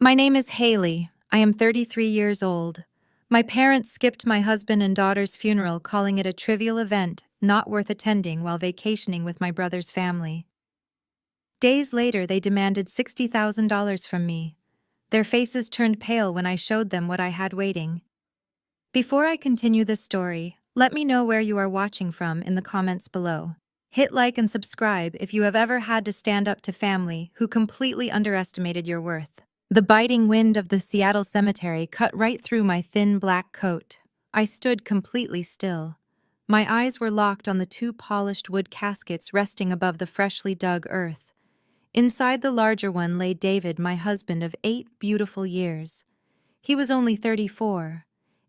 My name is Haley. I am 33 years old. My parents skipped my husband and daughter's funeral, calling it a trivial event not worth attending while vacationing with my brother's family. Days later, they demanded $60,000 from me. Their faces turned pale when I showed them what I had waiting. Before I continue this story, let me know where you are watching from in the comments below. Hit like and subscribe if you have ever had to stand up to family who completely underestimated your worth. The biting wind of the Seattle cemetery cut right through my thin black coat. I stood completely still. My eyes were locked on the two polished wood caskets resting above the freshly dug earth. Inside the larger one lay David, my husband of 8 beautiful years. He was only 34.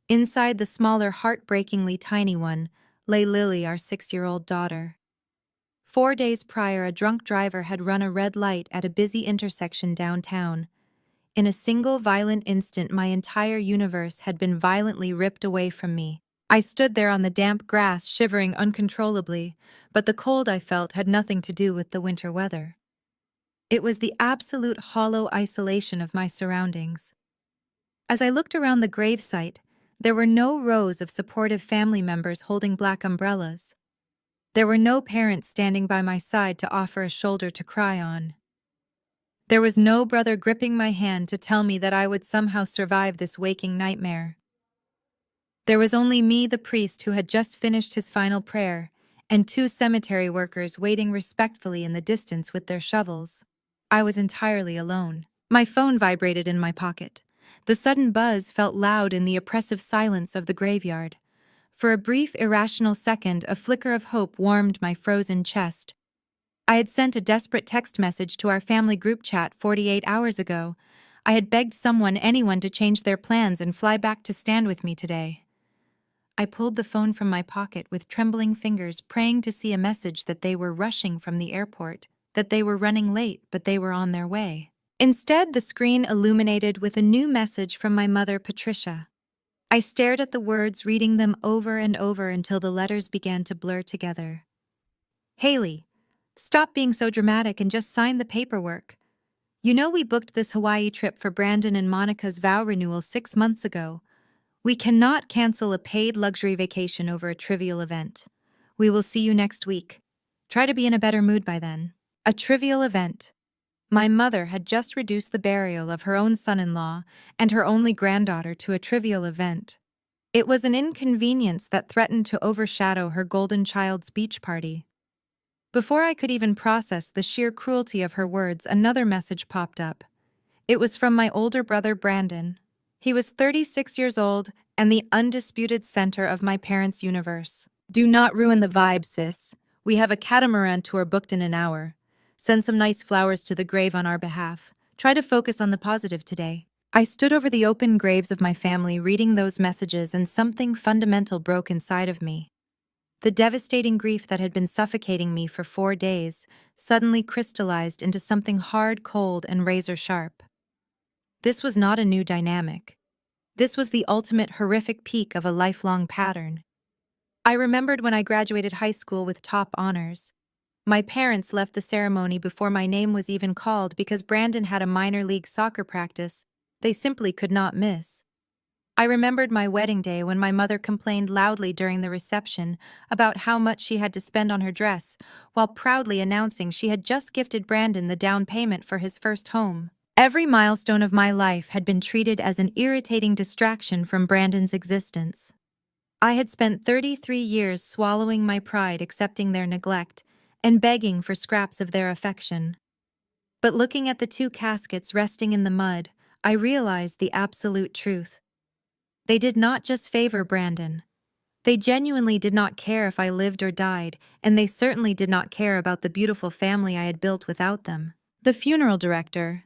Inside the smaller, heartbreakingly tiny one lay Lily, our 6-year-old daughter. 4 days prior, a drunk driver had run a red light at a busy intersection downtown. In a single violent instant, my entire universe had been violently ripped away from me. I stood there on the damp grass, shivering uncontrollably, but the cold I felt had nothing to do with the winter weather. It was the absolute hollow isolation of my surroundings. As I looked around the gravesite, there were no rows of supportive family members holding black umbrellas. There were no parents standing by my side to offer a shoulder to cry on. There was no brother gripping my hand to tell me that I would somehow survive this waking nightmare. There was only me, the priest who had just finished his final prayer, and 2 cemetery workers waiting respectfully in the distance with their shovels. I was entirely alone. My phone vibrated in my pocket. The sudden buzz felt loud in the oppressive silence of the graveyard. For a brief, irrational second, a flicker of hope warmed my frozen chest. I had sent a desperate text message to our family group chat 48 hours ago. I had begged anyone to change their plans and fly back to stand with me today. I pulled the phone from my pocket with trembling fingers, praying to see a message that they were rushing from the airport, that they were running late, but they were on their way. Instead, the screen illuminated with a new message from my mother, Patricia. I stared at the words, reading them over and over until the letters began to blur together. Haley, stop being so dramatic and just sign the paperwork. You know we booked this Hawaii trip for Brandon and Monica's vow renewal 6 months ago. We cannot cancel a paid luxury vacation over a trivial event. We will see you next week. Try to be in a better mood by then. A trivial event. My mother had just reduced the burial of her own son-in-law and her only granddaughter to a trivial event. It was an inconvenience that threatened to overshadow her golden child's beach party. Before I could even process the sheer cruelty of her words, another message popped up. It was from my older brother, Brandon. He was 36 years old and the undisputed center of my parents' universe. Do not ruin the vibe, sis. We have a catamaran tour booked in an hour. Send some nice flowers to the grave on our behalf. Try to focus on the positive today. I stood over the open graves of my family, reading those messages, and something fundamental broke inside of me. The devastating grief that had been suffocating me for 4 days suddenly crystallized into something hard, cold, and razor-sharp. This was not a new dynamic. This was the ultimate horrific peak of a lifelong pattern. I remembered when I graduated high school with top honors. My parents left the ceremony before my name was even called because Brandon had a minor league soccer practice they simply could not miss. I remembered my wedding day when my mother complained loudly during the reception about how much she had to spend on her dress, while proudly announcing she had just gifted Brandon the down payment for his first home. Every milestone of my life had been treated as an irritating distraction from Brandon's existence. I had spent 33 years swallowing my pride, accepting their neglect, and begging for scraps of their affection. But looking at the 2 caskets resting in the mud, I realized the absolute truth. They did not just favor Brandon. They genuinely did not care if I lived or died, and they certainly did not care about the beautiful family I had built without them. The funeral director,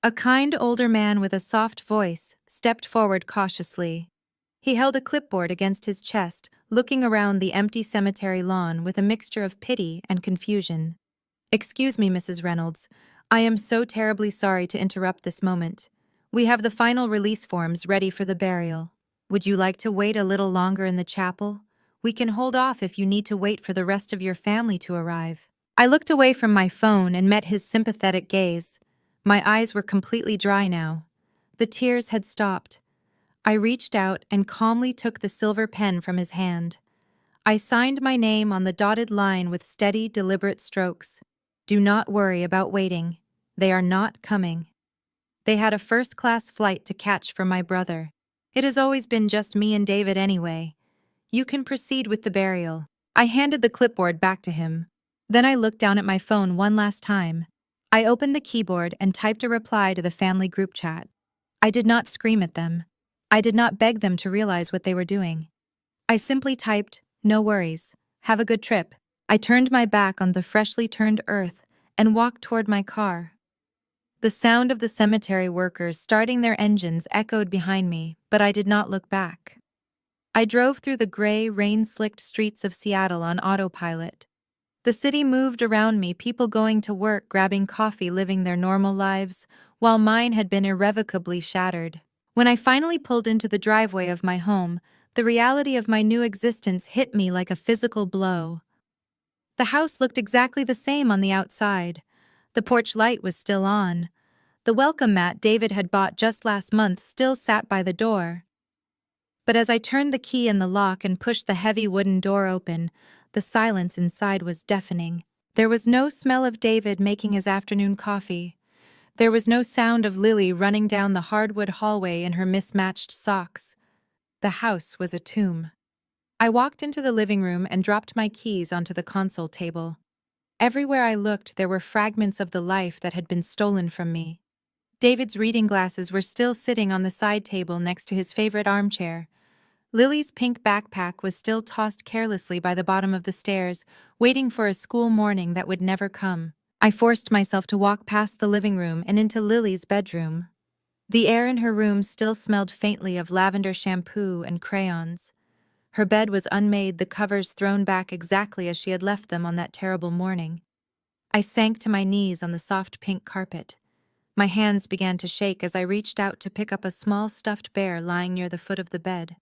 a kind older man with a soft voice, stepped forward cautiously. He held a clipboard against his chest, looking around the empty cemetery lawn with a mixture of pity and confusion. "Excuse me, Mrs. Reynolds. I am so terribly sorry to interrupt this moment. We have the final release forms ready for the burial. Would you like to wait a little longer in the chapel? We can hold off if you need to wait for the rest of your family to arrive." I looked away from my phone and met his sympathetic gaze. My eyes were completely dry now. The tears had stopped. I reached out and calmly took the silver pen from his hand. I signed my name on the dotted line with steady, deliberate strokes. Do not worry about waiting. They are not coming. They had a first-class flight to catch for my brother. It has always been just me and David anyway. You can proceed with the burial. I handed the clipboard back to him. Then I looked down at my phone one last time. I opened the keyboard and typed a reply to the family group chat. I did not scream at them. I did not beg them to realize what they were doing. I simply typed, "No worries. Have a good trip." I turned my back on the freshly turned earth and walked toward my car. The sound of the cemetery workers starting their engines echoed behind me, but I did not look back. I drove through the gray, rain-slicked streets of Seattle on autopilot. The city moved around me, people going to work, grabbing coffee, living their normal lives, while mine had been irrevocably shattered. When I finally pulled into the driveway of my home, the reality of my new existence hit me like a physical blow. The house looked exactly the same on the outside. The porch light was still on. The welcome mat David had bought just last month still sat by the door. But as I turned the key in the lock and pushed the heavy wooden door open, the silence inside was deafening. There was no smell of David making his afternoon coffee. There was no sound of Lily running down the hardwood hallway in her mismatched socks. The house was a tomb. I walked into the living room and dropped my keys onto the console table. Everywhere I looked, there were fragments of the life that had been stolen from me. David's reading glasses were still sitting on the side table next to his favorite armchair. Lily's pink backpack was still tossed carelessly by the bottom of the stairs, waiting for a school morning that would never come. I forced myself to walk past the living room and into Lily's bedroom. The air in her room still smelled faintly of lavender shampoo and crayons. Her bed was unmade, the covers thrown back exactly as she had left them on that terrible morning. I sank to my knees on the soft pink carpet. My hands began to shake as I reached out to pick up a small stuffed bear lying near the foot of the bed.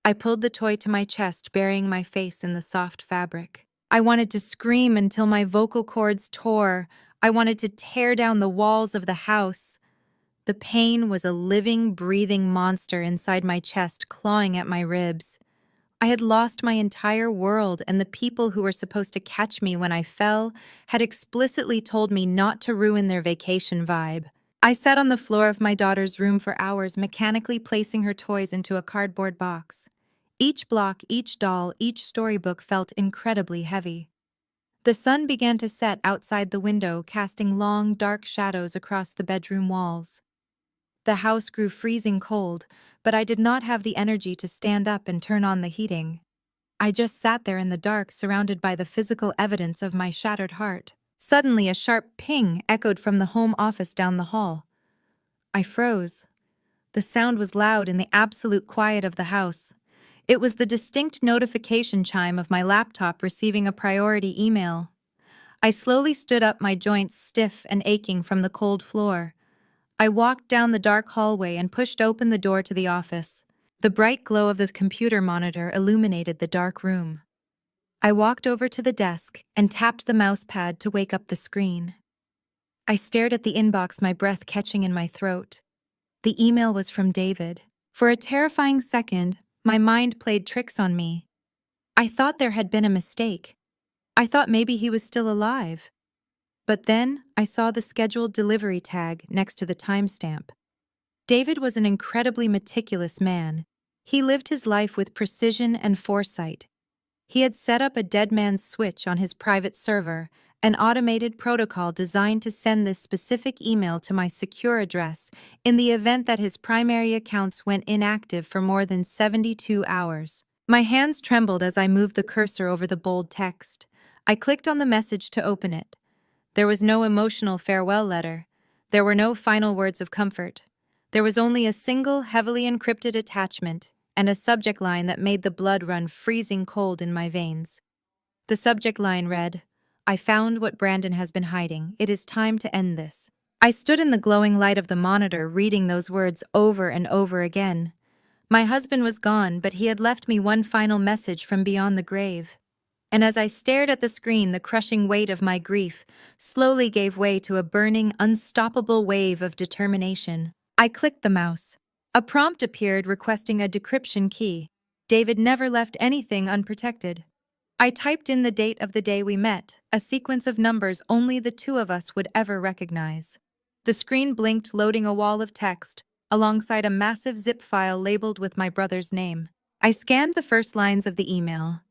I pulled the toy to my chest, burying my face in the soft fabric. I wanted to scream until my vocal cords tore. I wanted to tear down the walls of the house. The pain was a living, breathing monster inside my chest, clawing at my ribs. I had lost my entire world, and the people who were supposed to catch me when I fell had explicitly told me not to ruin their vacation vibe. I sat on the floor of my daughter's room for hours, mechanically placing her toys into a cardboard box. Each block, each doll, each storybook felt incredibly heavy. The sun began to set outside the window, casting long, dark shadows across the bedroom walls. The house grew freezing cold, but I did not have the energy to stand up and turn on the heating. I just sat there in the dark, surrounded by the physical evidence of my shattered heart. Suddenly, a sharp ping echoed from the home office down the hall. I froze. The sound was loud in the absolute quiet of the house. It was the distinct notification chime of my laptop receiving a priority email. I slowly stood up, my joints stiff and aching from the cold floor. I walked down the dark hallway and pushed open the door to the office. The bright glow of the computer monitor illuminated the dark room. I walked over to the desk and tapped the mouse pad to wake up the screen. I stared at the inbox, my breath catching in my throat. The email was from David. For a terrifying second, my mind played tricks on me. I thought there had been a mistake. I thought maybe he was still alive. But then I saw the scheduled delivery tag next to the timestamp. David was an incredibly meticulous man. He lived his life with precision and foresight. He had set up a dead man's switch on his private server, an automated protocol designed to send this specific email to my secure address in the event that his primary accounts went inactive for more than 72 hours. My hands trembled as I moved the cursor over the bold text. I clicked on the message to open it. There was no emotional farewell letter. There were no final words of comfort. There was only a single, heavily encrypted attachment and a subject line that made the blood run freezing cold in my veins. The subject line read, "I found what Brandon has been hiding. It is time to end this." I stood in the glowing light of the monitor, reading those words over and over again. My husband was gone, but he had left me one final message from beyond the grave. And as I stared at the screen, the crushing weight of my grief slowly gave way to a burning, unstoppable wave of determination. I clicked the mouse. A prompt appeared requesting a decryption key. David never left anything unprotected. I typed in the date of the day we met, a sequence of numbers only the two of us would ever recognize. The screen blinked, loading a wall of text, alongside a massive zip file labeled with my brother's name. I scanned the first lines of the email.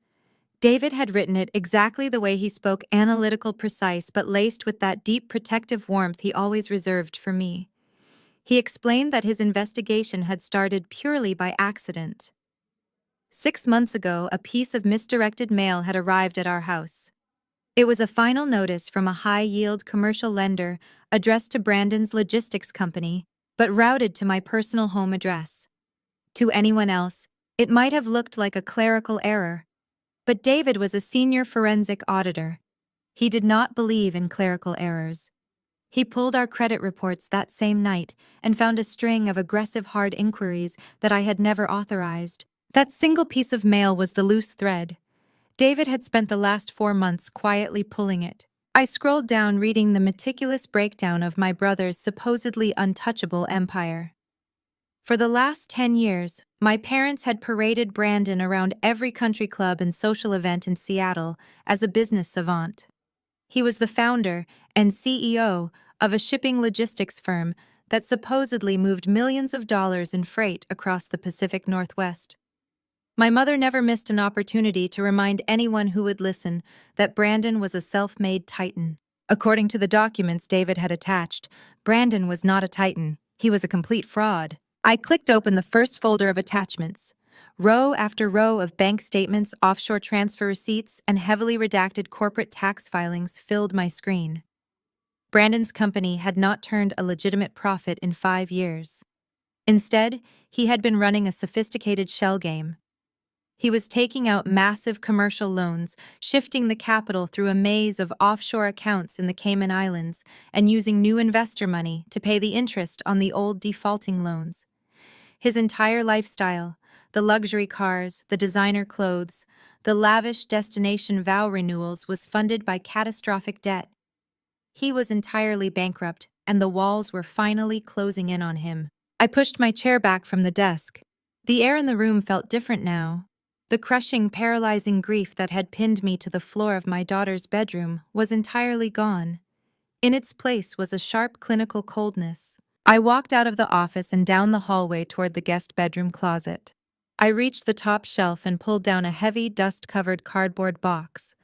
David had written it exactly the way he spoke, analytical, precise, but laced with that deep protective warmth he always reserved for me. He explained that his investigation had started purely by accident. 6 months ago, a piece of misdirected mail had arrived at our house. It was a final notice from a high-yield commercial lender addressed to Brandon's logistics company, but routed to my personal home address. To anyone else, it might have looked like a clerical error. But David was a senior forensic auditor. He did not believe in clerical errors. He pulled our credit reports that same night and found a string of aggressive hard inquiries that I had never authorized. That single piece of mail was the loose thread. David had spent the last 4 months quietly pulling it. I scrolled down, reading the meticulous breakdown of my brother's supposedly untouchable empire. For the last 10 years, my parents had paraded Brandon around every country club and social event in Seattle as a business savant. He was the founder and CEO of a shipping logistics firm that supposedly moved millions of dollars in freight across the Pacific Northwest. My mother never missed an opportunity to remind anyone who would listen that Brandon was a self-made titan. According to the documents David had attached, Brandon was not a titan. He was a complete fraud. I clicked open the first folder of attachments. Row after row of bank statements, offshore transfer receipts, and heavily redacted corporate tax filings filled my screen. Brandon's company had not turned a legitimate profit in 5 years. Instead, he had been running a sophisticated shell game. He was taking out massive commercial loans, shifting the capital through a maze of offshore accounts in the Cayman Islands, and using new investor money to pay the interest on the old defaulting loans. His entire lifestyle, the luxury cars, the designer clothes, the lavish destination vow renewals, was funded by catastrophic debt. He was entirely bankrupt, and the walls were finally closing in on him. I pushed my chair back from the desk. The air in the room felt different now. The crushing, paralyzing grief that had pinned me to the floor of my daughter's bedroom was entirely gone. In its place was a sharp, clinical coldness. I walked out of the office and down the hallway toward the guest bedroom closet. I reached the top shelf and pulled down a heavy, dust-covered cardboard box.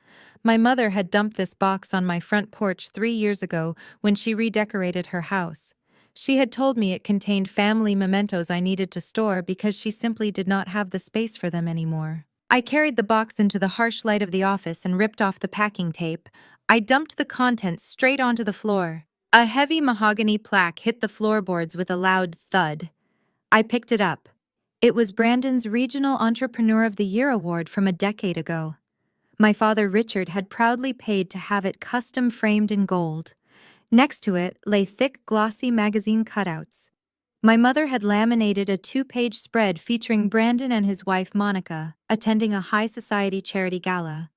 My mother had dumped this box on my front porch 3 years ago when she redecorated her house. She had told me it contained family mementos I needed to store because she simply did not have the space for them anymore. I carried the box into the harsh light of the office and ripped off the packing tape. I dumped the contents straight onto the floor. A heavy mahogany plaque hit the floorboards with a loud thud. I picked it up. It was Brandon's Regional Entrepreneur of the Year award from a decade ago. My father Richard had proudly paid to have it custom framed in gold. Next to it lay thick, glossy magazine cutouts. My mother had laminated a 2-page spread featuring Brandon and his wife Monica attending a high society charity gala.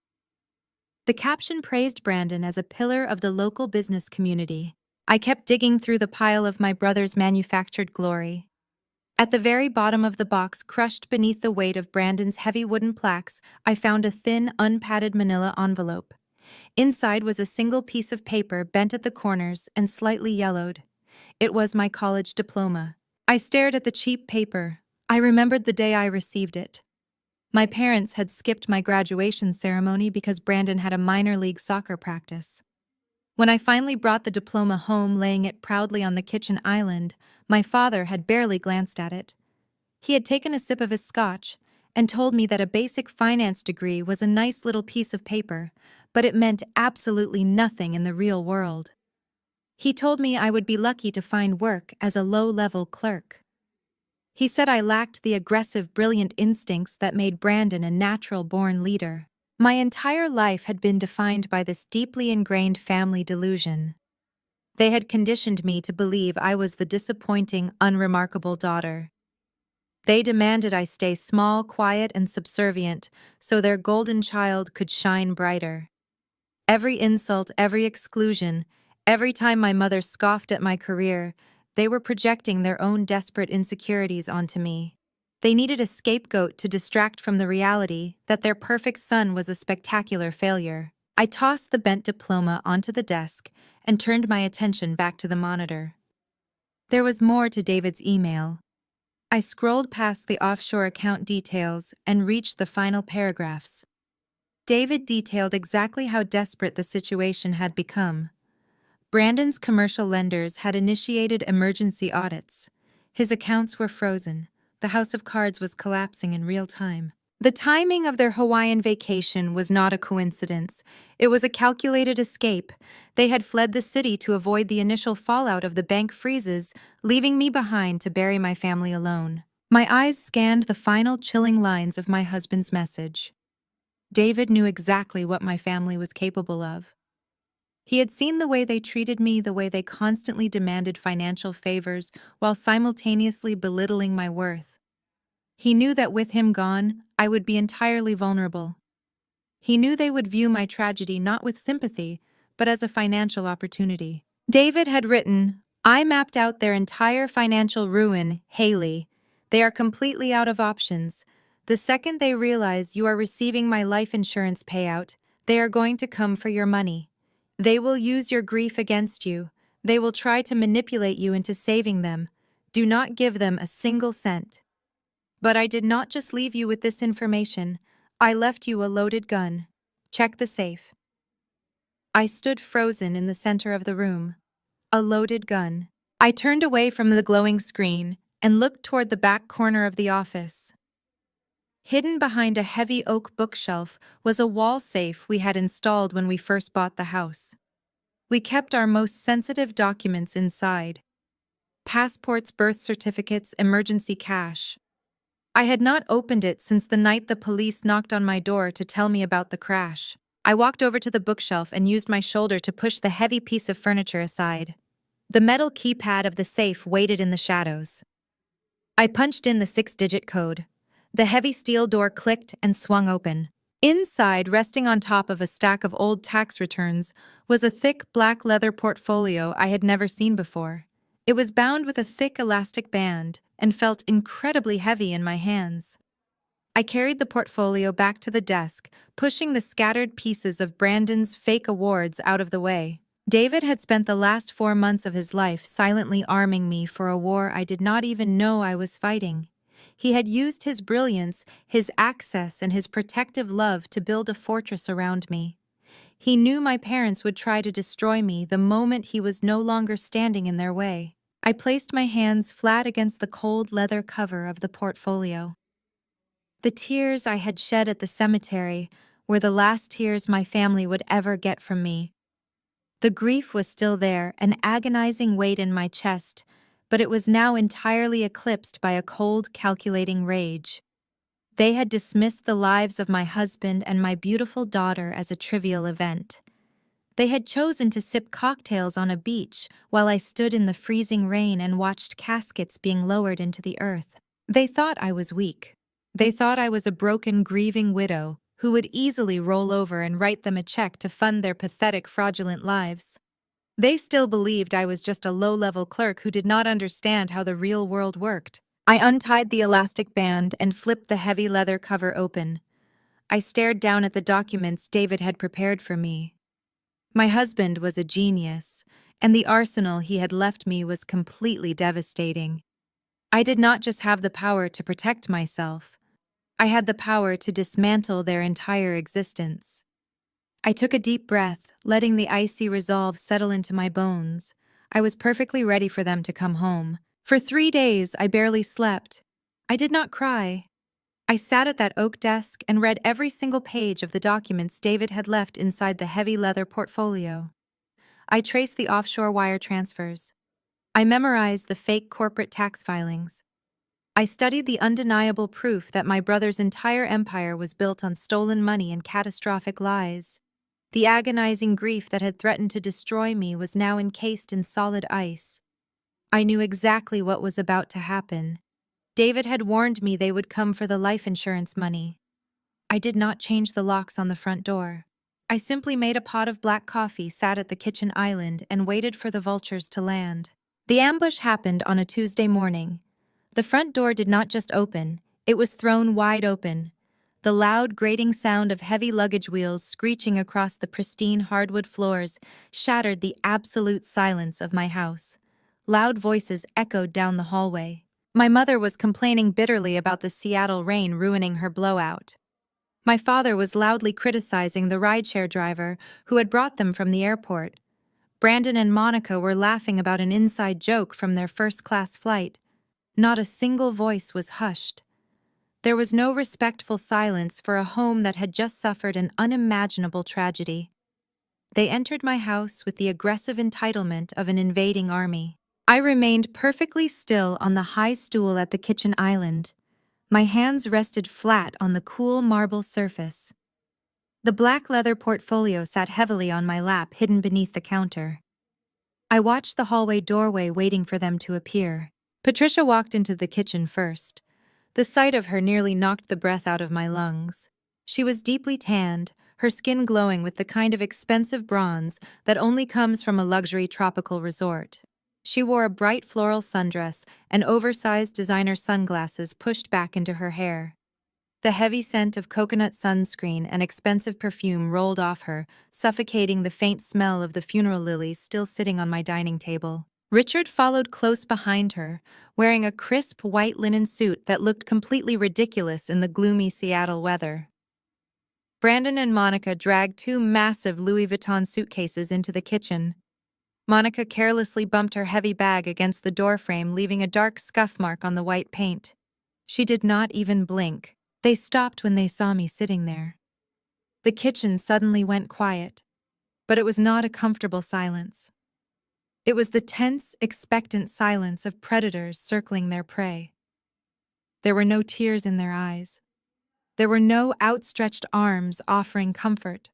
The caption praised Brandon as a pillar of the local business community. I kept digging through the pile of my brother's manufactured glory. At the very bottom of the box, crushed beneath the weight of Brandon's heavy wooden plaques, I found a thin, unpadded manila envelope. Inside was a single piece of paper bent at the corners and slightly yellowed. It was my college diploma. I stared at the cheap paper. I remembered the day I received it. My parents had skipped my graduation ceremony because Brandon had a minor league soccer practice. When I finally brought the diploma home, laying it proudly on the kitchen island, my father had barely glanced at it. He had taken a sip of his scotch and told me that a basic finance degree was a nice little piece of paper, but it meant absolutely nothing in the real world. He told me I would be lucky to find work as a low-level clerk. He said I lacked the aggressive, brilliant instincts that made Brandon a natural-born leader. My entire life had been defined by this deeply ingrained family delusion. They had conditioned me to believe I was the disappointing, unremarkable daughter. They demanded I stay small, quiet, and subservient so their golden child could shine brighter. Every insult, every exclusion, every time my mother scoffed at my career, They were projecting their own desperate insecurities onto me. They needed a scapegoat to distract from the reality that their perfect son was a spectacular failure. I tossed the bent diploma onto the desk and turned my attention back to the monitor. There was more to David's email. I scrolled past the offshore account details and reached the final paragraphs. David detailed exactly how desperate the situation had become. Brandon's commercial lenders had initiated emergency audits. His accounts were frozen. The house of cards was collapsing in real time. The timing of their Hawaiian vacation was not a coincidence. It was a calculated escape. They had fled the city to avoid the initial fallout of the bank freezes, leaving me behind to bury my family alone. My eyes scanned the final chilling lines of my husband's message. David knew exactly what my family was capable of. He had seen the way they treated me, the way they constantly demanded financial favors while simultaneously belittling my worth. He knew that with him gone, I would be entirely vulnerable. He knew they would view my tragedy not with sympathy, but as a financial opportunity. David had written, "I mapped out their entire financial ruin, Haley. They are completely out of options. The second they realize you are receiving my life insurance payout, they are going to come for your money. They will use your grief against you. They will try to manipulate you into saving them. Do not give them a single cent." But I did not just leave you with this information. I left you a loaded gun. Check the safe. I stood frozen in the center of the room. A loaded gun. I turned away from the glowing screen and looked toward the back corner of the office. Hidden behind a heavy oak bookshelf was a wall safe we had installed when we first bought the house. We kept our most sensitive documents inside: passports, birth certificates, emergency cash. I had not opened it since the night the police knocked on my door to tell me about the crash. I walked over to the bookshelf and used my shoulder to push the heavy piece of furniture aside. The metal keypad of the safe waited in the shadows. I punched in the 6-digit code. The heavy steel door clicked and swung open. Inside, resting on top of a stack of old tax returns, was a thick black leather portfolio I had never seen before. It was bound with a thick elastic band and felt incredibly heavy in my hands. I carried the portfolio back to the desk, pushing the scattered pieces of Brandon's fake awards out of the way. David had spent the last 4 months of his life silently arming me for a war I did not even know I was fighting. He had used his brilliance, his access, and his protective love to build a fortress around me. He knew my parents would try to destroy me the moment he was no longer standing in their way. I placed my hands flat against the cold leather cover of the portfolio. The tears I had shed at the cemetery were the last tears my family would ever get from me. The grief was still there, an agonizing weight in my chest, but it was now entirely eclipsed by a cold, calculating rage. They had dismissed the lives of my husband and my beautiful daughter as a trivial event. They had chosen to sip cocktails on a beach while I stood in the freezing rain and watched caskets being lowered into the earth. They thought I was weak. They thought I was a broken, grieving widow who would easily roll over and write them a check to fund their pathetic, fraudulent lives. They still believed I was just a low-level clerk who did not understand how the real world worked. I untied the elastic band and flipped the heavy leather cover open. I stared down at the documents David had prepared for me. My husband was a genius, and the arsenal he had left me was completely devastating. I did not just have the power to protect myself. I had the power to dismantle their entire existence. I took a deep breath, letting the icy resolve settle into my bones. I was perfectly ready for them to come home. For 3 days, I barely slept. I did not cry. I sat at that oak desk and read every single page of the documents David had left inside the heavy leather portfolio. I traced the offshore wire transfers. I memorized the fake corporate tax filings. I studied the undeniable proof that my brother's entire empire was built on stolen money and catastrophic lies. The agonizing grief that had threatened to destroy me was now encased in solid ice. I knew exactly what was about to happen. David had warned me they would come for the life insurance money. I did not change the locks on the front door. I simply made a pot of black coffee, sat at the kitchen island, and waited for the vultures to land. The ambush happened on a Tuesday morning. The front door did not just open, it was thrown wide open. The loud, grating sound of heavy luggage wheels screeching across the pristine hardwood floors shattered the absolute silence of my house. Loud voices echoed down the hallway. My mother was complaining bitterly about the Seattle rain ruining her blowout. My father was loudly criticizing the rideshare driver who had brought them from the airport. Brandon and Monica were laughing about an inside joke from their first-class flight. Not a single voice was hushed. There was no respectful silence for a home that had just suffered an unimaginable tragedy. They entered my house with the aggressive entitlement of an invading army. I remained perfectly still on the high stool at the kitchen island. My hands rested flat on the cool marble surface. The black leather portfolio sat heavily on my lap, hidden beneath the counter. I watched the hallway doorway, waiting for them to appear. Patricia walked into the kitchen first. The sight of her nearly knocked the breath out of my lungs. She was deeply tanned, her skin glowing with the kind of expensive bronze that only comes from a luxury tropical resort. She wore a bright floral sundress and oversized designer sunglasses pushed back into her hair. The heavy scent of coconut sunscreen and expensive perfume rolled off her, suffocating the faint smell of the funeral lilies still sitting on my dining table. Richard followed close behind her, wearing a crisp white linen suit that looked completely ridiculous in the gloomy Seattle weather. Brandon and Monica dragged two massive Louis Vuitton suitcases into the kitchen. Monica carelessly bumped her heavy bag against the doorframe, leaving a dark scuff mark on the white paint. She did not even blink. They stopped when they saw me sitting there. The kitchen suddenly went quiet, but it was not a comfortable silence. It was the tense, expectant silence of predators circling their prey. There were no tears in their eyes. There were no outstretched arms offering comfort.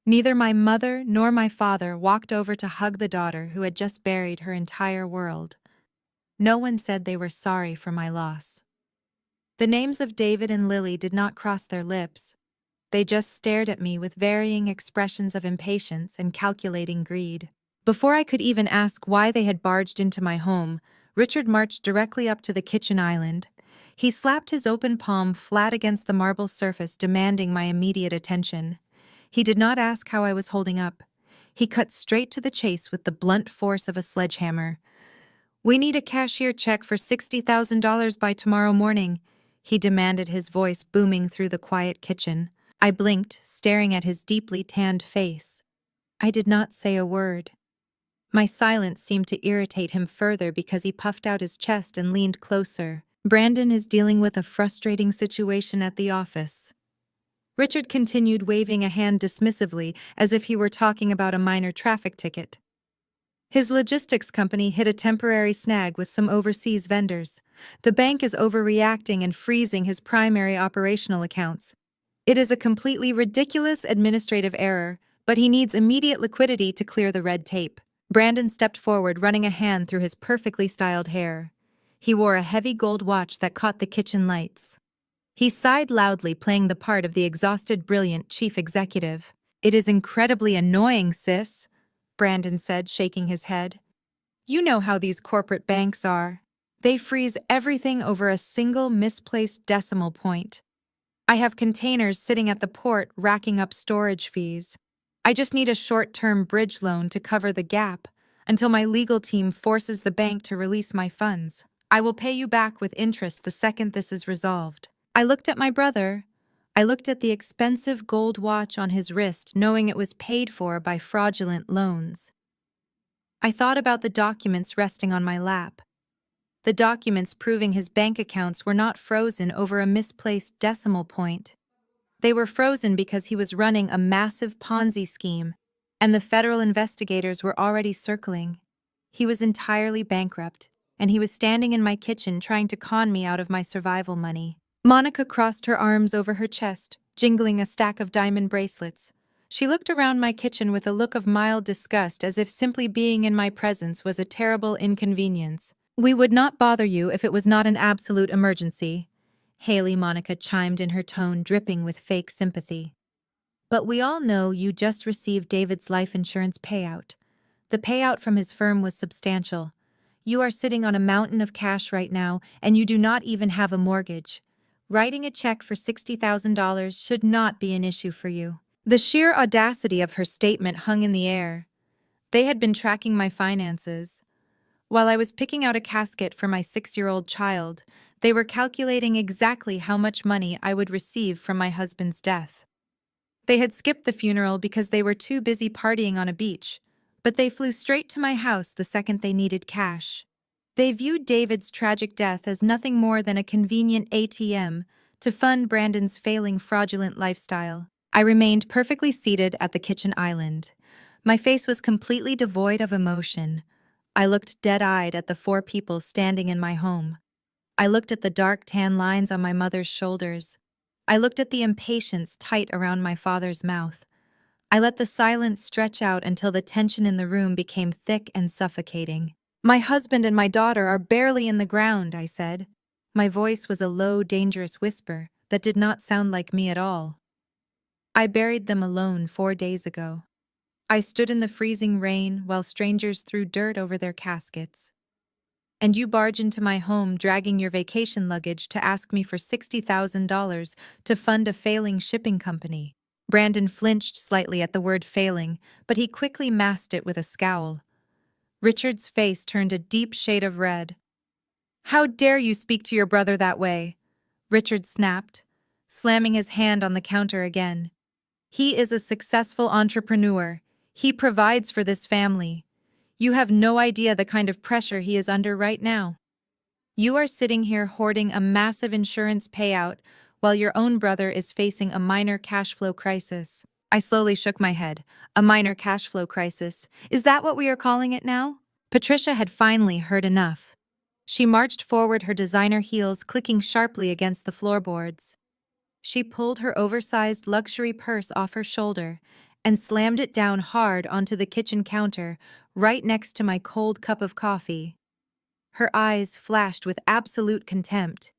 Neither my mother nor my father walked over to hug the daughter who had just buried her entire world. No one said they were sorry for my loss. The names of David and Lily did not cross their lips. They just stared at me with varying expressions of impatience and calculating greed. Before I could even ask why they had barged into my home, Richard marched directly up to the kitchen island. He slapped his open palm flat against the marble surface, demanding my immediate attention. He did not ask how I was holding up. He cut straight to the chase with the blunt force of a sledgehammer. "We need a cashier check for $60,000 by tomorrow morning," he demanded, his voice booming through the quiet kitchen. I blinked, staring at his deeply tanned face. I did not say a word. My silence seemed to irritate him further because he puffed out his chest and leaned closer. "Brandon is dealing with a frustrating situation at the office." Richard continued, waving a hand dismissively as if he were talking about a minor traffic ticket. His logistics company hit a temporary snag with some overseas vendors. The bank is overreacting and freezing his primary operational accounts. It is a completely ridiculous administrative error, but he needs immediate liquidity to clear the red tape. Brandon stepped forward, running a hand through his perfectly styled hair. He wore a heavy gold watch that caught the kitchen lights. He sighed loudly, playing the part of the exhausted, brilliant chief executive. "It is incredibly annoying, sis," Brandon said, shaking his head. "You know how these corporate banks are. They freeze everything over a single misplaced decimal point. I have containers sitting at the port racking up storage fees. I just need a short-term bridge loan to cover the gap until my legal team forces the bank to release my funds. I will pay you back with interest the second this is resolved." I looked at my brother. I looked at the expensive gold watch on his wrist, knowing it was paid for by fraudulent loans. I thought about the documents resting on my lap. The documents proving his bank accounts were not frozen over a misplaced decimal point. They were frozen because he was running a massive Ponzi scheme, and the federal investigators were already circling. He was entirely bankrupt, and he was standing in my kitchen trying to con me out of my survival money. Monica crossed her arms over her chest, jingling a stack of diamond bracelets. She looked around my kitchen with a look of mild disgust, as if simply being in my presence was a terrible inconvenience. "We would not bother you if it was not an absolute emergency," Haley, Monica chimed in, her tone dripping with fake sympathy. "But we all know you just received David's life insurance payout. The payout from his firm was substantial. You are sitting on a mountain of cash right now, and you do not even have a mortgage. Writing a check for $60,000 should not be an issue for you. The sheer audacity of her statement hung in the air. They had been tracking my finances. While I was picking out a casket for my 6-year-old child, they were calculating exactly how much money I would receive from my husband's death. They had skipped the funeral because they were too busy partying on a beach, but they flew straight to my house the second they needed cash. They viewed David's tragic death as nothing more than a convenient ATM to fund Brandon's failing fraudulent lifestyle. I remained perfectly seated at the kitchen island. My face was completely devoid of emotion. I looked dead-eyed at the 4 people standing in my home. I looked at the dark tan lines on my mother's shoulders. I looked at the impatience tight around my father's mouth. I let the silence stretch out until the tension in the room became thick and suffocating. "My husband and my daughter are barely in the ground," I said. My voice was a low, dangerous whisper that did not sound like me at all. "I buried them alone 4 days ago. I stood in the freezing rain while strangers threw dirt over their caskets. And you barge into my home dragging your vacation luggage to ask me for $60,000 to fund a failing shipping company." Brandon flinched slightly at the word failing, but he quickly masked it with a scowl. Richard's face turned a deep shade of red. "How dare you speak to your brother that way?" Richard snapped, slamming his hand on the counter again. "He is a successful entrepreneur. He provides for this family. You have no idea the kind of pressure he is under right now. You are sitting here hoarding a massive insurance payout while your own brother is facing a minor cash flow crisis." I slowly shook my head. A minor cash flow crisis. Is that what we are calling it now? Patricia had finally heard enough. She marched forward, her designer heels clicking sharply against the floorboards. She pulled her oversized luxury purse off her shoulder and slammed it down hard onto the kitchen counter, right next to my cold cup of coffee. Her eyes flashed with absolute contempt.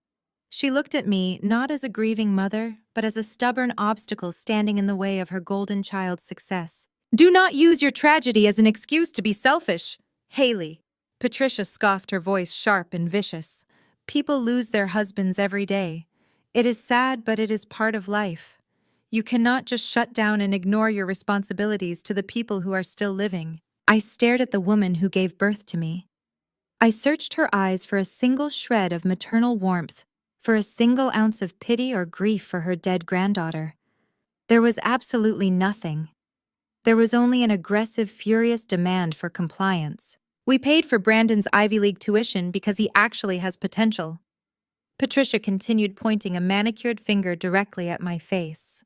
She looked at me not as a grieving mother, but as a stubborn obstacle standing in the way of her golden child's success. "Do not use your tragedy as an excuse to be selfish, Haley." Patricia scoffed, her voice sharp and vicious. "People lose their husbands every day. It is sad, but it is part of life. You cannot just shut down and ignore your responsibilities to the people who are still living." I stared at the woman who gave birth to me. I searched her eyes for a single shred of maternal warmth, for a single ounce of pity or grief for her dead granddaughter. There was absolutely nothing. There was only an aggressive, furious demand for compliance. "We paid for Brandon's Ivy League tuition because he actually has potential." Patricia continued, pointing a manicured finger directly at my face.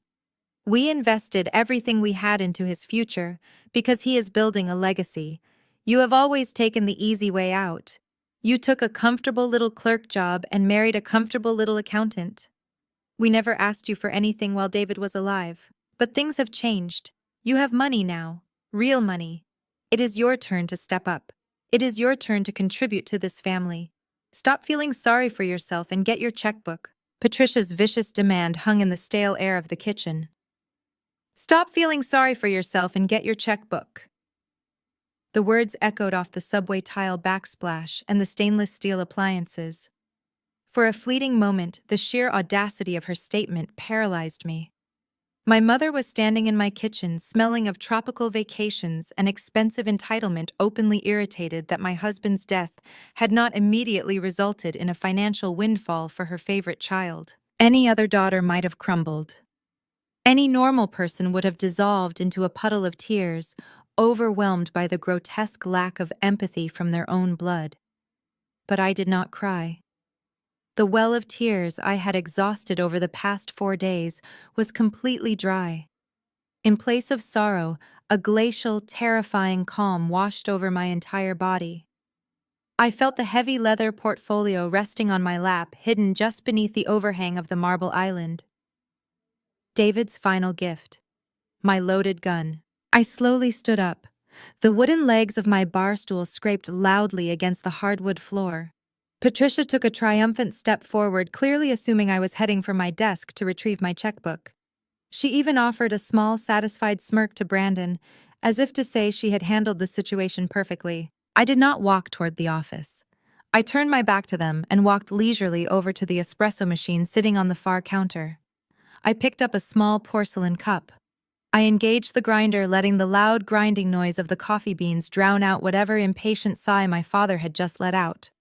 "We invested everything we had into his future because he is building a legacy. You have always taken the easy way out. You took a comfortable little clerk job and married a comfortable little accountant. We never asked you for anything while David was alive. But things have changed. You have money now. Real money. It is your turn to step up. It is your turn to contribute to this family. Stop feeling sorry for yourself and get your checkbook." Patricia's vicious demand hung in the stale air of the kitchen. "Stop feeling sorry for yourself and get your checkbook." The words echoed off the subway tile backsplash and the stainless steel appliances. For a fleeting moment, the sheer audacity of her statement paralyzed me. My mother was standing in my kitchen, smelling of tropical vacations and expensive entitlement, openly irritated that my husband's death had not immediately resulted in a financial windfall for her favorite child. Any other daughter might have crumbled. Any normal person would have dissolved into a puddle of tears, overwhelmed by the grotesque lack of empathy from their own blood. But I did not cry. The well of tears I had exhausted over the past 4 days was completely dry. In place of sorrow, a glacial, terrifying calm washed over my entire body. I felt the heavy leather portfolio resting on my lap, hidden just beneath the overhang of the marble island. David's final gift. My loaded gun. I slowly stood up. The wooden legs of my bar stool scraped loudly against the hardwood floor. Patricia took a triumphant step forward, clearly assuming I was heading for my desk to retrieve my checkbook. She even offered a small, satisfied smirk to Brandon, as if to say she had handled the situation perfectly. I did not walk toward the office. I turned my back to them and walked leisurely over to the espresso machine sitting on the far counter. I picked up a small porcelain cup. I engaged the grinder, letting the loud grinding noise of the coffee beans drown out whatever impatient sigh my father had just let out.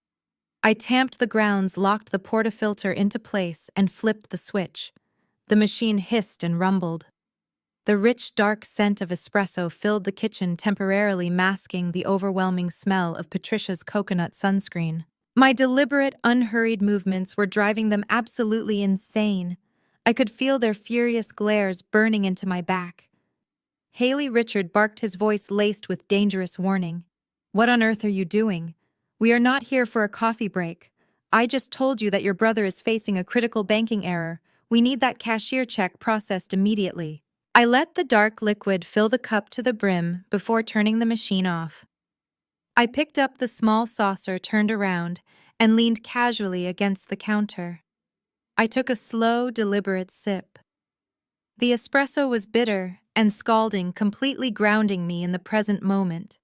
I tamped the grounds, locked the portafilter into place, and flipped the switch. The machine hissed and rumbled. The rich, dark scent of espresso filled the kitchen, temporarily masking the overwhelming smell of Patricia's coconut sunscreen. My deliberate, unhurried movements were driving them absolutely insane. I could feel their furious glares burning into my back. Haley Richard barked, his voice laced with dangerous warning. "What on earth are you doing? We are not here for a coffee break. I just told you that your brother is facing a critical banking error. We need that cashier check processed immediately." I let the dark liquid fill the cup to the brim before turning the machine off. I picked up the small saucer, turned around, and leaned casually against the counter. I took a slow, deliberate sip. The espresso was bitter and scalding, completely grounding me in the present moment.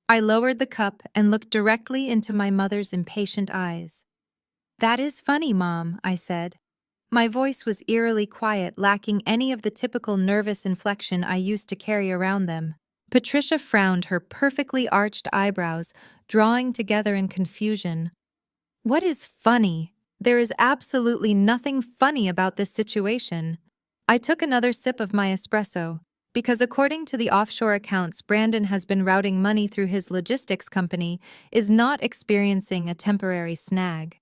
I lowered the cup and looked directly into my mother's impatient eyes. "That is funny, Mom," I said. My voice was eerily quiet, lacking any of the typical nervous inflection I used to carry around them. Patricia frowned, her perfectly arched eyebrows drawing together in confusion. "What is funny? There is absolutely nothing funny about this situation." I took another sip of my espresso, because according to the offshore accounts Brandon has been routing money through his logistics company, is not experiencing a temporary snag.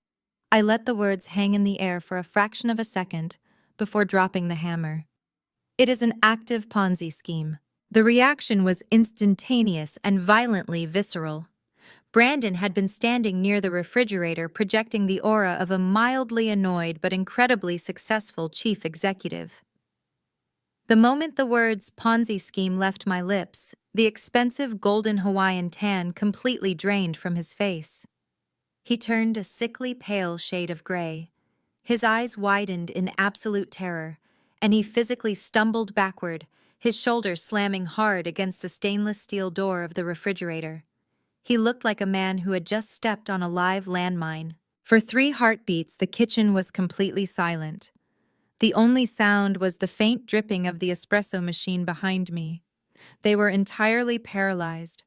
I let the words hang in the air for a fraction of a second before dropping the hammer. "It is an active Ponzi scheme." The reaction was instantaneous and violently visceral. Brandon had been standing near the refrigerator, projecting the aura of a mildly annoyed but incredibly successful chief executive. The moment the words Ponzi scheme left my lips, the expensive golden Hawaiian tan completely drained from his face. He turned a sickly pale shade of gray. His eyes widened in absolute terror, and he physically stumbled backward, his shoulders slamming hard against the stainless steel door of the refrigerator. He looked like a man who had just stepped on a live landmine. For 3 heartbeats, the kitchen was completely silent. The only sound was the faint dripping of the espresso machine behind me. They were entirely paralyzed.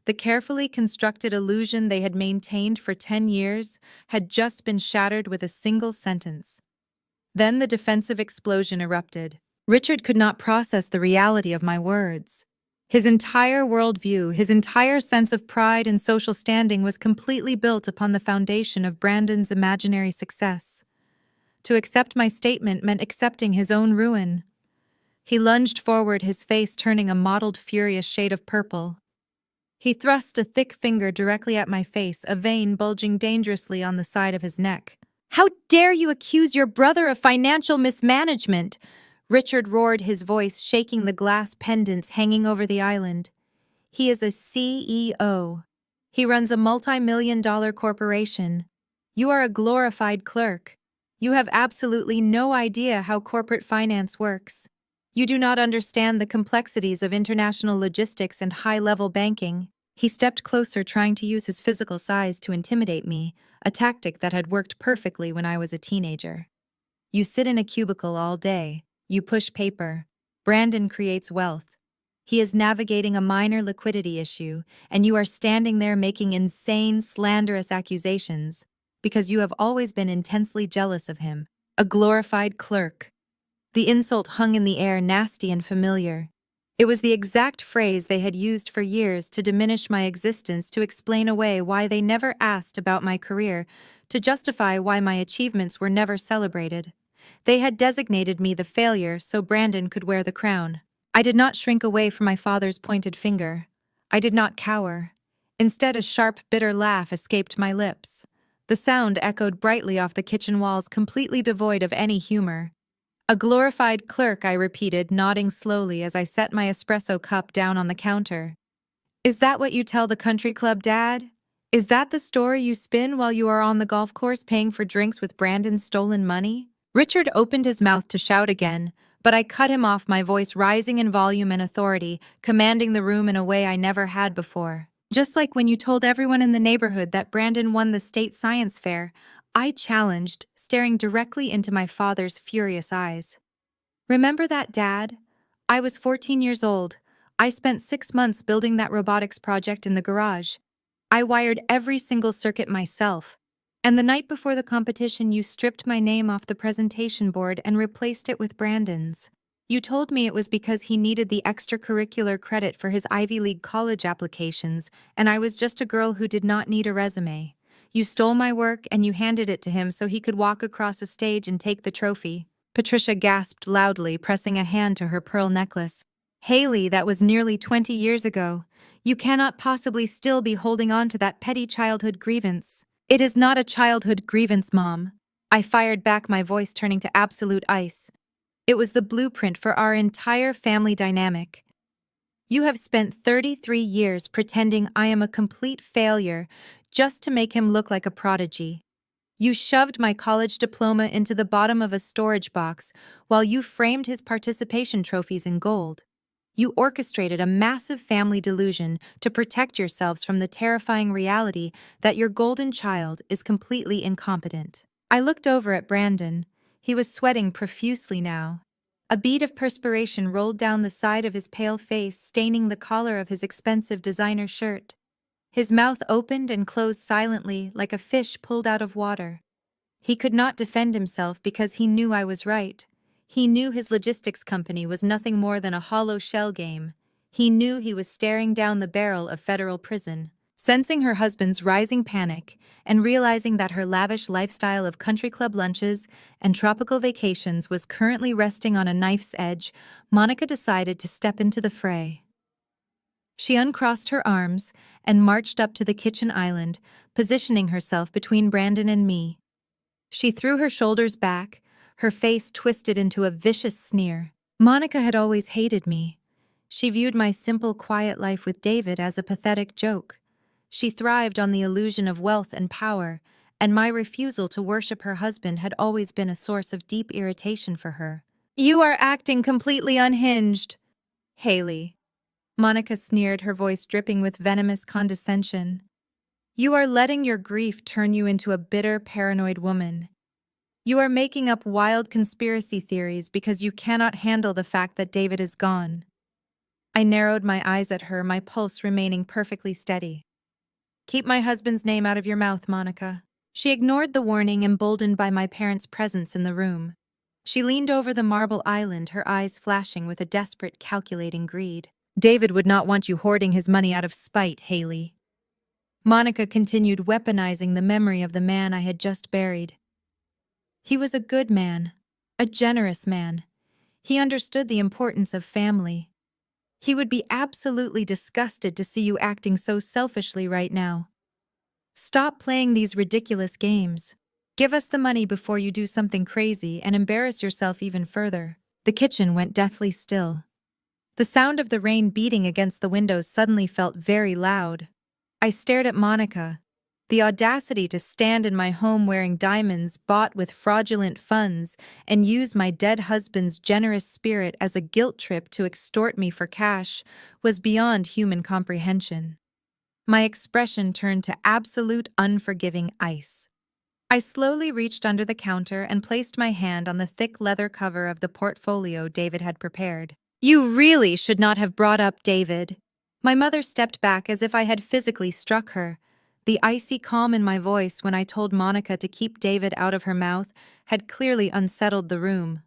The carefully constructed illusion they had maintained for 10 years had just been shattered with a single sentence. Then the defensive explosion erupted. Richard could not process the reality of my words. His entire worldview, his entire sense of pride and social standing was completely built upon the foundation of Brandon's imaginary success. To accept my statement meant accepting his own ruin. He lunged forward, his face turning a mottled, furious shade of purple. He thrust a thick finger directly at my face, a vein bulging dangerously on the side of his neck. "How dare you accuse your brother of financial mismanagement?" Richard roared, his voice shaking the glass pendants hanging over the island. "He is a CEO. He runs a multi-million-dollar corporation. You are a glorified clerk. You have absolutely no idea how corporate finance works. You do not understand the complexities of international logistics and high-level banking." He stepped closer, trying to use his physical size to intimidate me, a tactic that had worked perfectly when I was a teenager. "You sit in a cubicle all day. You push paper. Brandon creates wealth. He is navigating a minor liquidity issue, and you are standing there making insane, slanderous accusations because you have always been intensely jealous of him. A glorified clerk." The insult hung in the air, nasty and familiar. It was the exact phrase they had used for years to diminish my existence, to explain away why they never asked about my career, to justify why my achievements were never celebrated. They had designated me the failure so Brandon could wear the crown. I did not shrink away from my father's pointed finger. I did not cower. Instead, a sharp, bitter laugh escaped my lips. The sound echoed brightly off the kitchen walls, completely devoid of any humor. "A glorified clerk," I repeated, nodding slowly as I set my espresso cup down on the counter. "Is that what you tell the country club, Dad? Is that the story you spin while you are on the golf course paying for drinks with Brandon's stolen money?" Richard opened his mouth to shout again, but I cut him off, my voice rising in volume and authority, commanding the room in a way I never had before. Just like when you told everyone in the neighborhood that Brandon won the state science fair, I challenged, staring directly into my father's furious eyes. Remember that, Dad? I was 14 years old. I spent 6 months building that robotics project in the garage. I wired every single circuit myself. And the night before the competition, you stripped my name off the presentation board and replaced it with Brandon's. You told me it was because he needed the extracurricular credit for his Ivy League college applications, and I was just a girl who did not need a resume. You stole my work and you handed it to him so he could walk across a stage and take the trophy. Patricia gasped loudly, pressing a hand to her pearl necklace. Haley, that was nearly 20 years ago. You cannot possibly still be holding on to that petty childhood grievance. It is not a childhood grievance, Mom. I fired back, my voice turning to absolute ice. It was the blueprint for our entire family dynamic. You have spent 33 years pretending I am a complete failure just to make him look like a prodigy. You shoved my college diploma into the bottom of a storage box while you framed his participation trophies in gold. You orchestrated a massive family delusion to protect yourselves from the terrifying reality that your golden child is completely incompetent. I looked over at Brandon. He was sweating profusely now. A bead of perspiration rolled down the side of his pale face, staining the collar of his expensive designer shirt. His mouth opened and closed silently like a fish pulled out of water. He could not defend himself because he knew I was right. He knew his logistics company was nothing more than a hollow shell game. He knew he was staring down the barrel of federal prison. Sensing her husband's rising panic and realizing that her lavish lifestyle of country club lunches and tropical vacations was currently resting on a knife's edge, Monica decided to step into the fray. She uncrossed her arms and marched up to the kitchen island, positioning herself between Brandon and me. She threw her shoulders back, her face twisted into a vicious sneer. Monica had always hated me. She viewed my simple, quiet life with David as a pathetic joke. She thrived on the illusion of wealth and power, and my refusal to worship her husband had always been a source of deep irritation for her. "You are acting completely unhinged, Haley," Monica sneered, her voice dripping with venomous condescension. "You are letting your grief turn you into a bitter, paranoid woman. You are making up wild conspiracy theories because you cannot handle the fact that David is gone." I narrowed my eyes at her, my pulse remaining perfectly steady. "Keep my husband's name out of your mouth, Monica." She ignored the warning, emboldened by my parents' presence in the room. She leaned over the marble island, her eyes flashing with a desperate, calculating greed. "David would not want you hoarding his money out of spite, Haley." Monica continued, weaponizing the memory of the man I had just buried. "He was a good man, a generous man. He understood the importance of family. He would be absolutely disgusted to see you acting so selfishly right now. Stop playing these ridiculous games. Give us the money before you do something crazy and embarrass yourself even further." The kitchen went deathly still. The sound of the rain beating against the windows suddenly felt very loud. I stared at Monica. The audacity to stand in my home wearing diamonds bought with fraudulent funds and use my dead husband's generous spirit as a guilt trip to extort me for cash was beyond human comprehension. My expression turned to absolute unforgiving ice. I slowly reached under the counter and placed my hand on the thick leather cover of the portfolio David had prepared. "You really should not have brought up David." My mother stepped back as if I had physically struck her. The icy calm in my voice when I told Monica to keep David out of her mouth had clearly unsettled the room.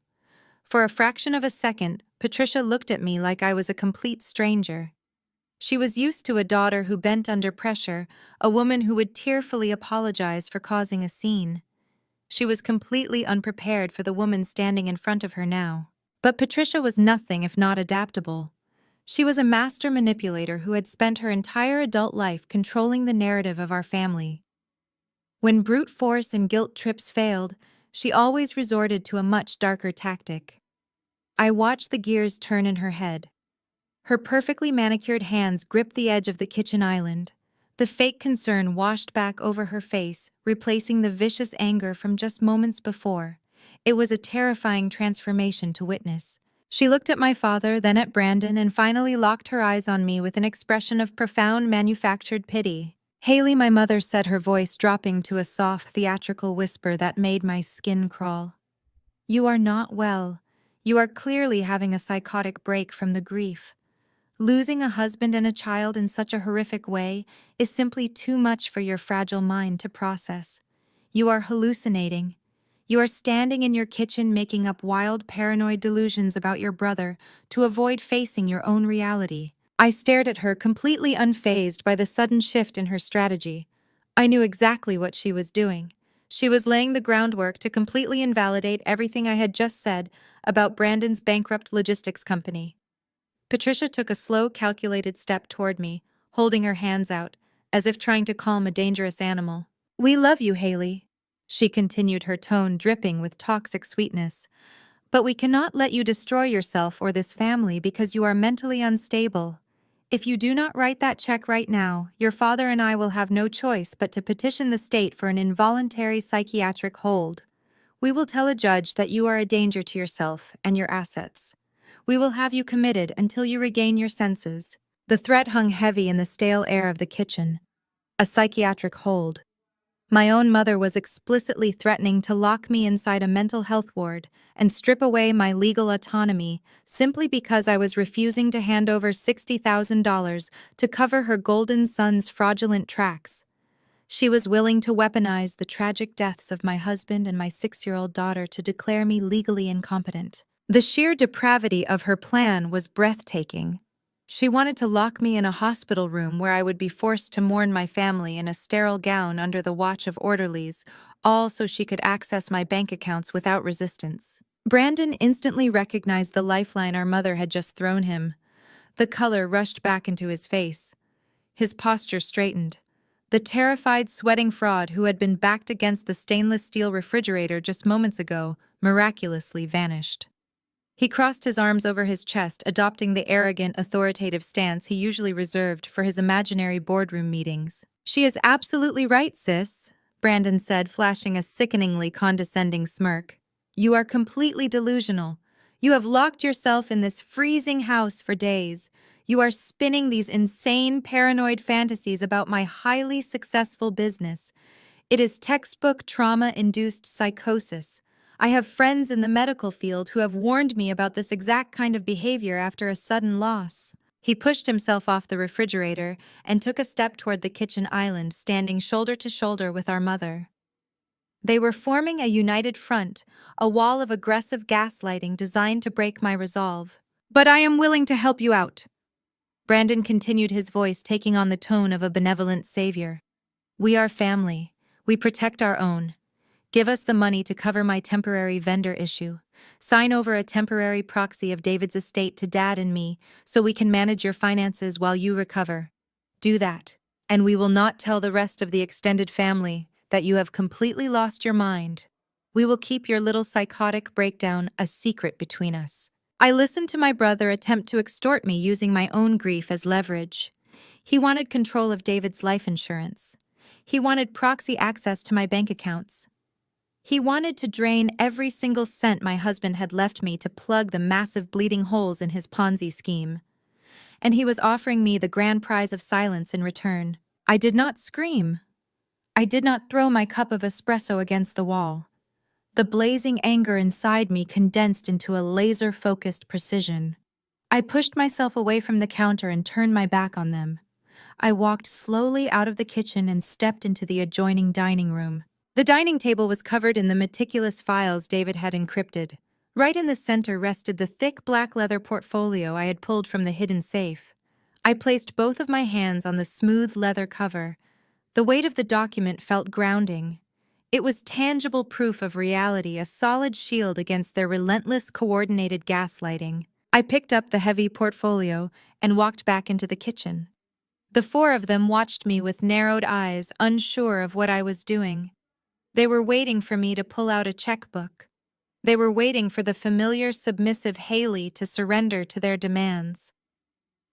For a fraction of a second, Patricia looked at me like I was a complete stranger. She was used to a daughter who bent under pressure, a woman who would tearfully apologize for causing a scene. She was completely unprepared for the woman standing in front of her now. But Patricia was nothing if not adaptable. She was a master manipulator who had spent her entire adult life controlling the narrative of our family. When brute force and guilt trips failed, she always resorted to a much darker tactic. I watched the gears turn in her head. Her perfectly manicured hands gripped the edge of the kitchen island. The fake concern washed back over her face, replacing the vicious anger from just moments before. It was a terrifying transformation to witness. She looked at my father, then at Brandon, and finally locked her eyes on me with an expression of profound manufactured pity. Haley, my mother said, her voice dropping to a soft, theatrical whisper that made my skin crawl. You are not well. You are clearly having a psychotic break from the grief. Losing a husband and a child in such a horrific way is simply too much for your fragile mind to process. You are hallucinating. You are standing in your kitchen making up wild, paranoid delusions about your brother to avoid facing your own reality. I stared at her, completely unfazed by the sudden shift in her strategy. I knew exactly what she was doing. She was laying the groundwork to completely invalidate everything I had just said about Brandon's bankrupt logistics company. Patricia took a slow, calculated step toward me, holding her hands out, as if trying to calm a dangerous animal. We love you, Haley, she continued, her tone dripping with toxic sweetness. But we cannot let you destroy yourself or this family because you are mentally unstable. If you do not write that check right now, your father and I will have no choice but to petition the state for an involuntary psychiatric hold. We will tell a judge that you are a danger to yourself and your assets. We will have you committed until you regain your senses. The threat hung heavy in the stale air of the kitchen. A psychiatric hold. My own mother was explicitly threatening to lock me inside a mental health ward and strip away my legal autonomy simply because I was refusing to hand over $60,000 to cover her golden son's fraudulent tracks. She was willing to weaponize the tragic deaths of my husband and my 6-year-old daughter to declare me legally incompetent. The sheer depravity of her plan was breathtaking. She wanted to lock me in a hospital room where I would be forced to mourn my family in a sterile gown under the watch of orderlies, all so she could access my bank accounts without resistance. Brandon instantly recognized the lifeline our mother had just thrown him. The color rushed back into his face. His posture straightened. The terrified, sweating fraud who had been backed against the stainless steel refrigerator just moments ago miraculously vanished. He crossed his arms over his chest, adopting the arrogant, authoritative stance he usually reserved for his imaginary boardroom meetings. She is absolutely right, sis, Brandon said, flashing a sickeningly condescending smirk. You are completely delusional. You have locked yourself in this freezing house for days. You are spinning these insane, paranoid fantasies about my highly successful business. It is textbook trauma-induced psychosis. I have friends in the medical field who have warned me about this exact kind of behavior after a sudden loss. He pushed himself off the refrigerator and took a step toward the kitchen island, standing shoulder to shoulder with our mother. They were forming a united front, a wall of aggressive gaslighting designed to break my resolve. But I am willing to help you out. Brandon continued, his voice taking on the tone of a benevolent savior. We are family. We protect our own. Give us the money to cover my temporary vendor issue. Sign over a temporary proxy of David's estate to Dad and me so we can manage your finances while you recover. Do that, and we will not tell the rest of the extended family that you have completely lost your mind. We will keep your little psychotic breakdown a secret between us. I listened to my brother attempt to extort me using my own grief as leverage. He wanted control of David's life insurance. He wanted proxy access to my bank accounts. He wanted to drain every single cent my husband had left me to plug the massive bleeding holes in his Ponzi scheme. And he was offering me the grand prize of silence in return. I did not scream. I did not throw my cup of espresso against the wall. The blazing anger inside me condensed into a laser-focused precision. I pushed myself away from the counter and turned my back on them. I walked slowly out of the kitchen and stepped into the adjoining dining room. The dining table was covered in the meticulous files David had encrypted. Right in the center rested the thick black leather portfolio I had pulled from the hidden safe. I placed both of my hands on the smooth leather cover. The weight of the document felt grounding. It was tangible proof of reality, a solid shield against their relentless, coordinated gaslighting. I picked up the heavy portfolio and walked back into the kitchen. The four of them watched me with narrowed eyes, unsure of what I was doing. They were waiting for me to pull out a checkbook. They were waiting for the familiar, submissive Haley to surrender to their demands.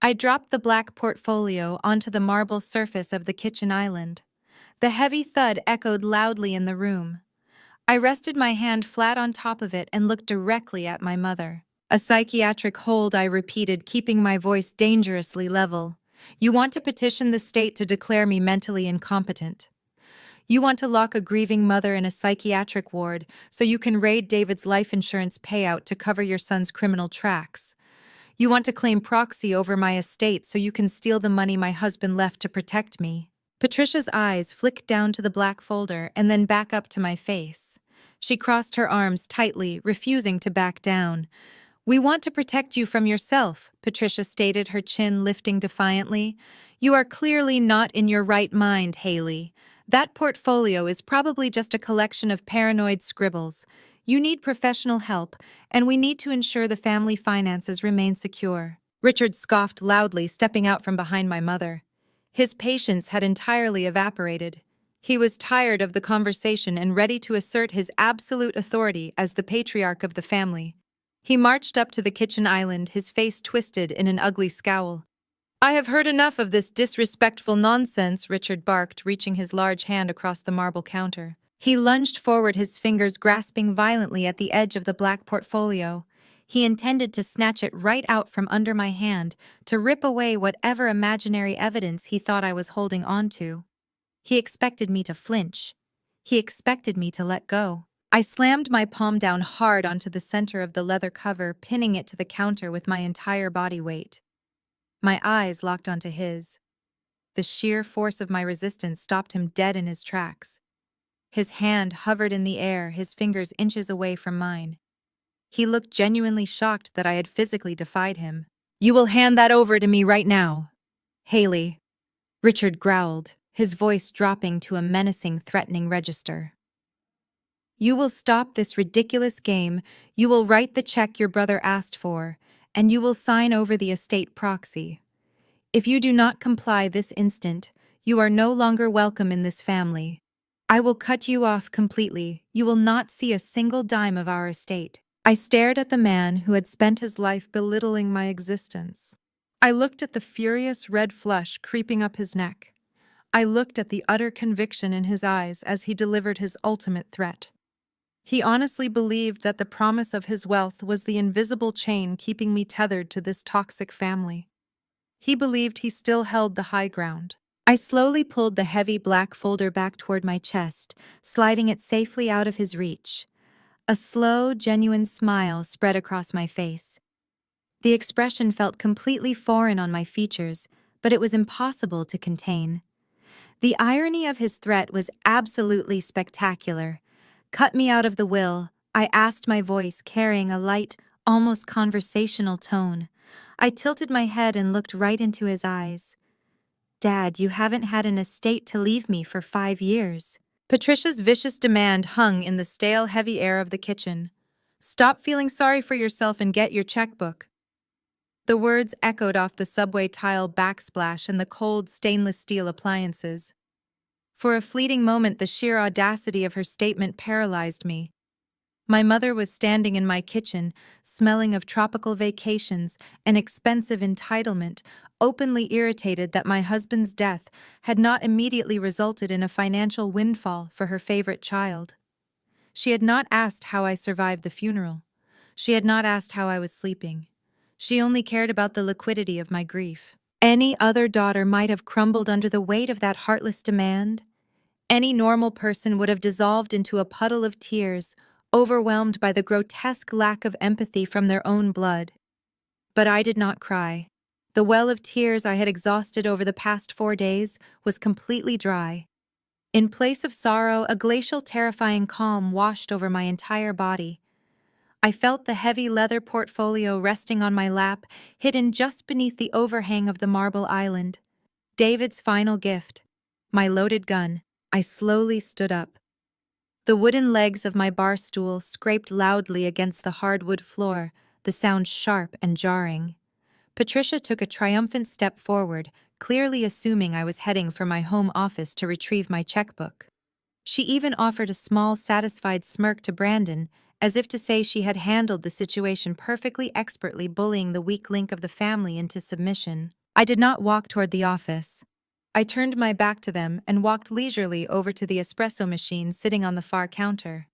I dropped the black portfolio onto the marble surface of the kitchen island. The heavy thud echoed loudly in the room. I rested my hand flat on top of it and looked directly at my mother. A psychiatric hold, I repeated, keeping my voice dangerously level. You want to petition the state to declare me mentally incompetent. You want to lock a grieving mother in a psychiatric ward so you can raid David's life insurance payout to cover your son's criminal tracks. You want to claim proxy over my estate so you can steal the money my husband left to protect me. Patricia's eyes flicked down to the black folder and then back up to my face. She crossed her arms tightly, refusing to back down. We want to protect you from yourself, Patricia stated, her chin lifting defiantly. You are clearly not in your right mind, Haley. That portfolio is probably just a collection of paranoid scribbles. You need professional help, and we need to ensure the family finances remain secure. Richard scoffed loudly, stepping out from behind my mother. His patience had entirely evaporated. He was tired of the conversation and ready to assert his absolute authority as the patriarch of the family. He marched up to the kitchen island, his face twisted in an ugly scowl. I have heard enough of this disrespectful nonsense, Richard barked, reaching his large hand across the marble counter. He lunged forward, his fingers grasping violently at the edge of the black portfolio. He intended to snatch it right out from under my hand, to rip away whatever imaginary evidence he thought I was holding on to. He expected me to flinch. He expected me to let go. I slammed my palm down hard onto the center of the leather cover, pinning it to the counter with my entire body weight. My eyes locked onto his. The sheer force of my resistance stopped him dead in his tracks. His hand hovered in the air, his fingers inches away from mine. He looked genuinely shocked that I had physically defied him. You will hand that over to me right now, Haley, Richard growled, his voice dropping to a menacing, threatening register. You will stop this ridiculous game, you will write the check your brother asked for, and you will sign over the estate proxy. If you do not comply this instant, you are no longer welcome in this family. I will cut you off completely. You will not see a single dime of our estate. I stared at the man who had spent his life belittling my existence. I looked at the furious red flush creeping up his neck. I looked at the utter conviction in his eyes as he delivered his ultimate threat. He honestly believed that the promise of his wealth was the invisible chain keeping me tethered to this toxic family. He believed he still held the high ground. I slowly pulled the heavy black folder back toward my chest, sliding it safely out of his reach. A slow, genuine smile spread across my face. The expression felt completely foreign on my features, but it was impossible to contain. The irony of his threat was absolutely spectacular. Cut me out of the will, I asked, my voice carrying a light, almost conversational tone. I tilted my head and looked right into his eyes. Dad, you haven't had an estate to leave me for 5 years. Patricia's vicious demand hung in the stale, heavy air of the kitchen. Stop feeling sorry for yourself and get your checkbook. The words echoed off the subway tile backsplash and the cold stainless steel appliances. For a fleeting moment, the sheer audacity of her statement paralyzed me. My mother was standing in my kitchen, smelling of tropical vacations and expensive entitlement, openly irritated that my husband's death had not immediately resulted in a financial windfall for her favorite child. She had not asked how I survived the funeral. She had not asked how I was sleeping. She only cared about the liquidity of my grief. Any other daughter might have crumbled under the weight of that heartless demand. Any normal person would have dissolved into a puddle of tears, overwhelmed by the grotesque lack of empathy from their own blood. But I did not cry. The well of tears I had exhausted over the past 4 days was completely dry. In place of sorrow, a glacial, terrifying calm washed over my entire body. I felt the heavy leather portfolio resting on my lap, hidden just beneath the overhang of the marble island. David's final gift. My loaded gun. I slowly stood up. The wooden legs of my bar stool scraped loudly against the hardwood floor, the sound sharp and jarring. Patricia took a triumphant step forward, clearly assuming I was heading for my home office to retrieve my checkbook. She even offered a small, satisfied smirk to Brandon, as if to say she had handled the situation perfectly, expertly bullying the weak link of the family into submission. I did not walk toward the office. I turned my back to them and walked leisurely over to the espresso machine sitting on the far counter.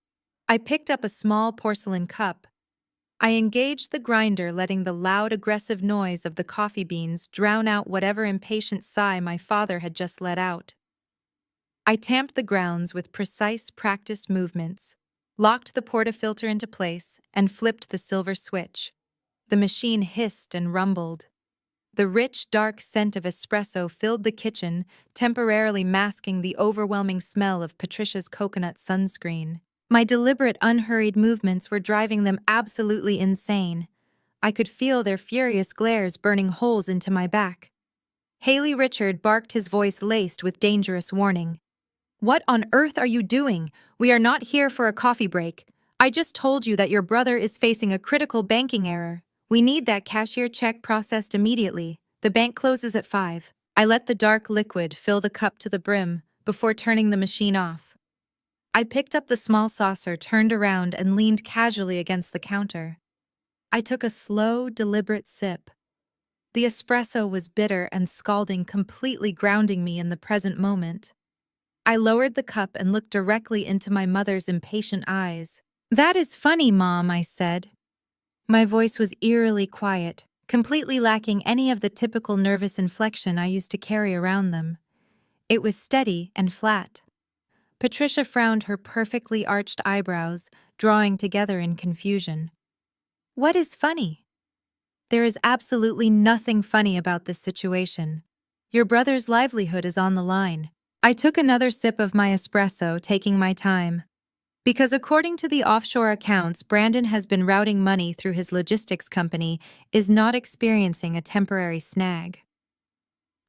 I picked up a small porcelain cup. I engaged the grinder, letting the loud, aggressive noise of the coffee beans drown out whatever impatient sigh my father had just let out. I tamped the grounds with precise, practiced movements, locked the portafilter into place, and flipped the silver switch. The machine hissed and rumbled. The rich, dark scent of espresso filled the kitchen, temporarily masking the overwhelming smell of Patricia's coconut sunscreen. My deliberate, unhurried movements were driving them absolutely insane. I could feel their furious glares burning holes into my back. Haley Richard barked, his voice laced with dangerous warning. "What on earth are you doing? We are not here for a coffee break. I just told you that your brother is facing a critical banking error. We need that cashier check processed immediately. The bank closes at 5. I let the dark liquid fill the cup to the brim before turning the machine off. I picked up the small saucer, turned around, and leaned casually against the counter. I took a slow, deliberate sip. The espresso was bitter and scalding, completely grounding me in the present moment. I lowered the cup and looked directly into my mother's impatient eyes. "That is funny, Mom," I said. My voice was eerily quiet, completely lacking any of the typical nervous inflection I used to carry around them. It was steady and flat. Patricia frowned, her perfectly arched eyebrows drawing together in confusion. "What is funny?" "There is absolutely nothing funny about this situation. Your brother's livelihood is on the line." I took another sip of my espresso, taking my time. Because according to the offshore accounts Brandon has been routing money through his logistics company, is not experiencing a temporary snag.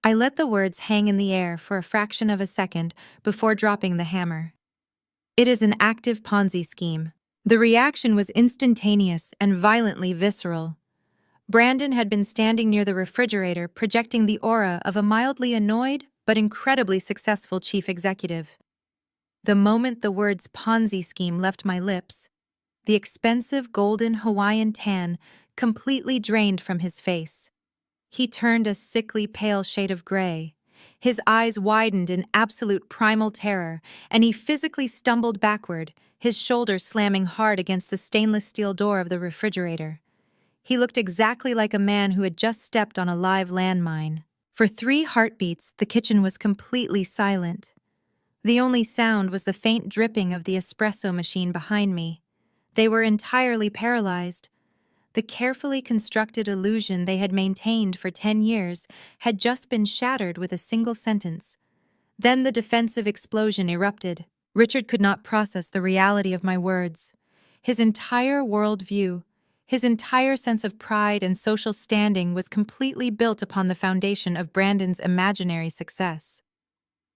I let the words hang in the air for a fraction of a second before dropping the hammer. It is an active Ponzi scheme. The reaction was instantaneous and violently visceral. Brandon had been standing near the refrigerator, projecting the aura of a mildly annoyed but incredibly successful chief executive. The moment the words Ponzi scheme left my lips, the expensive golden Hawaiian tan completely drained from his face. He turned a sickly pale shade of gray. His eyes widened in absolute primal terror, and he physically stumbled backward, his shoulders slamming hard against the stainless steel door of the refrigerator. He looked exactly like a man who had just stepped on a live landmine. For 3 heartbeats, the kitchen was completely silent. The only sound was the faint dripping of the espresso machine behind me. They were entirely paralyzed. The carefully constructed illusion they had maintained for 10 years had just been shattered with a single sentence. Then the defensive explosion erupted. Richard could not process the reality of my words. His entire worldview, his entire sense of pride and social standing was completely built upon the foundation of Brandon's imaginary success.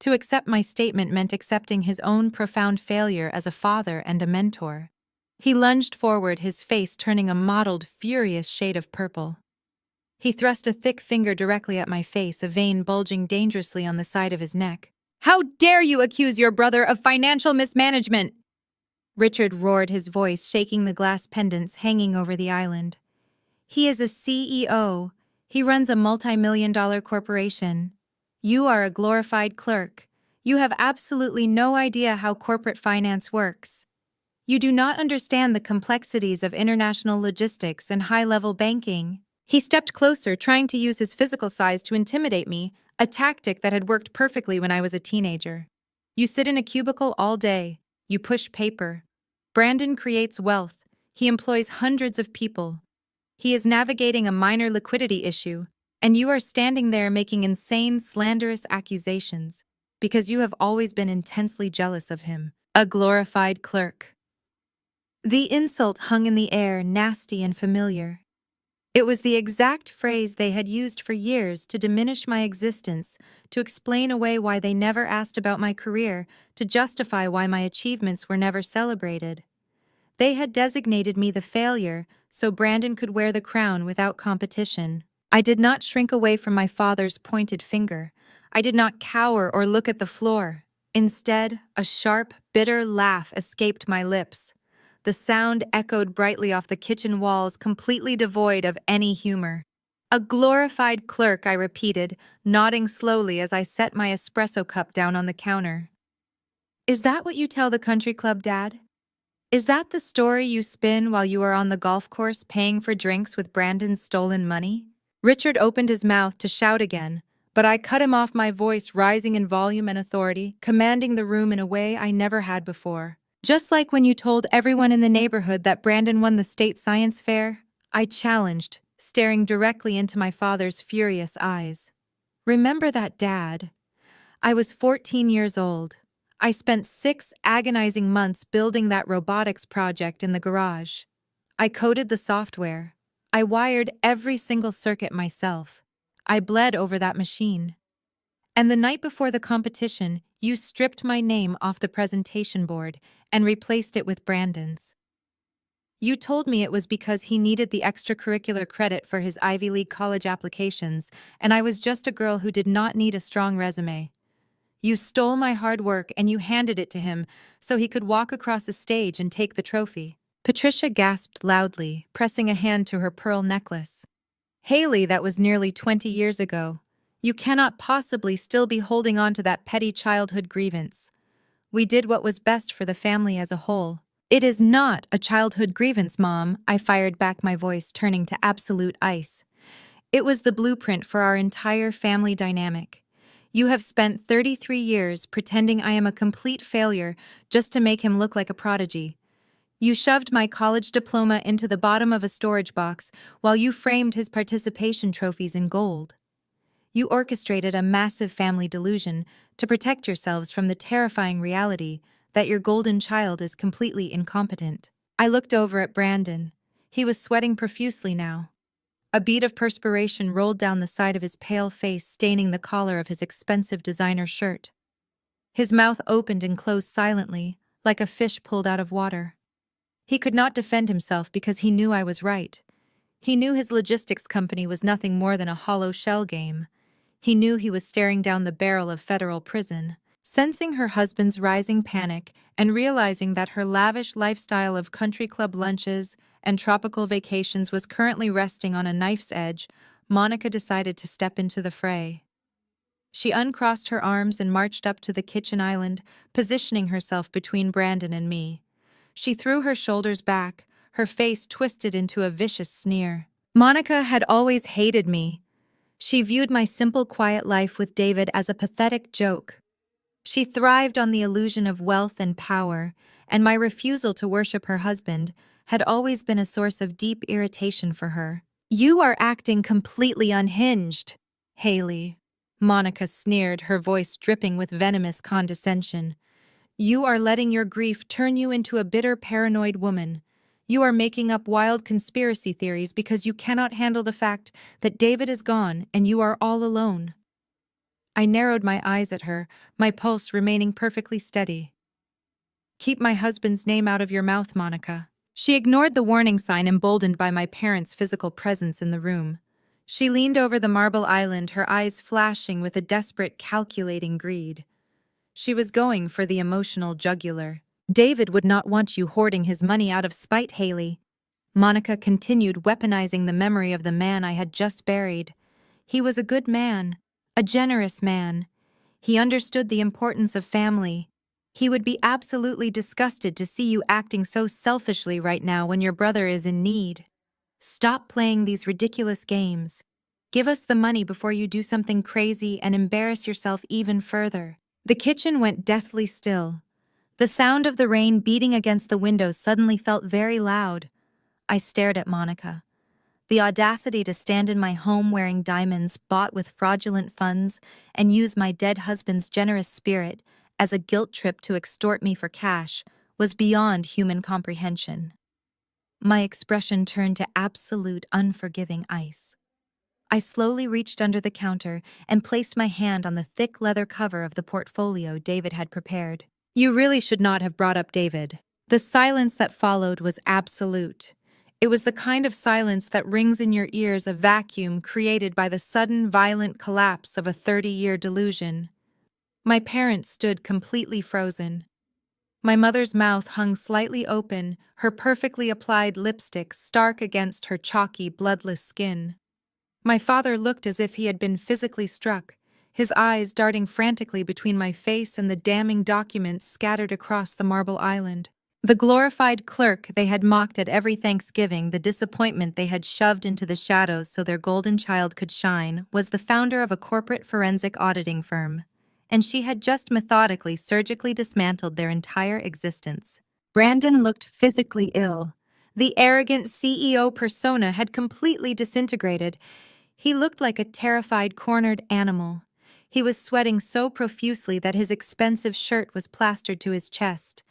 To accept my statement meant accepting his own profound failure as a father and a mentor. He lunged forward, his face turning a mottled, furious shade of purple. He thrust a thick finger directly at my face, a vein bulging dangerously on the side of his neck. "How dare you accuse your brother of financial mismanagement?" Richard roared, his voice shaking the glass pendants hanging over the island. "He is a CEO. He runs a multi-million-dollar corporation. You are a glorified clerk. You have absolutely no idea how corporate finance works. You do not understand the complexities of international logistics and high-level banking." He stepped closer, trying to use his physical size to intimidate me, a tactic that had worked perfectly when I was a teenager. "You sit in a cubicle all day. You push paper. Brandon creates wealth. He employs hundreds of people. He is navigating a minor liquidity issue, and you are standing there making insane, slanderous accusations because you have always been intensely jealous of him. A glorified clerk." The insult hung in the air, nasty and familiar. It was the exact phrase they had used for years to diminish my existence, to explain away why they never asked about my career, to justify why my achievements were never celebrated. They had designated me the failure so Brandon could wear the crown without competition. I did not shrink away from my father's pointed finger. I did not cower or look at the floor. Instead, a sharp, bitter laugh escaped my lips. The sound echoed brightly off the kitchen walls, completely devoid of any humor. "A glorified clerk," I repeated, nodding slowly as I set my espresso cup down on the counter. "Is that what you tell the country club, Dad?" Is that the story you spin while you are on the golf course paying for drinks with Brandon's stolen money? Richard opened his mouth to shout again, but I cut him off, my voice rising in volume and authority, commanding the room in a way I never had before. Just like when you told everyone in the neighborhood that Brandon won the state science fair, I challenged, staring directly into my father's furious eyes. Remember that, Dad? I was 14 years old. I spent 6 agonizing months building that robotics project in the garage. I coded the software. I wired every single circuit myself. I bled over that machine. And the night before the competition, you stripped my name off the presentation board and replaced it with Brandon's. You told me it was because he needed the extracurricular credit for his Ivy League college applications, and I was just a girl who did not need a strong resume. You stole my hard work and you handed it to him so he could walk across the stage and take the trophy. Patricia gasped loudly, pressing a hand to her pearl necklace. Haley, that was nearly 20 years ago. You cannot possibly still be holding on to that petty childhood grievance. We did what was best for the family as a whole. It is not a childhood grievance, Mom, I fired back, my voice turning to absolute ice. It was the blueprint for our entire family dynamic. You have spent 33 years pretending I am a complete failure just to make him look like a prodigy. You shoved my college diploma into the bottom of a storage box while you framed his participation trophies in gold. You orchestrated a massive family delusion to protect yourselves from the terrifying reality that your golden child is completely incompetent. I looked over at Brandon. He was sweating profusely now. A bead of perspiration rolled down the side of his pale face, staining the collar of his expensive designer shirt. His mouth opened and closed silently, like a fish pulled out of water. He could not defend himself because he knew I was right. He knew his logistics company was nothing more than a hollow shell game. He knew he was staring down the barrel of federal prison. Sensing her husband's rising panic and realizing that her lavish lifestyle of country club lunches and tropical vacations was currently resting on a knife's edge, Monica decided to step into the fray. She uncrossed her arms and marched up to the kitchen island, positioning herself between Brandon and me. She threw her shoulders back, her face twisted into a vicious sneer. Monica had always hated me. She viewed my simple, quiet life with David as a pathetic joke. She thrived on the illusion of wealth and power, and my refusal to worship her husband had always been a source of deep irritation for her. You are acting completely unhinged, Haley. Monica sneered, her voice dripping with venomous condescension. You are letting your grief turn you into a bitter, paranoid woman. You are making up wild conspiracy theories because you cannot handle the fact that David is gone and you are all alone. I narrowed my eyes at her, my pulse remaining perfectly steady. Keep my husband's name out of your mouth, Monica. She ignored the warning sign emboldened by my parents' physical presence in the room. She leaned over the marble island, her eyes flashing with a desperate, calculating greed. She was going for the emotional jugular. David would not want you hoarding his money out of spite, Haley. Monica continued, weaponizing the memory of the man I had just buried. He was a good man, a generous man. He understood the importance of family. He would be absolutely disgusted to see you acting so selfishly right now when your brother is in need. Stop playing these ridiculous games. Give us the money before you do something crazy and embarrass yourself even further. The kitchen went deathly still. The sound of the rain beating against the windows suddenly felt very loud. I stared at Monica. The audacity to stand in my home wearing diamonds bought with fraudulent funds and use my dead husband's generous spirit as a guilt trip to extort me for cash was beyond human comprehension. My expression turned to absolute unforgiving ice. I slowly reached under the counter and placed my hand on the thick leather cover of the portfolio David had prepared. You really should not have brought up David. The silence that followed was absolute. It was the kind of silence that rings in your ears, a vacuum created by the sudden, violent collapse of a 30-year delusion. My parents stood completely frozen. My mother's mouth hung slightly open, her perfectly applied lipstick stark against her chalky, bloodless skin. My father looked as if he had been physically struck, his eyes darting frantically between my face and the damning documents scattered across the marble island. The glorified clerk they had mocked at every Thanksgiving, the disappointment they had shoved into the shadows so their golden child could shine, was the founder of a corporate forensic auditing firm, and she had just methodically, surgically dismantled their entire existence. Brandon looked physically ill. The arrogant CEO persona had completely disintegrated. He looked like a terrified, cornered animal. He was sweating so profusely that his expensive shirt was plastered to his chest.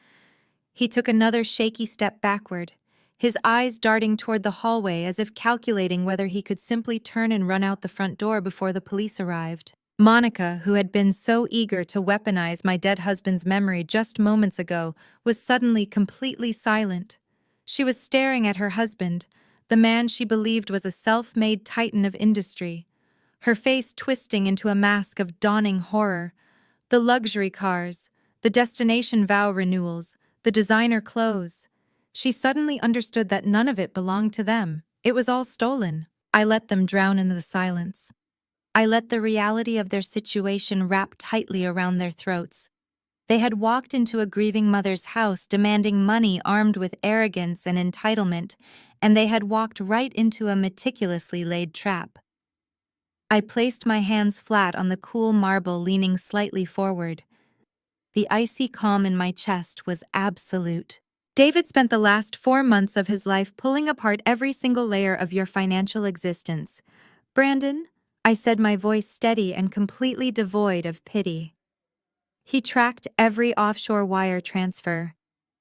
He took another shaky step backward, his eyes darting toward the hallway as if calculating whether he could simply turn and run out the front door before the police arrived. Monica, who had been so eager to weaponize my dead husband's memory just moments ago, was suddenly completely silent. She was staring at her husband, the man she believed was a self-made titan of industry, her face twisting into a mask of dawning horror. The luxury cars, the destination vow renewals, the designer clothes. She suddenly understood that none of it belonged to them. It was all stolen. I let them drown in the silence. I let the reality of their situation wrap tightly around their throats. They had walked into a grieving mother's house demanding money armed with arrogance and entitlement, and they had walked right into a meticulously laid trap. I placed my hands flat on the cool marble, leaning slightly forward. The icy calm in my chest was absolute. David spent the last 4 months of his life pulling apart every single layer of your financial existence. Brandon, I said, my voice steady and completely devoid of pity. He tracked every offshore wire transfer.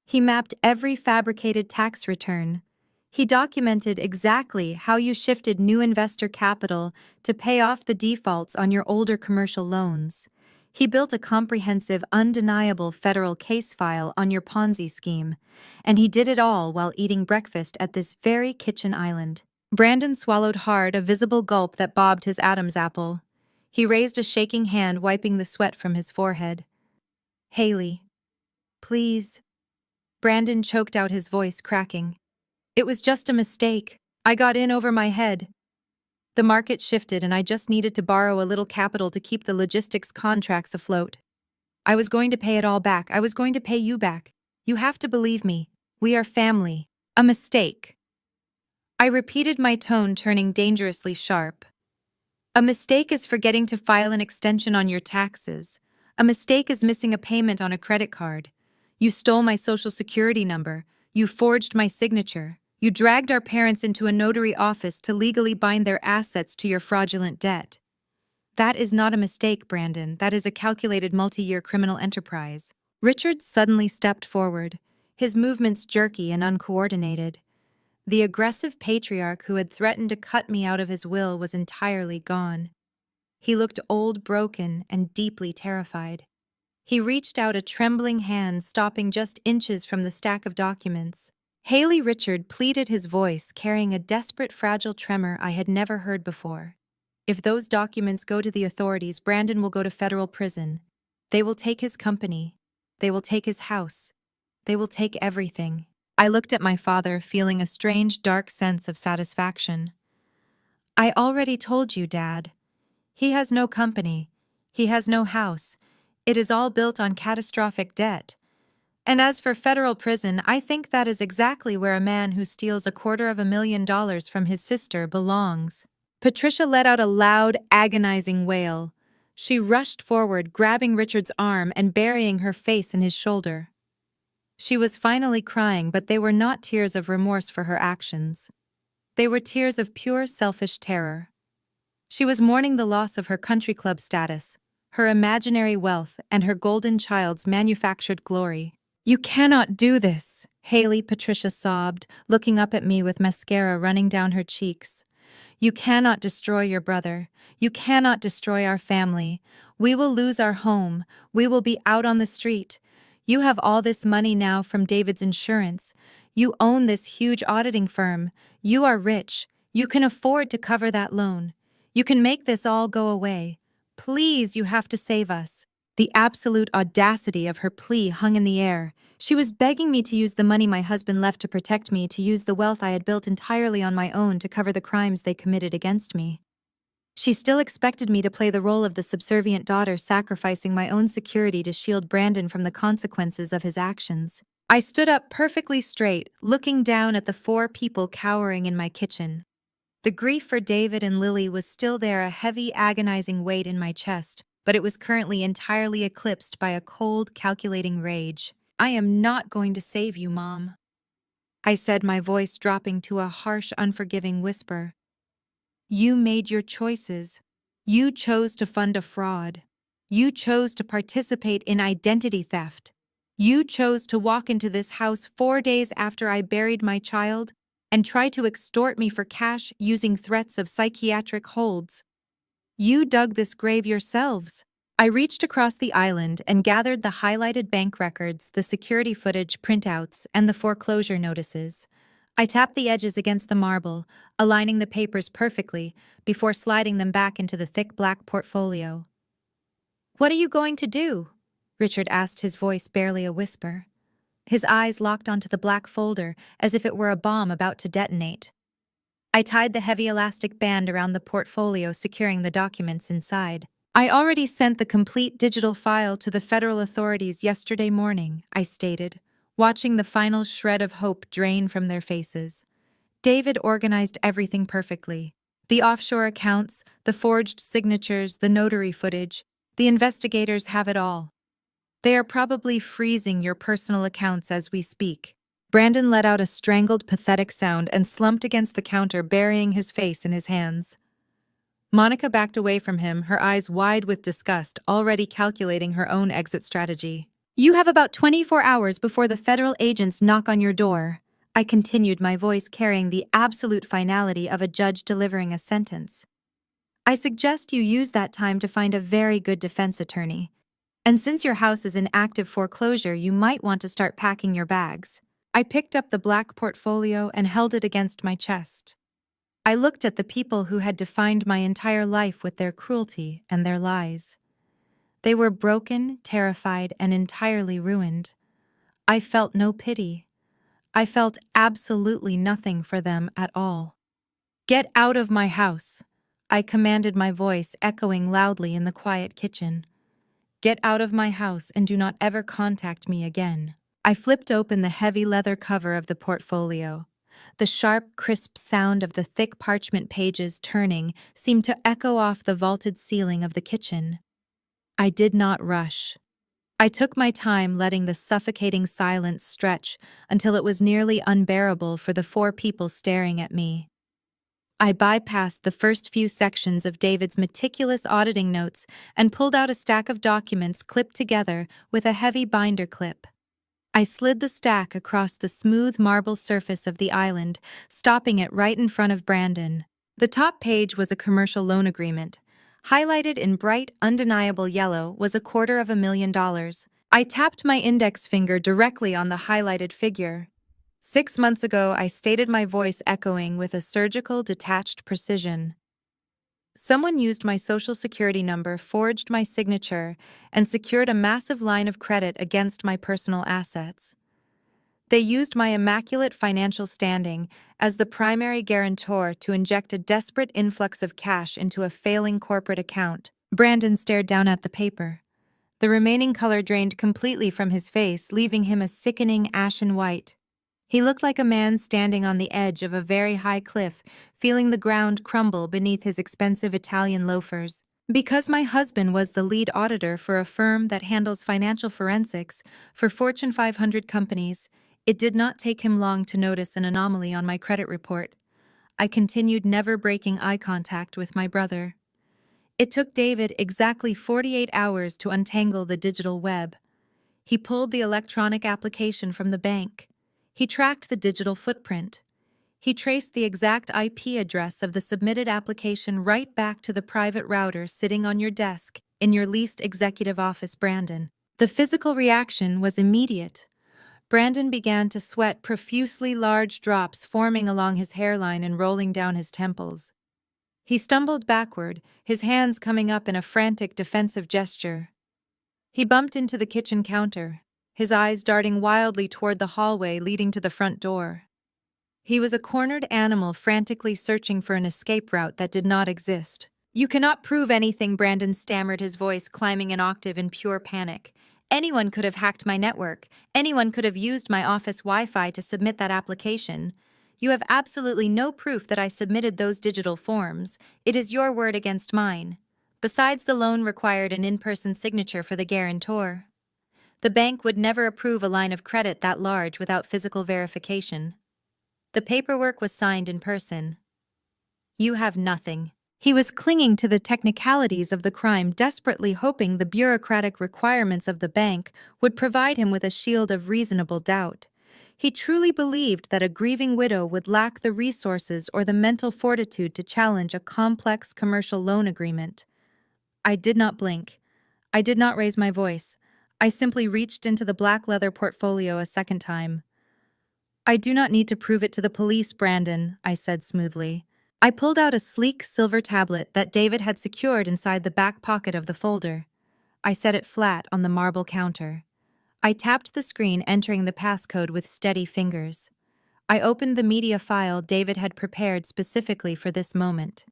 He mapped every fabricated tax return. He documented exactly how you shifted new investor capital to pay off the defaults on your older commercial loans. He built a comprehensive, undeniable federal case file on your Ponzi scheme, and he did it all while eating breakfast at this very kitchen island. Brandon swallowed hard, a visible gulp that bobbed his Adam's apple. He raised a shaking hand, wiping the sweat from his forehead. Haley, please. Brandon choked out, his voice cracking. It was just a mistake. I got in over my head. The market shifted and I just needed to borrow a little capital to keep the logistics contracts afloat. I was going to pay it all back. I was going to pay you back. You have to believe me. We are family. A mistake. I repeated, my tone turning dangerously sharp. A mistake is forgetting to file an extension on your taxes. A mistake is missing a payment on a credit card. You stole my social security number. You forged my signature. You dragged our parents into a notary office to legally bind their assets to your fraudulent debt. That is not a mistake, Brandon. That is a calculated multi-year criminal enterprise. Richard suddenly stepped forward, his movements jerky and uncoordinated. The aggressive patriarch who had threatened to cut me out of his will was entirely gone. He looked old, broken, and deeply terrified. He reached out a trembling hand, stopping just inches from the stack of documents. Haley, Richard pleaded, his voice carrying a desperate, fragile tremor I had never heard before. If those documents go to the authorities, Brandon will go to federal prison. They will take his company. They will take his house. They will take everything. I looked at my father, feeling a strange, dark sense of satisfaction. I already told you, Dad. He has no company. He has no house. It is all built on catastrophic debt. And as for federal prison, I think that is exactly where a man who steals $250,000 from his sister belongs. Patricia let out a loud, agonizing wail. She rushed forward, grabbing Richard's arm and burying her face in his shoulder. She was finally crying, but they were not tears of remorse for her actions. They were tears of pure, selfish terror. She was mourning the loss of her country club status, her imaginary wealth, and her golden child's manufactured glory. You cannot do this, Haley, Patricia sobbed, looking up at me with mascara running down her cheeks. You cannot destroy your brother. You cannot destroy our family. We will lose our home. We will be out on the street. You have all this money now from David's insurance. You own this huge auditing firm. You are rich. You can afford to cover that loan. You can make this all go away. Please, you have to save us. The absolute audacity of her plea hung in the air. She was begging me to use the money my husband left to protect me, to use the wealth I had built entirely on my own to cover the crimes they committed against me. She still expected me to play the role of the subservient daughter, sacrificing my own security to shield Brandon from the consequences of his actions. I stood up perfectly straight, looking down at the four people cowering in my kitchen. The grief for David and Lily was still there, a heavy, agonizing weight in my chest, but it was currently entirely eclipsed by a cold, calculating rage. "I am not going to save you, Mom," I said, my voice dropping to a harsh, unforgiving whisper. "You made your choices. You chose to fund a fraud. You chose to participate in identity theft. You chose to walk into this house 4 days after I buried my child and try to extort me for cash using threats of psychiatric holds. You dug this grave yourselves." I reached across the island and gathered the highlighted bank records, the security footage printouts, and the foreclosure notices. I tapped the edges against the marble, aligning the papers perfectly, before sliding them back into the thick black portfolio. "What are you going to do?" Richard asked, his voice barely a whisper. His eyes locked onto the black folder as if it were a bomb about to detonate. I tied the heavy elastic band around the portfolio, securing the documents inside. "I already sent the complete digital file to the federal authorities yesterday morning," I stated, watching the final shred of hope drain from their faces. David organized everything perfectly. The offshore accounts, the forged signatures, the notary footage. The investigators have it all. They are probably freezing your personal accounts as we speak. Brandon let out a strangled, pathetic sound and slumped against the counter, burying his face in his hands. Monica backed away from him, her eyes wide with disgust, already calculating her own exit strategy. "You have about 24 hours before the federal agents knock on your door," I continued, my voice carrying the absolute finality of a judge delivering a sentence. "I suggest you use that time to find a very good defense attorney. And since your house is in active foreclosure, you might want to start packing your bags." I picked up the black portfolio and held it against my chest. I looked at the people who had defined my entire life with their cruelty and their lies. They were broken, terrified, and entirely ruined. I felt no pity. I felt absolutely nothing for them at all. "Get out of my house," I commanded, my voice echoing loudly in the quiet kitchen. "Get out of my house and do not ever contact me again." I flipped open the heavy leather cover of the portfolio. The sharp, crisp sound of the thick parchment pages turning seemed to echo off the vaulted ceiling of the kitchen. I did not rush. I took my time, letting the suffocating silence stretch until it was nearly unbearable for the four people staring at me. I bypassed the first few sections of David's meticulous auditing notes and pulled out a stack of documents clipped together with a heavy binder clip. I slid the stack across the smooth marble surface of the island, stopping it right in front of Brandon. The top page was a commercial loan agreement. Highlighted in bright, undeniable yellow was $250,000. I tapped my index finger directly on the highlighted figure. 6 months ago, I stated, my voice echoing with a surgical, detached precision. Someone used my social security number, forged my signature, and secured a massive line of credit against my personal assets. They used my immaculate financial standing as the primary guarantor to inject a desperate influx of cash into a failing corporate account. Brandon stared down at the paper. The remaining color drained completely from his face, leaving him a sickening ashen white. He looked like a man standing on the edge of a very high cliff, feeling the ground crumble beneath his expensive Italian loafers. Because my husband was the lead auditor for a firm that handles financial forensics for Fortune 500 companies, it did not take him long to notice an anomaly on my credit report. I continued, never breaking eye contact with my brother. It took David exactly 48 hours to untangle the digital web. He pulled the electronic application from the bank. He tracked the digital footprint. He traced the exact IP address of the submitted application right back to the private router sitting on your desk in your leased executive office, Brandon. The physical reaction was immediate. Brandon began to sweat profusely, large drops forming along his hairline and rolling down his temples. He stumbled backward, his hands coming up in a frantic defensive gesture. He bumped into the kitchen counter, his eyes darting wildly toward the hallway leading to the front door. He was a cornered animal frantically searching for an escape route that did not exist. "You cannot prove anything," Brandon stammered, his voice climbing an octave in pure panic. Anyone could have hacked my network. Anyone could have used my office Wi-Fi to submit that application. You have absolutely no proof that I submitted those digital forms. It is your word against mine. Besides, the loan required an in-person signature for the guarantor. The bank would never approve a line of credit that large without physical verification. The paperwork was signed in person. You have nothing. He was clinging to the technicalities of the crime, desperately hoping the bureaucratic requirements of the bank would provide him with a shield of reasonable doubt. He truly believed that a grieving widow would lack the resources or the mental fortitude to challenge a complex commercial loan agreement. I did not blink. I did not raise my voice. I simply reached into the black leather portfolio a second time. I do not need to prove it to the police, Brandon, I said smoothly. I pulled out a sleek silver tablet that David had secured inside the back pocket of the folder. I set it flat on the marble counter. I tapped the screen, entering the passcode with steady fingers. I opened the media file David had prepared specifically for this moment.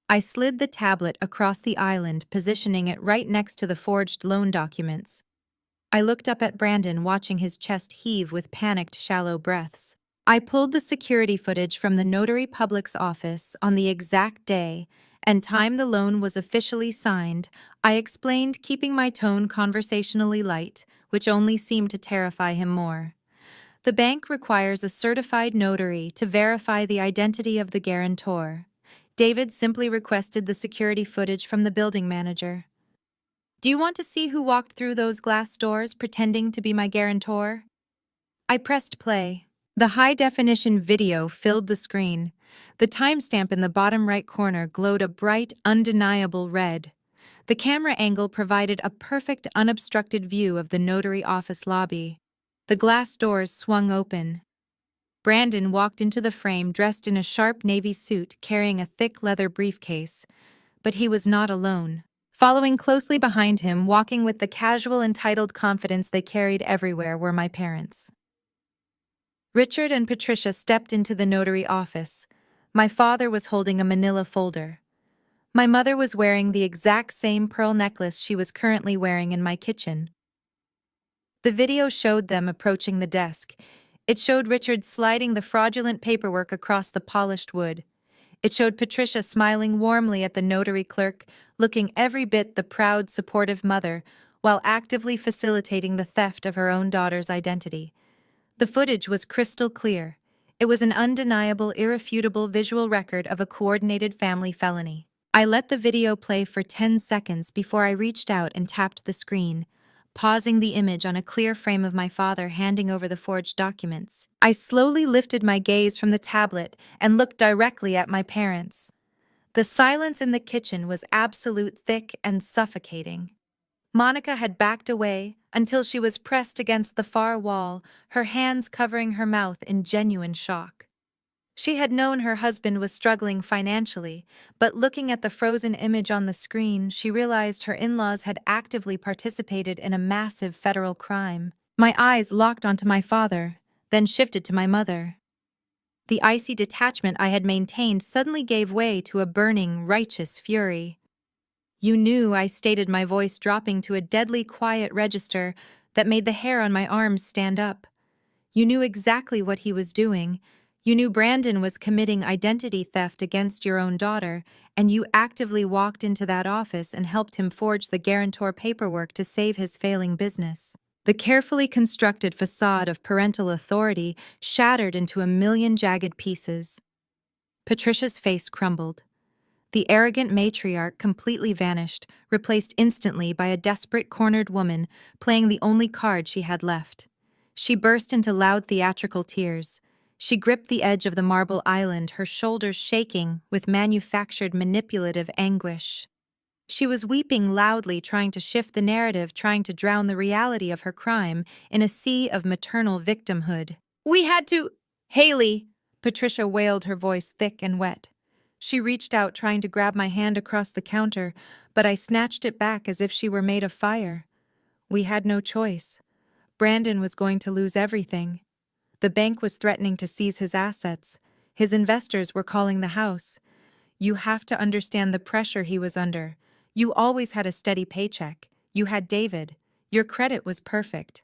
I slid the tablet across the island, positioning it right next to the forged loan documents. I looked up at Brandon, watching his chest heave with panicked, shallow breaths. I pulled the security footage from the notary public's office on the exact day and time the loan was officially signed. I explained, keeping my tone conversationally light, which only seemed to terrify him more. The bank requires a certified notary to verify the identity of the guarantor. David simply requested the security footage from the building manager. Do you want to see who walked through those glass doors pretending to be my guarantor? I pressed play. The high-definition video filled the screen. The timestamp in the bottom right corner glowed a bright, undeniable red. The camera angle provided a perfect, unobstructed view of the notary office lobby. The glass doors swung open. Brandon walked into the frame dressed in a sharp navy suit, carrying a thick leather briefcase. But he was not alone. Following closely behind him, walking with the casual, entitled confidence they carried everywhere, were my parents. Richard and Patricia stepped into the notary office. My father was holding a manila folder. My mother was wearing the exact same pearl necklace she was currently wearing in my kitchen. The video showed them approaching the desk. It showed Richard sliding the fraudulent paperwork across the polished wood. It showed Patricia smiling warmly at the notary clerk, looking every bit the proud, supportive mother, while actively facilitating the theft of her own daughter's identity. The footage was crystal clear. It was an undeniable, irrefutable visual record of a coordinated family felony. I let the video play for 10 seconds before I reached out and tapped the screen, pausing the image on a clear frame of my father handing over the forged documents. I slowly lifted my gaze from the tablet and looked directly at my parents. The silence in the kitchen was absolute, thick, and suffocating. Monica had backed away until she was pressed against the far wall, her hands covering her mouth in genuine shock. She had known her husband was struggling financially, but looking at the frozen image on the screen, she realized her in-laws had actively participated in a massive federal crime. My eyes locked onto my father, then shifted to my mother. The icy detachment I had maintained suddenly gave way to a burning, righteous fury. You knew, I stated, my voice dropping to a deadly quiet register that made the hair on my arms stand up. You knew exactly what he was doing. You knew Brandon was committing identity theft against your own daughter, and you actively walked into that office and helped him forge the guarantor paperwork to save his failing business. The carefully constructed facade of parental authority shattered into a million jagged pieces. Patricia's face crumbled. The arrogant matriarch completely vanished, replaced instantly by a desperate, cornered woman playing the only card she had left. She burst into loud theatrical tears. She gripped the edge of the marble island, her shoulders shaking with manufactured manipulative anguish. She was weeping loudly, trying to shift the narrative, trying to drown the reality of her crime in a sea of maternal victimhood. "We had to—" "Haley!" Patricia wailed, her voice thick and wet. She reached out, trying to grab my hand across the counter, but I snatched it back as if she were made of fire. We had no choice. Brandon was going to lose everything. The bank was threatening to seize his assets. His investors were calling the house. You have to understand the pressure he was under. You always had a steady paycheck. You had David. Your credit was perfect.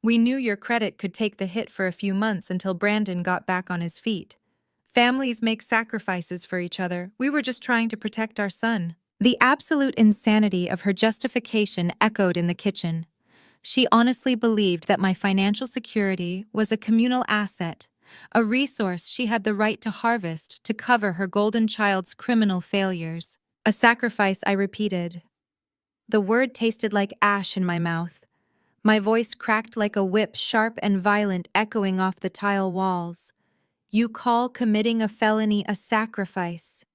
We knew your credit could take the hit for a few months until Brandon got back on his feet. Families make sacrifices for each other. We were just trying to protect our son." The absolute insanity of her justification echoed in the kitchen. She honestly believed that my financial security was a communal asset, a resource she had the right to harvest to cover her golden child's criminal failures. "A sacrifice," I repeated. The word tasted like ash in my mouth. My voice cracked like a whip, sharp and violent, echoing off the tile walls. "You call committing a felony a sacrifice.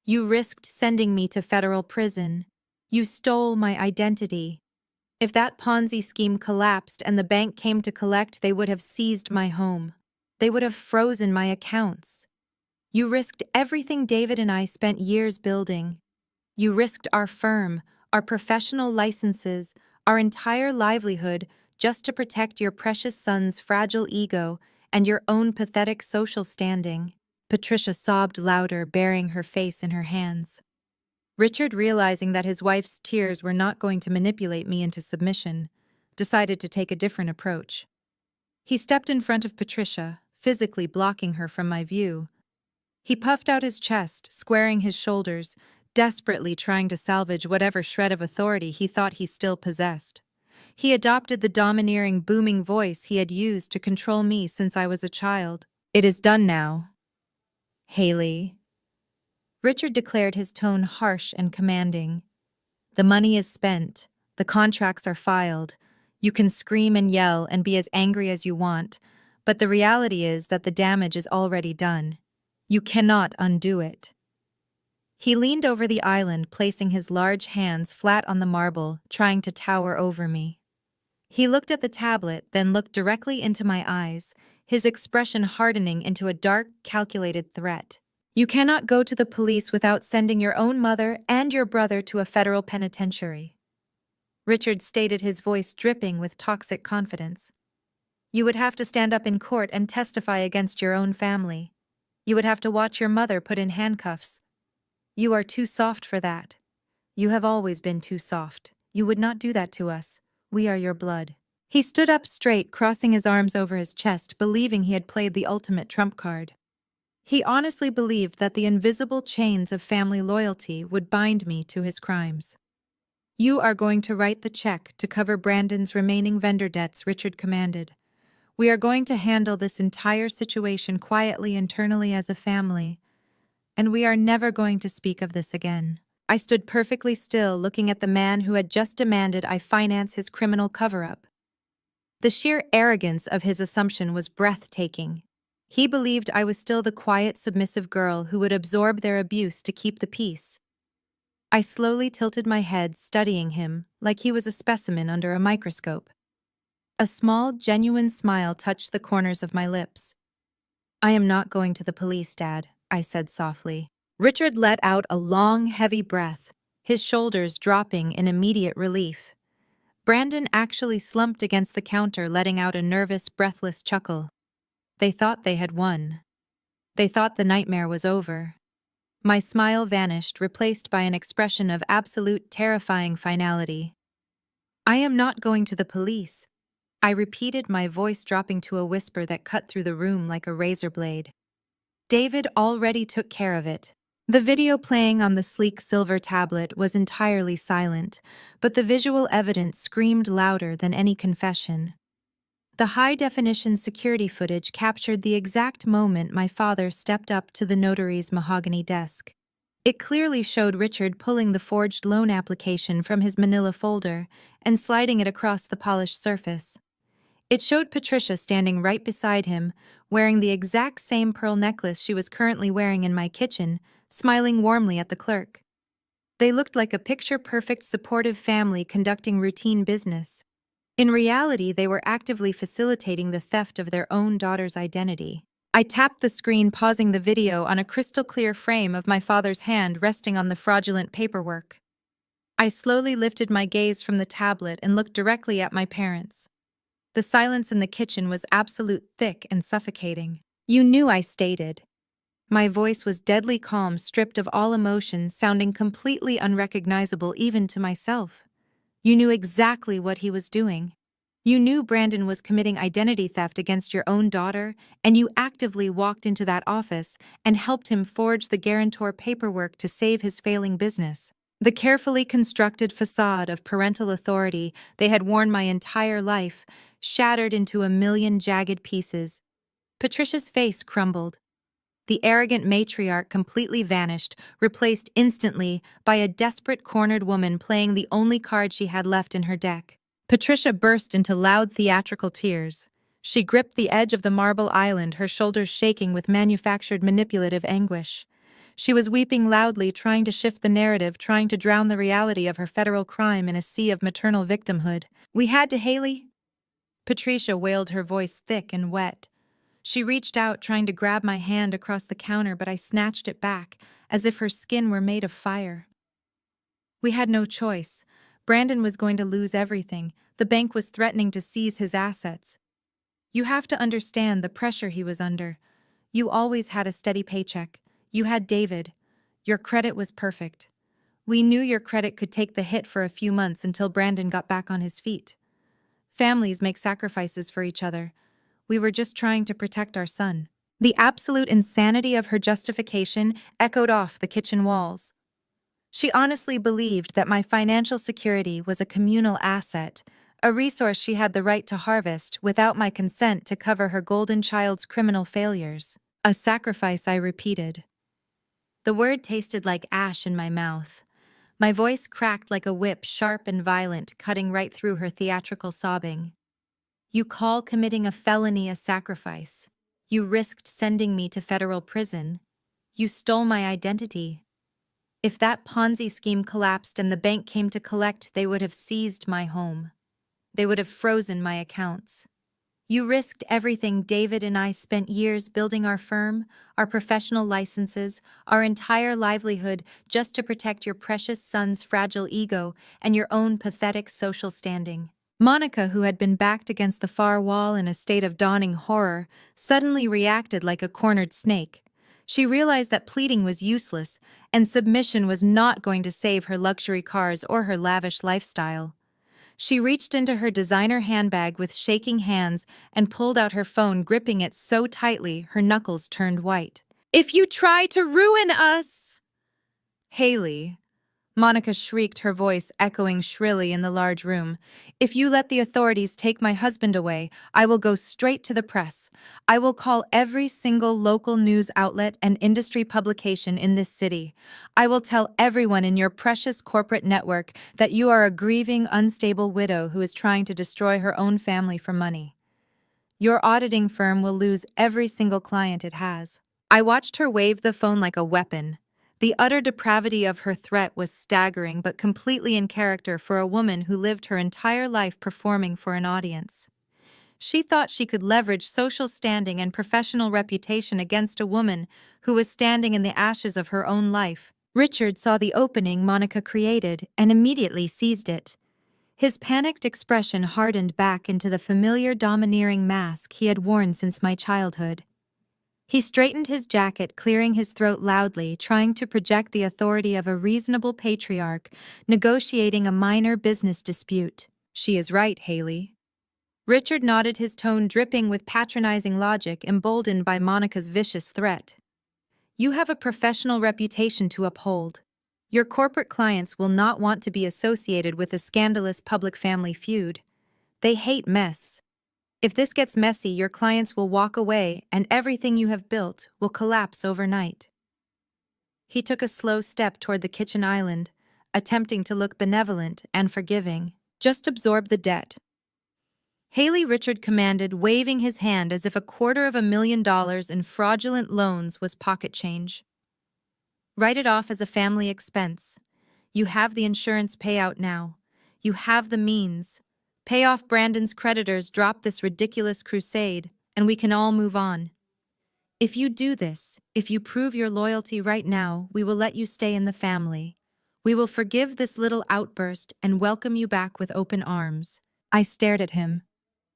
You risked sending me to federal prison. You stole my identity. If that Ponzi scheme collapsed and the bank came to collect, they would have seized my home. They would have frozen my accounts. You risked everything David and I spent years building. You risked our firm, our professional licenses, our entire livelihood just to protect your precious son's fragile ego and your own pathetic social standing." Patricia sobbed louder, burying her face in her hands. Richard, realizing that his wife's tears were not going to manipulate me into submission, decided to take a different approach. He stepped in front of Patricia, physically blocking her from my view. He puffed out his chest, squaring his shoulders, desperately trying to salvage whatever shred of authority he thought he still possessed. He adopted the domineering, booming voice he had used to control me since I was a child. "It is done now, Haley." Richard declared, his tone harsh and commanding. "The money is spent. The contracts are filed. You can scream and yell and be as angry as you want, but the reality is that the damage is already done. You cannot undo it." He leaned over the island, placing his large hands flat on the marble, trying to tower over me. He looked at the tablet, then looked directly into my eyes, his expression hardening into a dark, calculated threat. "You cannot go to the police without sending your own mother and your brother to a federal penitentiary," Richard stated, his voice dripping with toxic confidence. "You would have to stand up in court and testify against your own family. You would have to watch your mother put in handcuffs. You are too soft for that. You have always been too soft. You would not do that to us. We are your blood." He stood up straight, crossing his arms over his chest, believing he had played the ultimate trump card. He honestly believed that the invisible chains of family loyalty would bind me to his crimes. "You are going to write the check to cover Brandon's remaining vendor debts," Richard commanded. "We are going to handle this entire situation quietly internally as a family, and we are never going to speak of this again." I stood perfectly still, looking at the man who had just demanded I finance his criminal cover-up. The sheer arrogance of his assumption was breathtaking. He believed I was still the quiet, submissive girl who would absorb their abuse to keep the peace. I slowly tilted my head, studying him like he was a specimen under a microscope. A small, genuine smile touched the corners of my lips. "I am not going to the police, Dad," I said softly. Richard let out a long, heavy breath, his shoulders dropping in immediate relief. Brandon actually slumped against the counter, letting out a nervous, breathless chuckle. They thought they had won. They thought the nightmare was over. My smile vanished, replaced by an expression of absolute, terrifying finality. "I am not going to the police," I repeated, my voice dropping to a whisper that cut through the room like a razor blade. "David already took care of it." The video playing on the sleek silver tablet was entirely silent, but the visual evidence screamed louder than any confession. The high-definition security footage captured the exact moment my father stepped up to the notary's mahogany desk. It clearly showed Richard pulling the forged loan application from his manila folder and sliding it across the polished surface. It showed Patricia standing right beside him, wearing the exact same pearl necklace she was currently wearing in my kitchen, smiling warmly at the clerk. They looked like a picture-perfect, supportive family conducting routine business. In reality, they were actively facilitating the theft of their own daughter's identity. I tapped the screen, pausing the video on a crystal-clear frame of my father's hand resting on the fraudulent paperwork. I slowly lifted my gaze from the tablet and looked directly at my parents. The silence in the kitchen was absolute, thick and suffocating. "You knew," I stated. My voice was deadly calm, stripped of all emotion, sounding completely unrecognizable even to myself. You knew exactly what he was doing. You knew Brandon was committing identity theft against your own daughter, and you actively walked into that office and helped him forge the guarantor paperwork to save his failing business. The carefully constructed facade of parental authority they had worn my entire life shattered into a million jagged pieces. Patricia's face crumbled. The arrogant matriarch completely vanished, replaced instantly by a desperate cornered woman playing the only card she had left in her deck. Patricia burst into loud theatrical tears. She gripped the edge of the marble island, her shoulders shaking with manufactured manipulative anguish. She was weeping loudly, trying to shift the narrative, trying to drown the reality of her federal crime in a sea of maternal victimhood. "We had to, Haley." Patricia wailed, her voice thick and wet. She reached out, trying to grab my hand across the counter, but I snatched it back, as if her skin were made of fire. "We had no choice. Brandon was going to lose everything. The bank was threatening to seize his assets. You have to understand the pressure he was under. You always had a steady paycheck. You had David. Your credit was perfect. We knew your credit could take the hit for a few months until Brandon got back on his feet. Families make sacrifices for each other. We were just trying to protect our son." The absolute insanity of her justification echoed off the kitchen walls. She honestly believed that my financial security was a communal asset, a resource she had the right to harvest without my consent to cover her golden child's criminal failures. A sacrifice, I repeated. The word tasted like ash in my mouth. My voice cracked like a whip, sharp and violent, cutting right through her theatrical sobbing. "You call committing a felony a sacrifice. You risked sending me to federal prison. You stole my identity. If that Ponzi scheme collapsed and the bank came to collect, they would have seized my home. They would have frozen my accounts. You risked everything. David and I spent years building our firm, our professional licenses, our entire livelihood just to protect your precious son's fragile ego and your own pathetic social standing." Monica, who had been backed against the far wall in a state of dawning horror, suddenly reacted like a cornered snake. She realized that pleading was useless, and submission was not going to save her luxury cars or her lavish lifestyle. She reached into her designer handbag with shaking hands and pulled out her phone, gripping it so tightly her knuckles turned white. "If you try to ruin us—" "Haley," Monica shrieked, her voice echoing shrilly in the large room, "if you let the authorities take my husband away, I will go straight to the press. I will call every single local news outlet and industry publication in this city. I will tell everyone in your precious corporate network that you are a grieving, unstable widow who is trying to destroy her own family for money. Your auditing firm will lose every single client it has." I watched her wave the phone like a weapon. The utter depravity of her threat was staggering, but completely in character for a woman who lived her entire life performing for an audience. She thought she could leverage social standing and professional reputation against a woman who was standing in the ashes of her own life. Richard saw the opening Monica created and immediately seized it. His panicked expression hardened back into the familiar domineering mask he had worn since my childhood. He straightened his jacket, clearing his throat loudly, trying to project the authority of a reasonable patriarch negotiating a minor business dispute. "She is right, Haley." Richard nodded, his tone dripping with patronizing logic, emboldened by Monica's vicious threat. "You have a professional reputation to uphold. Your corporate clients will not want to be associated with a scandalous public family feud. They hate mess. If this gets messy, your clients will walk away and everything you have built will collapse overnight." He took a slow step toward the kitchen island, attempting to look benevolent and forgiving. "Just absorb the debt." Haley, Richard commanded, waving his hand as if $250,000 in fraudulent loans was pocket change. "Write it off as a family expense. You have the insurance payout now. You have the means. Pay off Brandon's creditors, drop this ridiculous crusade, and we can all move on. If you do this, if you prove your loyalty right now, we will let you stay in the family. We will forgive this little outburst and welcome you back with open arms." I stared at him.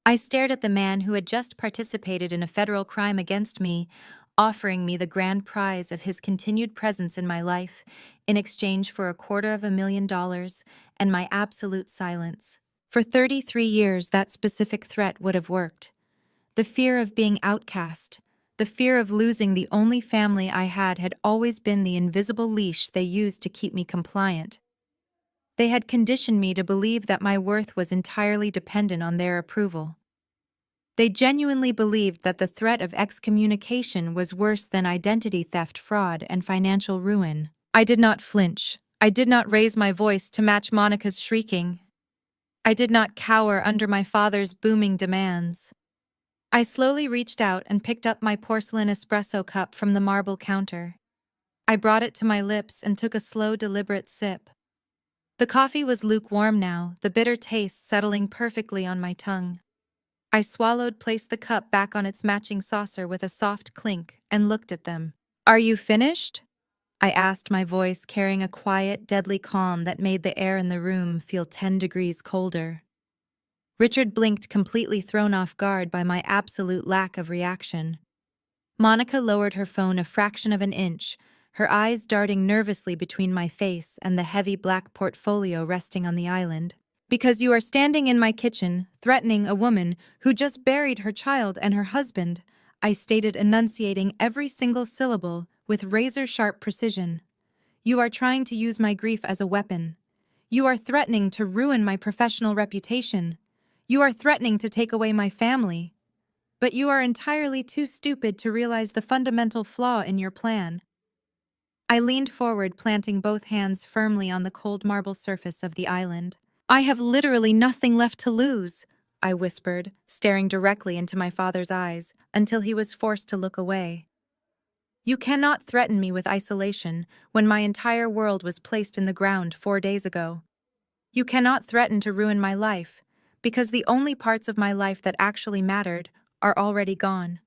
I stared at the man who had just participated in a federal crime against me, offering me the grand prize of his continued presence in my life in exchange for $250,000 and my absolute silence. For 33 years, that specific threat would have worked. The fear of being outcast, the fear of losing the only family I had always been the invisible leash they used to keep me compliant. They had conditioned me to believe that my worth was entirely dependent on their approval. They genuinely believed that the threat of excommunication was worse than identity theft, fraud, and financial ruin. I did not flinch. I did not raise my voice to match Monica's shrieking. I did not cower under my father's booming demands. I slowly reached out and picked up my porcelain espresso cup from the marble counter. I brought it to my lips and took a slow, deliberate sip. The coffee was lukewarm now, the bitter taste settling perfectly on my tongue. I swallowed, placed the cup back on its matching saucer with a soft clink, and looked at them. "Are you finished?" I asked, my voice carrying a quiet, deadly calm that made the air in the room feel 10 degrees colder. Richard blinked, completely thrown off guard by my absolute lack of reaction. Monica lowered her phone a fraction of an inch, her eyes darting nervously between my face and the heavy black portfolio resting on the island. "Because you are standing in my kitchen, threatening a woman who just buried her child and her husband," I stated, enunciating every single syllable with razor-sharp precision. "You are trying to use my grief as a weapon. You are threatening to ruin my professional reputation. You are threatening to take away my family. But you are entirely too stupid to realize the fundamental flaw in your plan." I leaned forward, planting both hands firmly on the cold marble surface of the island. "I have literally nothing left to lose," I whispered, staring directly into my father's eyes until he was forced to look away. "You cannot threaten me with isolation when my entire world was placed in the ground 4 days ago. You cannot threaten to ruin my life, because the only parts of my life that actually mattered are already gone.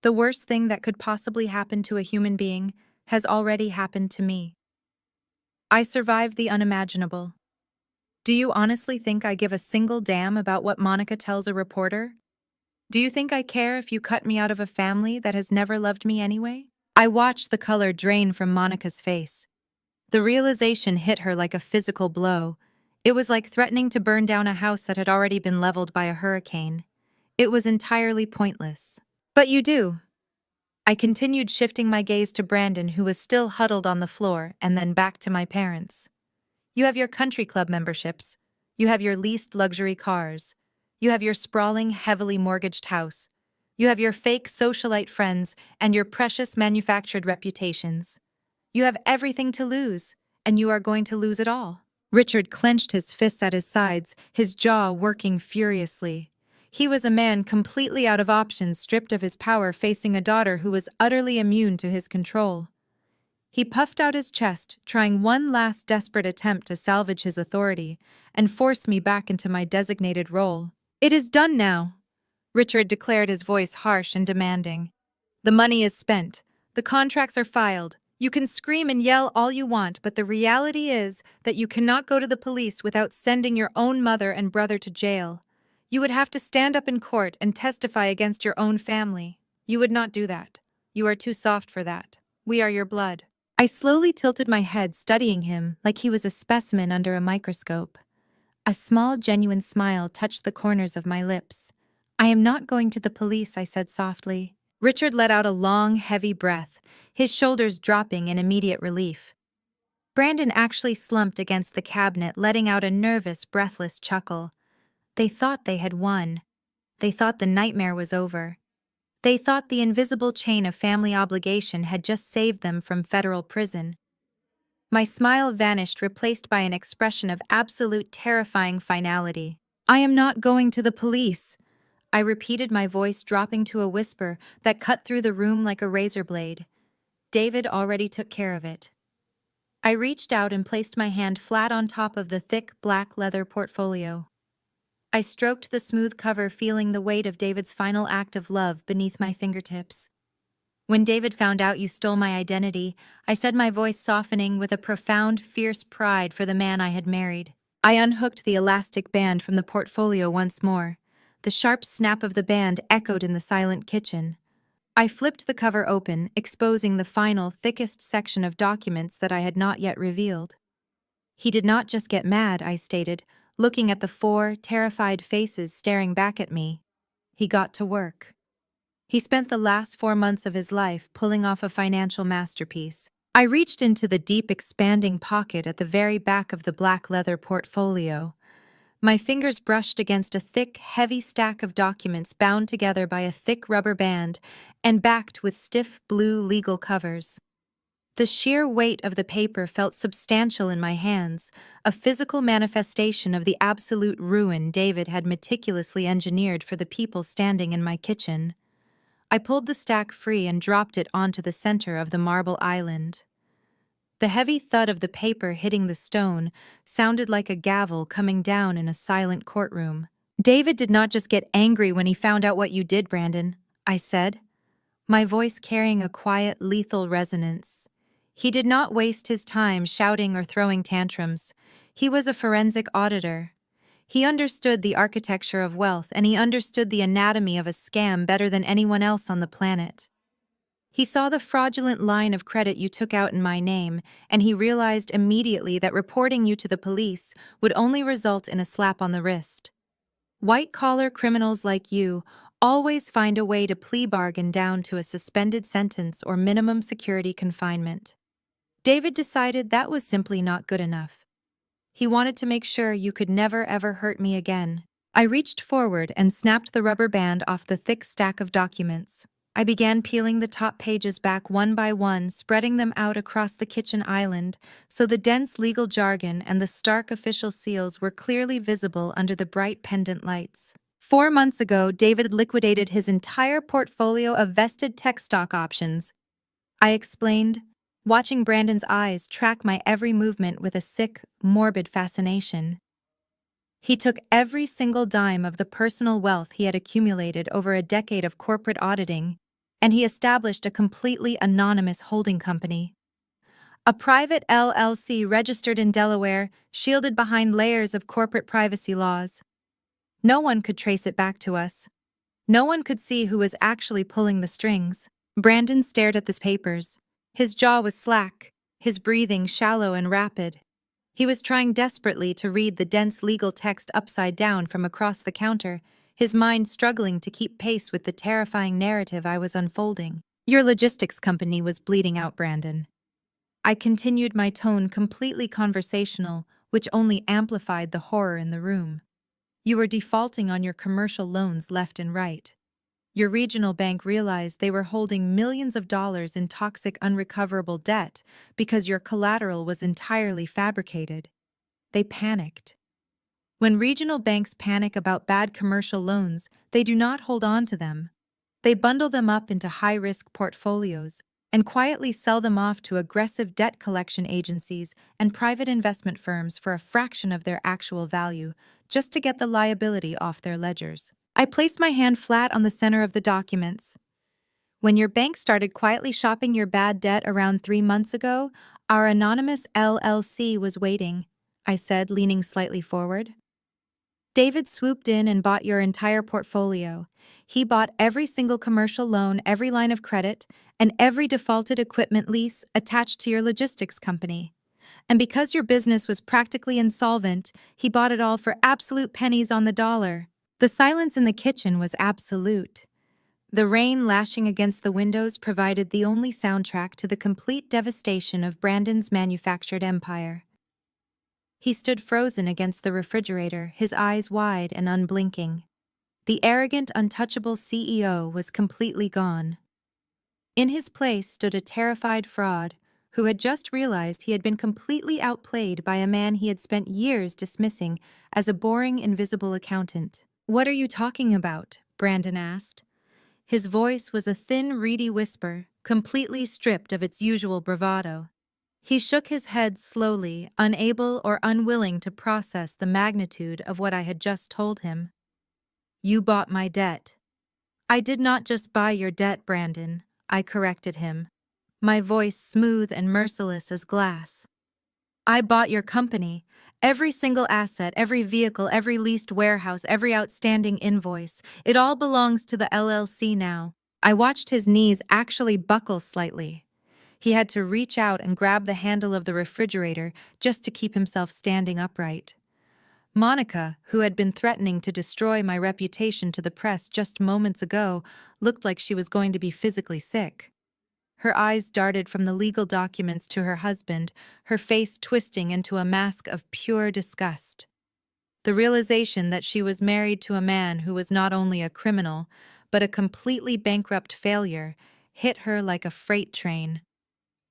The worst thing that could possibly happen to a human being has already happened to me. I survived the unimaginable. Do you honestly think I give a single damn about what Monica tells a reporter? Do you think I care if you cut me out of a family that has never loved me anyway?" I watched the color drain from Monica's face. The realization hit her like a physical blow. It was like threatening to burn down a house that had already been leveled by a hurricane. It was entirely pointless. "But you do." I continued, shifting my gaze to Brandon, who was still huddled on the floor, and then back to my parents. "You have your country club memberships. You have your leased luxury cars. You have your sprawling, heavily mortgaged house. You have your fake socialite friends and your precious manufactured reputations. You have everything to lose, and you are going to lose it all." Richard clenched his fists at his sides, his jaw working furiously. He was a man completely out of options, stripped of his power, facing a daughter who was utterly immune to his control. He puffed out his chest, trying one last desperate attempt to salvage his authority and force me back into my designated role. "It is done now," Richard declared, his voice harsh and demanding. "The money is spent. The contracts are filed. You can scream and yell all you want, but the reality is that you cannot go to the police without sending your own mother and brother to jail. You would have to stand up in court and testify against your own family. You would not do that. You are too soft for that. We are your blood." I slowly tilted my head, studying him like he was a specimen under a microscope. A small, genuine smile touched the corners of my lips. "I am not going to the police," I said softly. Richard let out a long, heavy breath, his shoulders dropping in immediate relief. Brandon actually slumped against the cabinet, letting out a nervous, breathless chuckle. They thought they had won. They thought the nightmare was over. They thought the invisible chain of family obligation had just saved them from federal prison. My smile vanished, replaced by an expression of absolute terrifying finality. "I am not going to the police," I repeated, my voice dropping to a whisper that cut through the room like a razor blade. "David already took care of it." I reached out and placed my hand flat on top of the thick, black leather portfolio. I stroked the smooth cover, feeling the weight of David's final act of love beneath my fingertips. "When David found out you stole my identity," I said, my voice softening with a profound, fierce pride for the man I had married. I unhooked the elastic band from the portfolio once more. The sharp snap of the band echoed in the silent kitchen. I flipped the cover open, exposing the final, thickest section of documents that I had not yet revealed. He did not just get mad, I stated, looking at the 4 terrified faces staring back at me. He got to work. He spent the last 4 months of his life pulling off a financial masterpiece. I reached into the deep, expanding pocket at the very back of the black leather portfolio. My fingers brushed against a thick, heavy stack of documents bound together by a thick rubber band and backed with stiff blue legal covers. The sheer weight of the paper felt substantial in my hands, a physical manifestation of the absolute ruin David had meticulously engineered for the people standing in my kitchen. I pulled the stack free and dropped it onto the center of the marble island. The heavy thud of the paper hitting the stone sounded like a gavel coming down in a silent courtroom. David did not just get angry when he found out what you did, Brandon, I said, my voice carrying a quiet, lethal resonance. He did not waste his time shouting or throwing tantrums. He was a forensic auditor. He understood the architecture of wealth, and he understood the anatomy of a scam better than anyone else on the planet. He saw the fraudulent line of credit you took out in my name, and he realized immediately that reporting you to the police would only result in a slap on the wrist. White-collar criminals like you always find a way to plea bargain down to a suspended sentence or minimum security confinement. David decided that was simply not good enough. He wanted to make sure you could never ever hurt me again. I reached forward and snapped the rubber band off the thick stack of documents. I began peeling the top pages back one by one, spreading them out across the kitchen island, so the dense legal jargon and the stark official seals were clearly visible under the bright pendant lights. 4 months ago, David liquidated his entire portfolio of vested tech stock options. I explained, watching Brandon's eyes track my every movement with a sick, morbid fascination. He took every single dime of the personal wealth he had accumulated over a decade of corporate auditing, and he established a completely anonymous holding company. A private LLC registered in Delaware, shielded behind layers of corporate privacy laws. No one could trace it back to us. No one could see who was actually pulling the strings. Brandon stared at the papers. His jaw was slack, his breathing shallow and rapid. He was trying desperately to read the dense legal text upside down from across the counter, his mind struggling to keep pace with the terrifying narrative I was unfolding. Your logistics company was bleeding out, Brandon. I continued, my tone completely conversational, which only amplified the horror in the room. You were defaulting on your commercial loans left and right. Your regional bank realized they were holding millions of dollars in toxic, unrecoverable debt because your collateral was entirely fabricated. They panicked. When regional banks panic about bad commercial loans, they do not hold on to them. They bundle them up into high-risk portfolios and quietly sell them off to aggressive debt collection agencies and private investment firms for a fraction of their actual value, just to get the liability off their ledgers. I placed my hand flat on the center of the documents. When your bank started quietly shopping your bad debt around 3 months ago, our anonymous LLC was waiting, I said, leaning slightly forward. David swooped in and bought your entire portfolio. He bought every single commercial loan, every line of credit, and every defaulted equipment lease attached to your logistics company. And because your business was practically insolvent, he bought it all for absolute pennies on the dollar. The silence in the kitchen was absolute. The rain lashing against the windows provided the only soundtrack to the complete devastation of Brandon's manufactured empire. He stood frozen against the refrigerator, his eyes wide and unblinking. The arrogant, untouchable CEO was completely gone. In his place stood a terrified fraud who had just realized he had been completely outplayed by a man he had spent years dismissing as a boring, invisible accountant. "What are you talking about?" Brandon asked. His voice was a thin, reedy whisper, completely stripped of its usual bravado. He shook his head slowly, unable or unwilling to process the magnitude of what I had just told him. "You bought my debt." "I did not just buy your debt, Brandon," I corrected him, my voice smooth and merciless as glass. "I bought your company. Every single asset, every vehicle, every leased warehouse, every outstanding invoice. It all belongs to the LLC now. I watched his knees actually buckle slightly. He had to reach out and grab the handle of the refrigerator just to keep himself standing upright. Monica, who had been threatening to destroy my reputation to the press just moments ago, looked like she was going to be physically sick. Her eyes darted from the legal documents to her husband, her face twisting into a mask of pure disgust. The realization that she was married to a man who was not only a criminal, but a completely bankrupt failure, hit her like a freight train.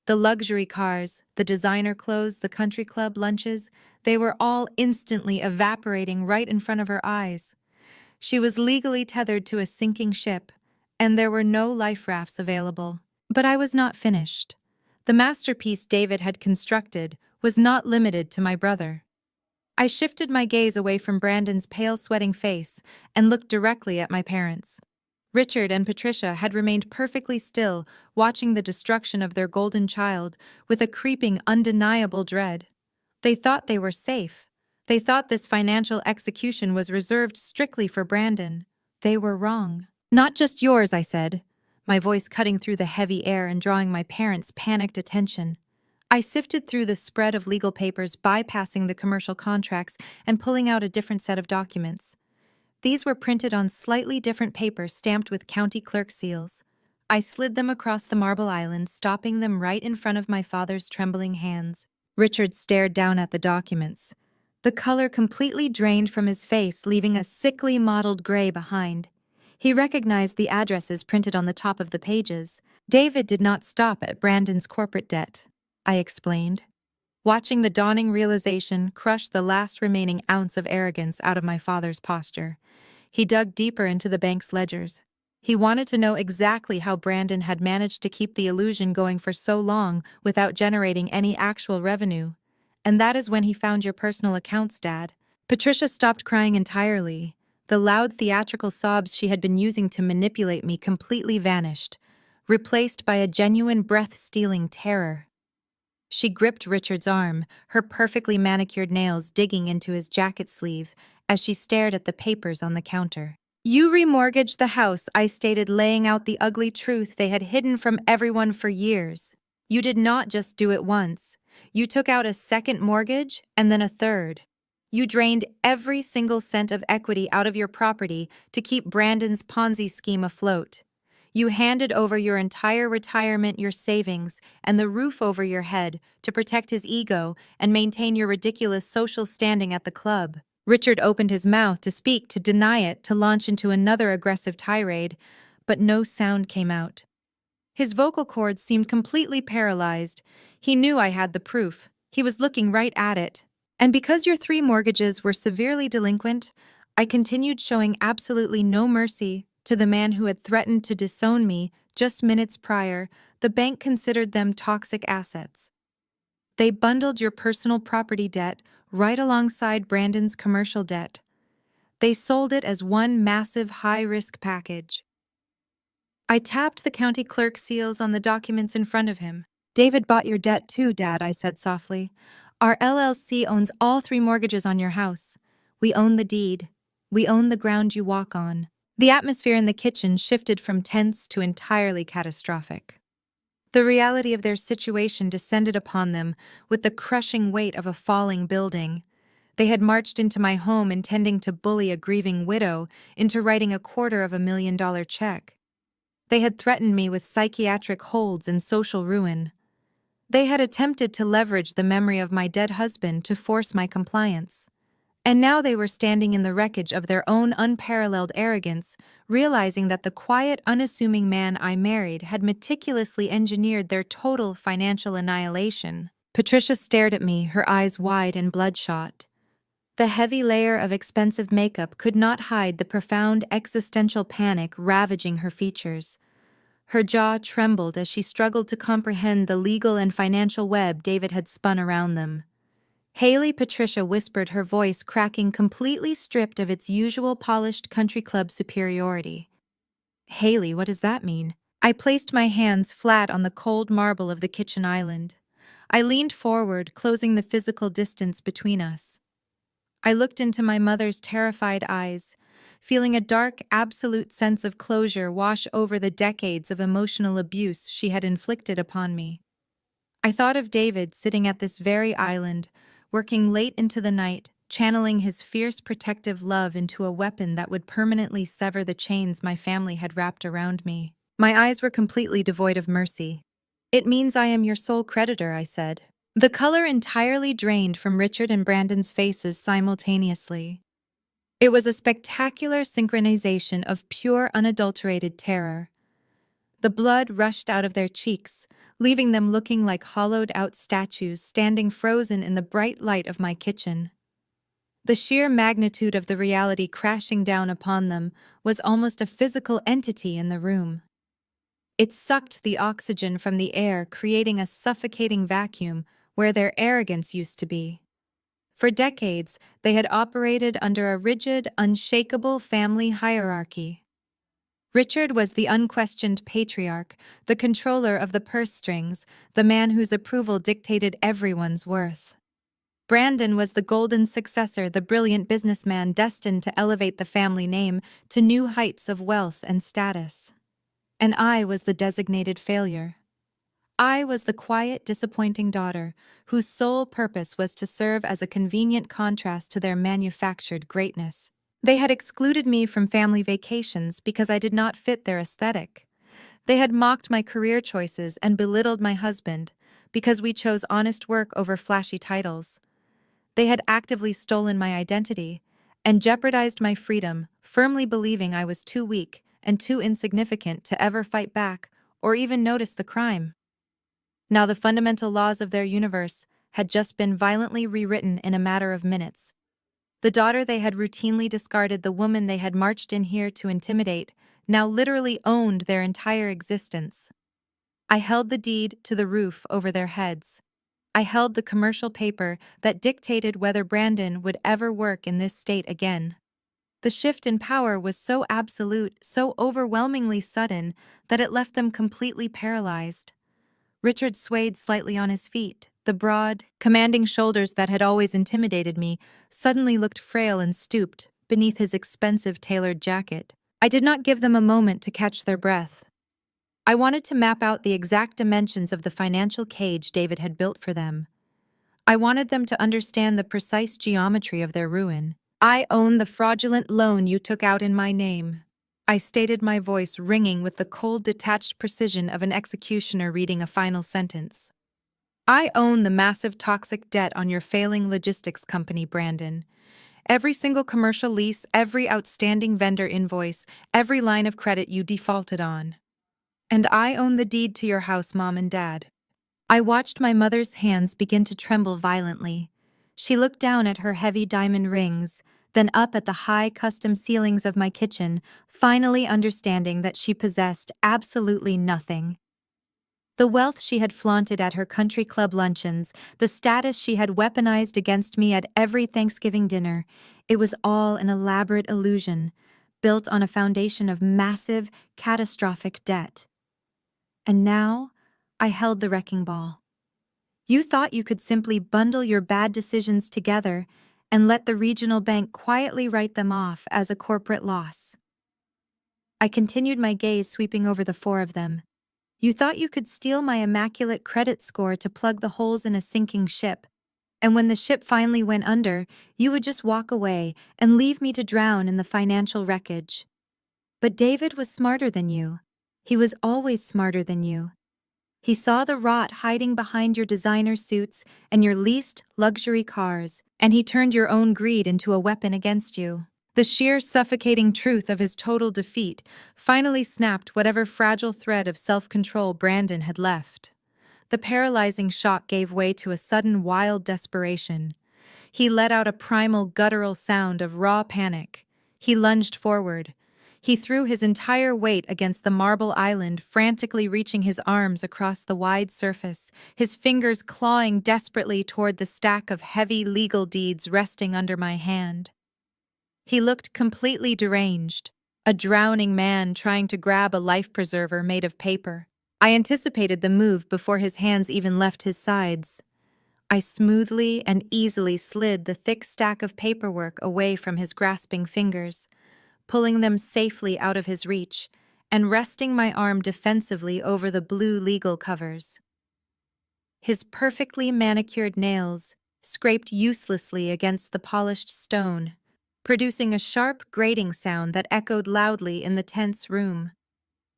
The luxury cars, the designer clothes, the country club lunches, they were all instantly evaporating right in front of her eyes. She was legally tethered to a sinking ship, and there were no life rafts available. But I was not finished. The masterpiece David had constructed was not limited to my brother. I shifted my gaze away from Brandon's pale, sweating face and looked directly at my parents. Richard and Patricia had remained perfectly still, watching the destruction of their golden child with a creeping, undeniable dread. They thought they were safe. They thought this financial execution was reserved strictly for Brandon. They were wrong. "Not just yours," I said, my voice cutting through the heavy air and drawing my parents' panicked attention. I sifted through the spread of legal papers, bypassing the commercial contracts and pulling out a different set of documents. These were printed on slightly different paper stamped with county clerk seals. I slid them across the marble island, stopping them right in front of my father's trembling hands. Richard stared down at the documents. The color completely drained from his face, leaving a sickly mottled gray behind. He recognized the addresses printed on the top of the pages. David did not stop at Brandon's corporate debt, I explained, watching the dawning realization crush the last remaining ounce of arrogance out of my father's posture. He dug deeper into the bank's ledgers. He wanted to know exactly how Brandon had managed to keep the illusion going for so long without generating any actual revenue. "And that is when he found your personal accounts, Dad." Patricia stopped crying entirely. The loud theatrical sobs she had been using to manipulate me completely vanished, replaced by a genuine breath-stealing terror. She gripped Richard's arm, her perfectly manicured nails digging into his jacket sleeve as she stared at the papers on the counter. "You remortgaged the house," I stated, laying out the ugly truth they had hidden from everyone for years. "You did not just do it once. You took out a second mortgage and then a third. You drained every single cent of equity out of your property to keep Brandon's Ponzi scheme afloat. You handed over your entire retirement, your savings, and the roof over your head to protect his ego and maintain your ridiculous social standing at the club." Richard opened his mouth to speak, to deny it, to launch into another aggressive tirade, but no sound came out. His vocal cords seemed completely paralyzed. He knew I had the proof. He was looking right at it. "And because your 3 mortgages were severely delinquent, I continued showing absolutely no mercy to the man who had threatened to disown me just minutes prior. The bank considered them toxic assets. They bundled your personal property debt right alongside Brandon's commercial debt. They sold it as one massive high-risk package." I tapped the county clerk's seals on the documents in front of him. "David bought your debt too, Dad," I said softly. "Our LLC owns all 3 mortgages on your house. We own the deed. We own the ground you walk on." The atmosphere in the kitchen shifted from tense to entirely catastrophic. The reality of their situation descended upon them with the crushing weight of a falling building. They had marched into my home intending to bully a grieving widow into writing a $250,000 check. They had threatened me with psychiatric holds and social ruin. They had attempted to leverage the memory of my dead husband to force my compliance. And now they were standing in the wreckage of their own unparalleled arrogance, realizing that the quiet, unassuming man I married had meticulously engineered their total financial annihilation. Patricia stared at me, her eyes wide and bloodshot. The heavy layer of expensive makeup could not hide the profound existential panic ravaging her features. Her jaw trembled as she struggled to comprehend the legal and financial web David had spun around them. "Haley," Patricia whispered, her voice cracking, completely stripped of its usual polished country club superiority. "Haley, what does that mean?" I placed my hands flat on the cold marble of the kitchen island. I leaned forward, closing the physical distance between us. I looked into my mother's terrified eyes, feeling a dark, absolute sense of closure wash over the decades of emotional abuse she had inflicted upon me. I thought of David sitting at this very island, working late into the night, channeling his fierce protective love into a weapon that would permanently sever the chains my family had wrapped around me. My eyes were completely devoid of mercy. "It means I am your sole creditor," I said. The color entirely drained from Richard and Brandon's faces simultaneously. It was a spectacular synchronization of pure, unadulterated terror. The blood rushed out of their cheeks, leaving them looking like hollowed-out statues standing frozen in the bright light of my kitchen. The sheer magnitude of the reality crashing down upon them was almost a physical entity in the room. It sucked the oxygen from the air, creating a suffocating vacuum where their arrogance used to be. For decades, they had operated under a rigid, unshakable family hierarchy. Richard was the unquestioned patriarch, the controller of the purse strings, the man whose approval dictated everyone's worth. Brandon was the golden successor, the brilliant businessman destined to elevate the family name to new heights of wealth and status. And I was the designated failure. I was the quiet, disappointing daughter, whose sole purpose was to serve as a convenient contrast to their manufactured greatness. They had excluded me from family vacations because I did not fit their aesthetic. They had mocked my career choices and belittled my husband because we chose honest work over flashy titles. They had actively stolen my identity and jeopardized my freedom, firmly believing I was too weak and too insignificant to ever fight back or even notice the crime. Now the fundamental laws of their universe had just been violently rewritten in a matter of minutes. The daughter they had routinely discarded, the woman they had marched in here to intimidate, now literally owned their entire existence. I held the deed to the roof over their heads. I held the commercial paper that dictated whether Brandon would ever work in this state again. The shift in power was so absolute, so overwhelmingly sudden, that it left them completely paralyzed. Richard swayed slightly on his feet. The broad, commanding shoulders that had always intimidated me suddenly looked frail and stooped beneath his expensive tailored jacket. I did not give them a moment to catch their breath. I wanted to map out the exact dimensions of the financial cage David had built for them. I wanted them to understand the precise geometry of their ruin. "I own the fraudulent loan you took out in my name," I stated, my voice ringing with the cold, detached precision of an executioner reading a final sentence. "I own the massive toxic debt on your failing logistics company, Brandon. Every single commercial lease, every outstanding vendor invoice, every line of credit you defaulted on. And I own the deed to your house, Mom and Dad." I watched my mother's hands begin to tremble violently. She looked down at her heavy diamond rings, then up at the high custom ceilings of my kitchen, finally understanding that she possessed absolutely nothing. The wealth she had flaunted at her country club luncheons, the status she had weaponized against me at every Thanksgiving dinner, it was all an elaborate illusion, built on a foundation of massive, catastrophic debt. And now, I held the wrecking ball. You thought you could simply bundle your bad decisions together and let the regional bank quietly write them off as a corporate loss. I continued, my gaze sweeping over the four of them. You thought you could steal my immaculate credit score to plug the holes in a sinking ship, and when the ship finally went under, you would just walk away and leave me to drown in the financial wreckage. But David was smarter than you. He was always smarter than you. He saw the rot hiding behind your designer suits and your leased luxury cars, and he turned your own greed into a weapon against you. The sheer suffocating truth of his total defeat finally snapped whatever fragile thread of self-control Brandon had left. The paralyzing shock gave way to a sudden wild desperation. He let out a primal guttural sound of raw panic. He lunged forward. He threw his entire weight against the marble island, frantically reaching his arms across the wide surface, his fingers clawing desperately toward the stack of heavy legal deeds resting under my hand. He looked completely deranged, a drowning man trying to grab a life preserver made of paper. I anticipated the move before his hands even left his sides. I smoothly and easily slid the thick stack of paperwork away from his grasping fingers. pulling them safely out of his reach, and resting my arm defensively over the blue legal covers. His perfectly manicured nails scraped uselessly against the polished stone, producing a sharp grating sound that echoed loudly in the tense room.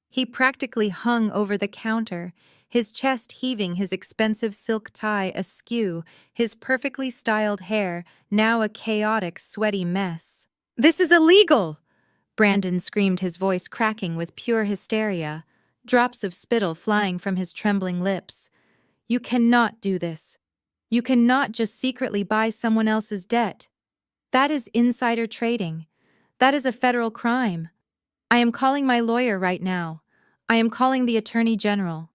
He practically hung over the counter, his chest heaving, his expensive silk tie askew, his perfectly styled hair now a chaotic, sweaty mess. "This is illegal!" Brandon screamed, his voice cracking with pure hysteria, drops of spittle flying from his trembling lips. "You cannot do this. You cannot just secretly buy someone else's debt. That is insider trading. That is a federal crime. I am calling my lawyer right now. I am calling the Attorney General.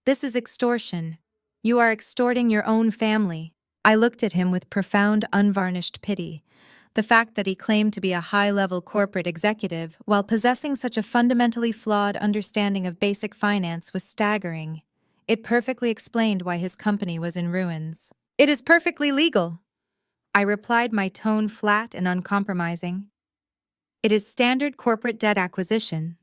This is extortion. You are extorting your own family." I looked at him with profound, unvarnished pity. The fact that he claimed to be a high-level corporate executive while possessing such a fundamentally flawed understanding of basic finance was staggering. It perfectly explained why his company was in ruins. "It is perfectly legal," I replied, my tone flat and uncompromising. "It is standard corporate debt acquisition.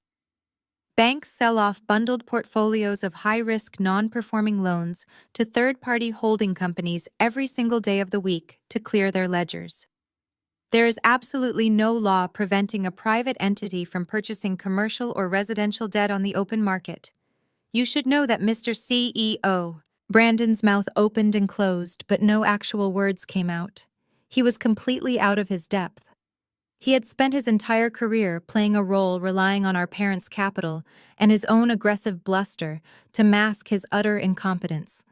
Banks sell off bundled portfolios of high-risk, non-performing loans to third-party holding companies every single day of the week to clear their ledgers. There is absolutely no law preventing a private entity from purchasing commercial or residential debt on the open market. You should know that, Mr. CEO." Brandon's mouth opened and closed, but no actual words came out. He was completely out of his depth. He had spent his entire career playing a role relying on our parents' capital and his own aggressive bluster to mask his utter incompetence.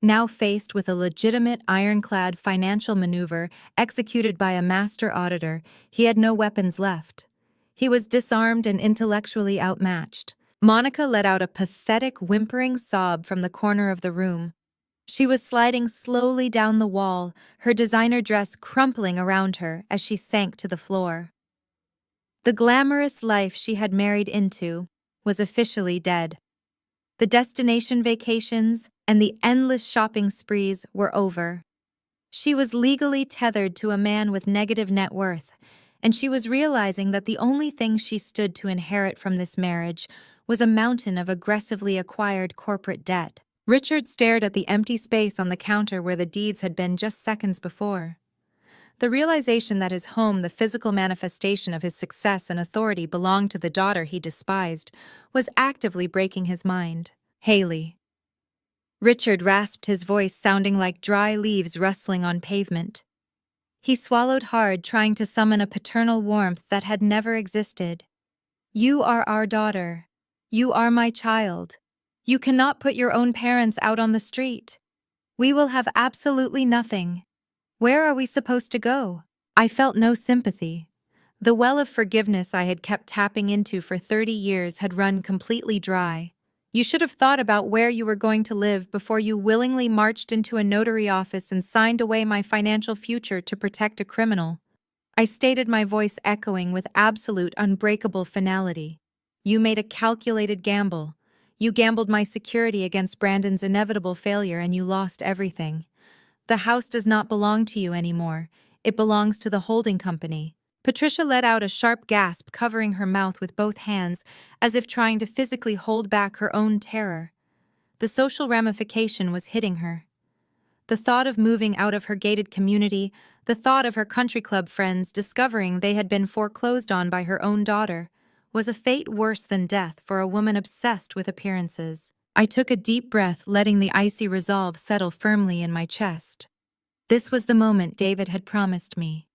Now faced with a legitimate ironclad financial maneuver executed by a master auditor, he had no weapons left. He was disarmed and intellectually outmatched. Monica let out a pathetic, whimpering sob from the corner of the room. She was sliding slowly down the wall, her designer dress crumpling around her as she sank to the floor. The glamorous life she had married into was officially dead. The destination vacations and the endless shopping sprees were over. She was legally tethered to a man with negative net worth, and she was realizing that the only thing she stood to inherit from this marriage was a mountain of aggressively acquired corporate debt. Richard stared at the empty space on the counter where the deeds had been just seconds before. The realization that his home, the physical manifestation of his success and authority, belonged to the daughter he despised, was actively breaking his mind. "Haley." Richard rasped, his voice sounding like dry leaves rustling on pavement. He swallowed hard, trying to summon a paternal warmth that had never existed. "You are our daughter. You are my child. You cannot put your own parents out on the street. We will have absolutely nothing. Where are we supposed to go?" I felt no sympathy. The well of forgiveness I had kept tapping into for 30 years had run completely dry. "You should have thought about where you were going to live before you willingly marched into a notary office and signed away my financial future to protect a criminal." I stated, my voice echoing with absolute, unbreakable finality. "You made a calculated gamble. You gambled my security against Brandon's inevitable failure, and you lost everything. The house does not belong to you anymore. It belongs to the holding company." Patricia let out a sharp gasp, covering her mouth with both hands, as if trying to physically hold back her own terror. The social ramification was hitting her. The thought of moving out of her gated community, the thought of her country club friends discovering they had been foreclosed on by her own daughter, was a fate worse than death for a woman obsessed with appearances. I took a deep breath, letting the icy resolve settle firmly in my chest. This was the moment David had promised me.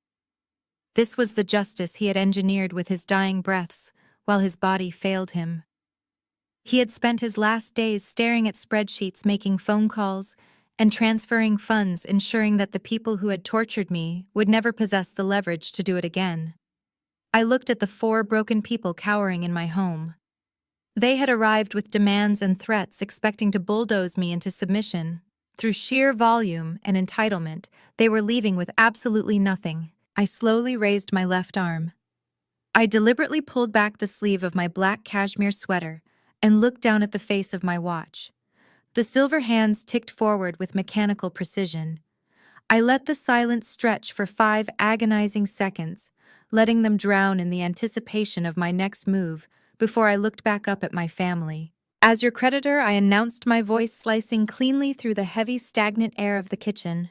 This was the justice he had engineered with his dying breaths, while his body failed him. He had spent his last days staring at spreadsheets, making phone calls, and transferring funds, ensuring that the people who had tortured me would never possess the leverage to do it again. I looked at the 4 broken people cowering in my home. They had arrived with demands and threats, expecting to bulldoze me into submission. Through sheer volume and entitlement, they were leaving with absolutely nothing. I slowly raised my left arm. I deliberately pulled back the sleeve of my black cashmere sweater and looked down at the face of my watch. The silver hands ticked forward with mechanical precision. I let the silence stretch for 5 agonizing seconds, letting them drown in the anticipation of my next move before I looked back up at my family. As your creditor, I announced, my voice slicing cleanly through the heavy, stagnant air of the kitchen.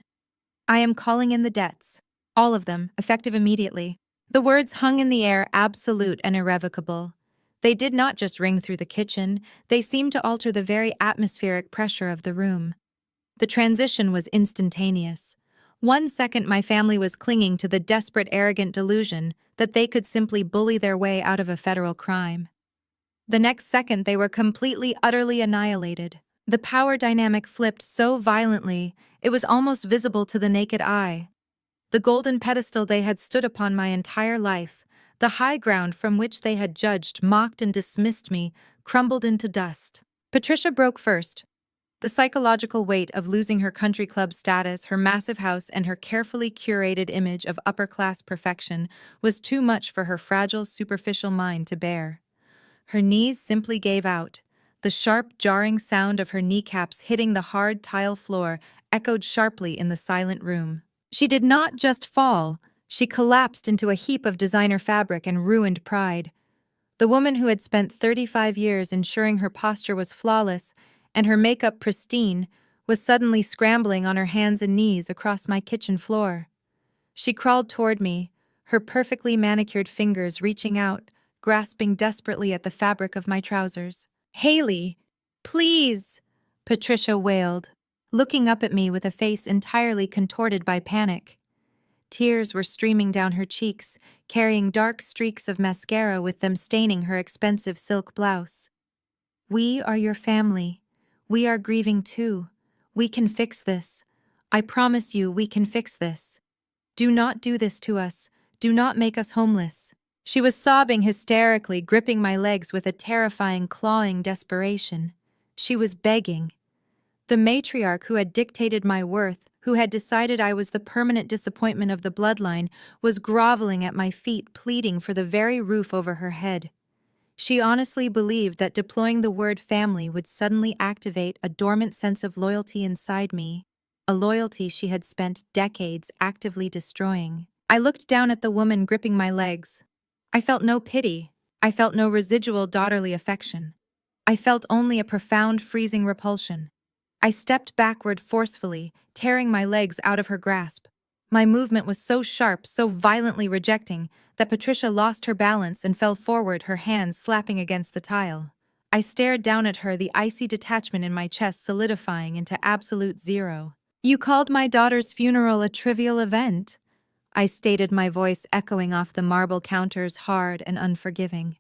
I am calling in the debts. All of them, effective immediately. The words hung in the air, absolute and irrevocable. They did not just ring through the kitchen, they seemed to alter the very atmospheric pressure of the room. The transition was instantaneous. 1 second my family was clinging to the desperate, arrogant delusion that they could simply bully their way out of a federal crime. The next second they were completely, utterly annihilated. The power dynamic flipped so violently, it was almost visible to the naked eye. The golden pedestal they had stood upon my entire life, the high ground from which they had judged, mocked, and dismissed me, crumbled into dust. Patricia broke first. The psychological weight of losing her country club status, her massive house, and her carefully curated image of upper-class perfection was too much for her fragile, superficial mind to bear. Her knees simply gave out. The sharp, jarring sound of her kneecaps hitting the hard tile floor echoed sharply in the silent room. She did not just fall, she collapsed into a heap of designer fabric and ruined pride. The woman who had spent 35 years ensuring her posture was flawless and her makeup pristine was suddenly scrambling on her hands and knees across my kitchen floor. She crawled toward me, her perfectly manicured fingers reaching out, grasping desperately at the fabric of my trousers. "Haley, please," Patricia wailed, looking up at me with a face entirely contorted by panic. Tears were streaming down her cheeks, carrying dark streaks of mascara with them staining her expensive silk blouse. "We are your family. We are grieving too. We can fix this. I promise you we can fix this. Do not do this to us. Do not make us homeless." She was sobbing hysterically, gripping my legs with a terrifying, clawing desperation. She was begging. The matriarch who had dictated my worth, who had decided I was the permanent disappointment of the bloodline, was groveling at my feet, pleading for the very roof over her head. She honestly believed that deploying the word family would suddenly activate a dormant sense of loyalty inside me, a loyalty she had spent decades actively destroying. I looked down at the woman gripping my legs. I felt no pity. I felt no residual daughterly affection. I felt only a profound, freezing repulsion. I stepped backward forcefully, tearing my legs out of her grasp. My movement was so sharp, so violently rejecting, that Patricia lost her balance and fell forward, her hands slapping against the tile. I stared down at her, the icy detachment in my chest solidifying into absolute zero. "You called my daughter's funeral a trivial event," I stated, my voice echoing off the marble counters, hard and unforgiving.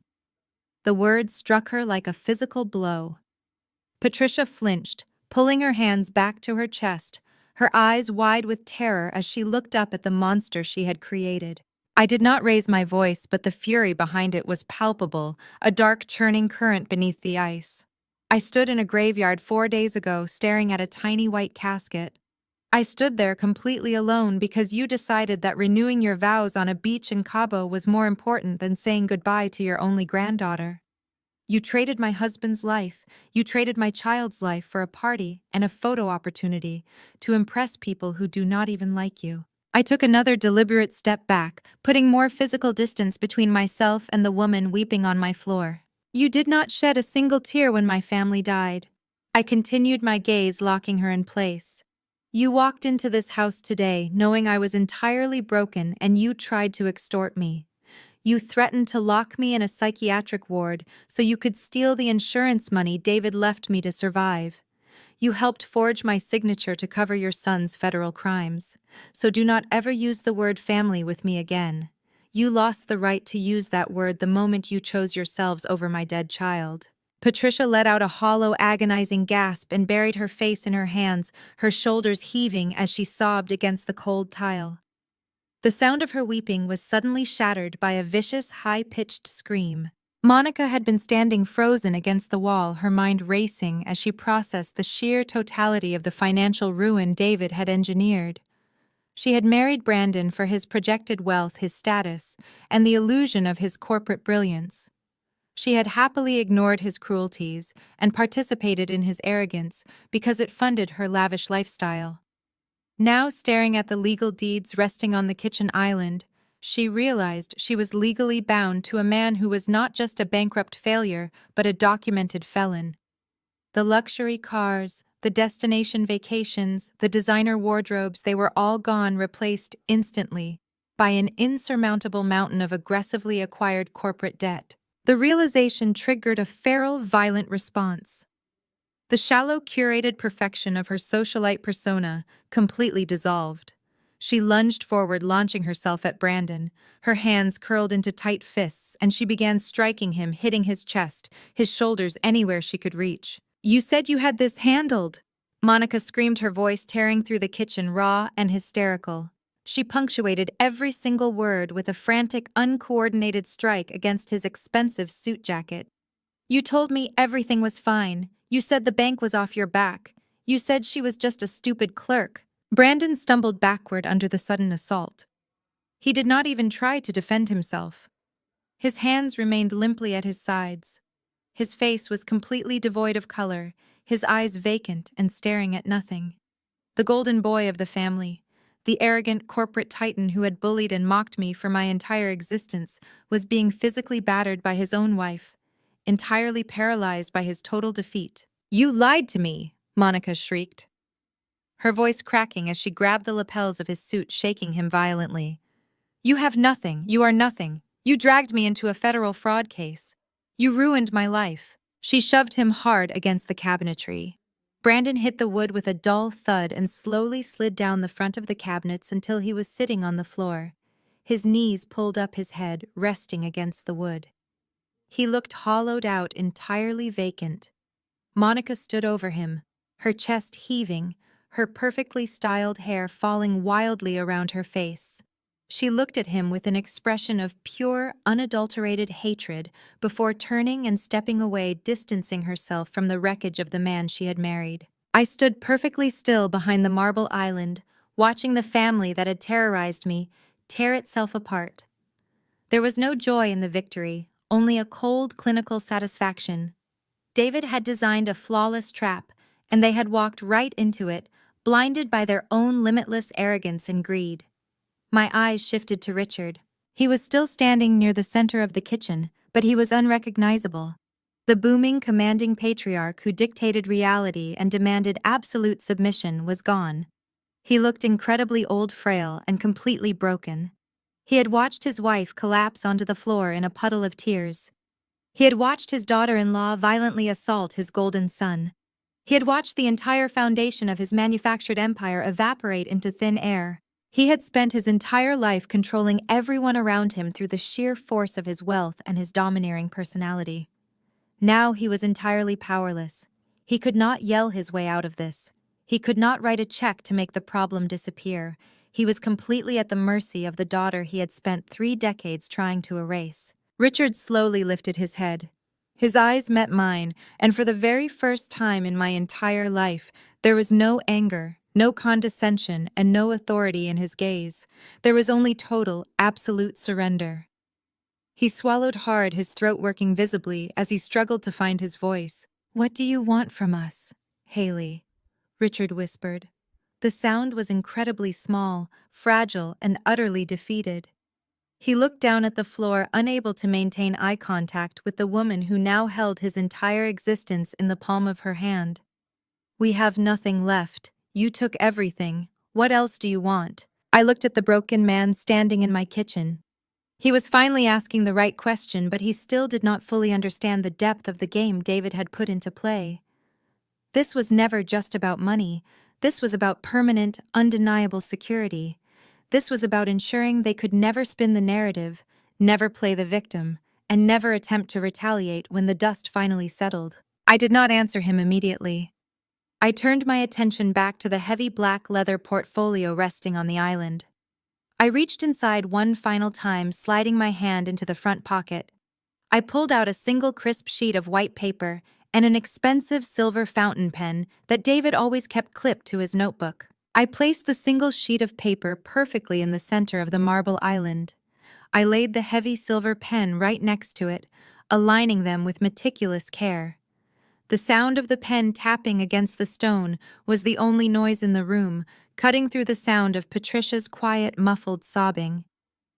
The words struck her like a physical blow. Patricia flinched, pulling her hands back to her chest, her eyes wide with terror as she looked up at the monster she had created. I did not raise my voice, but the fury behind it was palpable, a dark, churning current beneath the ice. I stood in a graveyard 4 days ago, staring at a tiny white casket. I stood there completely alone because you decided that renewing your vows on a beach in Cabo was more important than saying goodbye to your only granddaughter. You traded my husband's life, you traded my child's life for a party and a photo opportunity to impress people who do not even like you. I took another deliberate step back, putting more physical distance between myself and the woman weeping on my floor. You did not shed a single tear when my family died. I continued, my gaze locking her in place. You walked into this house today knowing I was entirely broken, and you tried to extort me. You threatened to lock me in a psychiatric ward so you could steal the insurance money David left me to survive. You helped forge my signature to cover your son's federal crimes. So do not ever use the word family with me again. You lost the right to use that word the moment you chose yourselves over my dead child. Patricia let out a hollow, agonizing gasp and buried her face in her hands, her shoulders heaving as she sobbed against the cold tile. The sound of her weeping was suddenly shattered by a vicious, high-pitched scream. Monica had been standing frozen against the wall, her mind racing as she processed the sheer totality of the financial ruin David had engineered. She had married Brandon for his projected wealth, his status, and the illusion of his corporate brilliance. She had happily ignored his cruelties and participated in his arrogance because it funded her lavish lifestyle. Now, staring at the legal deeds resting on the kitchen island, She realized she was legally bound to a man who was not just a bankrupt failure, but a documented felon. The luxury cars, the destination vacations, the designer wardrobes, they were all gone, replaced instantly by an insurmountable mountain of aggressively acquired corporate debt. The realization triggered a feral, violent response. The shallow, curated perfection of her socialite persona completely dissolved. She lunged forward, launching herself at Brandon. Her hands curled into tight fists, and she began striking him, hitting his chest, his shoulders, anywhere she could reach. "You said you had this handled!" Monica screamed, her voice tearing through the kitchen, raw and hysterical. She punctuated every single word with a frantic, uncoordinated strike against his expensive suit jacket. "You told me everything was fine. You said the bank was off your back. You said she was just a stupid clerk." Brandon stumbled backward under the sudden assault. He did not even try to defend himself. His hands remained limply at his sides. His face was completely devoid of color, his eyes vacant and staring at nothing. The golden boy of the family, the arrogant corporate titan who had bullied and mocked me for my entire existence, was being physically battered by his own wife, entirely paralyzed by his total defeat. "You lied to me!" Monica shrieked, her voice cracking as she grabbed the lapels of his suit, shaking him violently. "You have nothing. You are nothing. You dragged me into a federal fraud case. You ruined my life." She shoved him hard against the cabinetry. Brandon hit the wood with a dull thud and slowly slid down the front of the cabinets until he was sitting on the floor, his knees pulled up, his head resting against the wood. He looked hollowed out, entirely vacant. Monica stood over him, her chest heaving, her perfectly styled hair falling wildly around her face. She looked at him with an expression of pure, unadulterated hatred before turning and stepping away, distancing herself from the wreckage of the man she had married. I stood perfectly still behind the marble island, watching the family that had terrorized me tear itself apart. There was no joy in the victory, only a cold, clinical satisfaction. David had designed a flawless trap, and they had walked right into it, blinded by their own limitless arrogance and greed. My eyes shifted to Richard. He was still standing near the center of the kitchen, but he was unrecognizable. The booming, commanding patriarch who dictated reality and demanded absolute submission was gone. He looked incredibly old, frail, and completely broken. He had watched his wife collapse onto the floor in a puddle of tears. He had watched his daughter-in-law violently assault his golden son. He had watched the entire foundation of his manufactured empire evaporate into thin air. He had spent his entire life controlling everyone around him through the sheer force of his wealth and his domineering personality. Now he was entirely powerless. He could not yell his way out of this. He could not write a check to make the problem disappear. He was completely at the mercy of the daughter he had spent 3 decades trying to erase. Richard slowly lifted his head. His eyes met mine, and for the very first time in my entire life, there was no anger, no condescension, and no authority in his gaze. There was only total, absolute surrender. He swallowed hard, his throat working visibly as he struggled to find his voice. "What do you want from us, Haley?" Richard whispered. The sound was incredibly small, fragile, and utterly defeated. He looked down at the floor, unable to maintain eye contact with the woman who now held his entire existence in the palm of her hand. "We have nothing left. You took everything. What else do you want?" I looked at the broken man standing in my kitchen. He was finally asking the right question, but he still did not fully understand the depth of the game David had put into play. This was never just about money. This was about permanent, undeniable security. This was about ensuring they could never spin the narrative, never play the victim, and never attempt to retaliate when the dust finally settled. I did not answer him immediately. I turned my attention back to the heavy black leather portfolio resting on the island. I reached inside one final time, sliding my hand into the front pocket. I pulled out a single crisp sheet of white paper and an expensive silver fountain pen that David always kept clipped to his notebook. I placed the single sheet of paper perfectly in the center of the marble island. I laid the heavy silver pen right next to it, aligning them with meticulous care. The sound of the pen tapping against the stone was the only noise in the room, cutting through the sound of Patricia's quiet, muffled sobbing.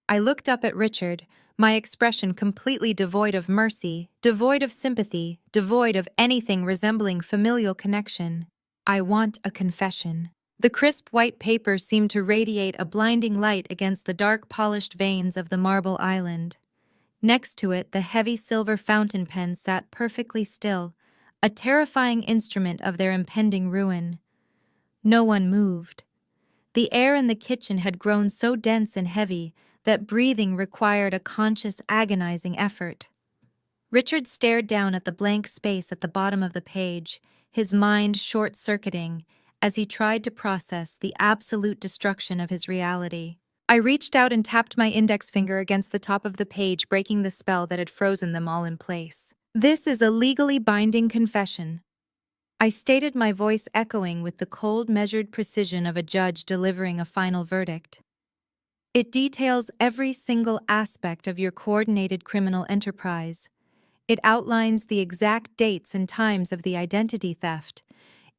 I looked up at Richard, my expression completely devoid of mercy, devoid of sympathy, devoid of anything resembling familial connection. I want a confession. The crisp white paper seemed to radiate a blinding light against the dark polished veins of the marble island. Next to it, the heavy silver fountain pen sat perfectly still, a terrifying instrument of their impending ruin. No one moved. The air in the kitchen had grown so dense and heavy that breathing required a conscious, agonizing effort. Richard stared down at the blank space at the bottom of the page, his mind short-circuiting as he tried to process the absolute destruction of his reality. I reached out and tapped my index finger against the top of the page, breaking the spell that had frozen them all in place. "This is a legally binding confession," I stated, my voice echoing with the cold, measured precision of a judge delivering a final verdict. "It details every single aspect of your coordinated criminal enterprise. It outlines the exact dates and times of the identity theft.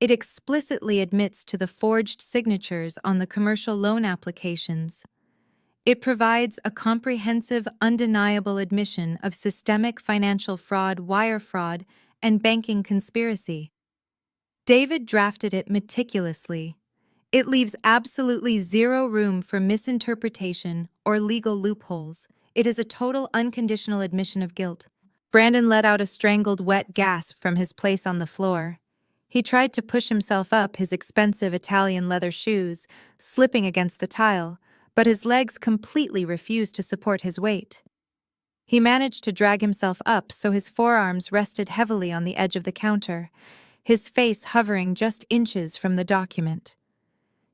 It explicitly admits to the forged signatures on the commercial loan applications. It provides a comprehensive, undeniable admission of systemic financial fraud, wire fraud, and banking conspiracy. David drafted it meticulously. It leaves absolutely zero room for misinterpretation or legal loopholes. It is a total unconditional admission of guilt." Brandon let out a strangled, wet gasp from his place on the floor. He tried to push himself up his expensive Italian leather shoes, slipping against the tile, but his legs completely refused to support his weight. He managed to drag himself up so his forearms rested heavily on the edge of the counter, his face hovering just inches from the document.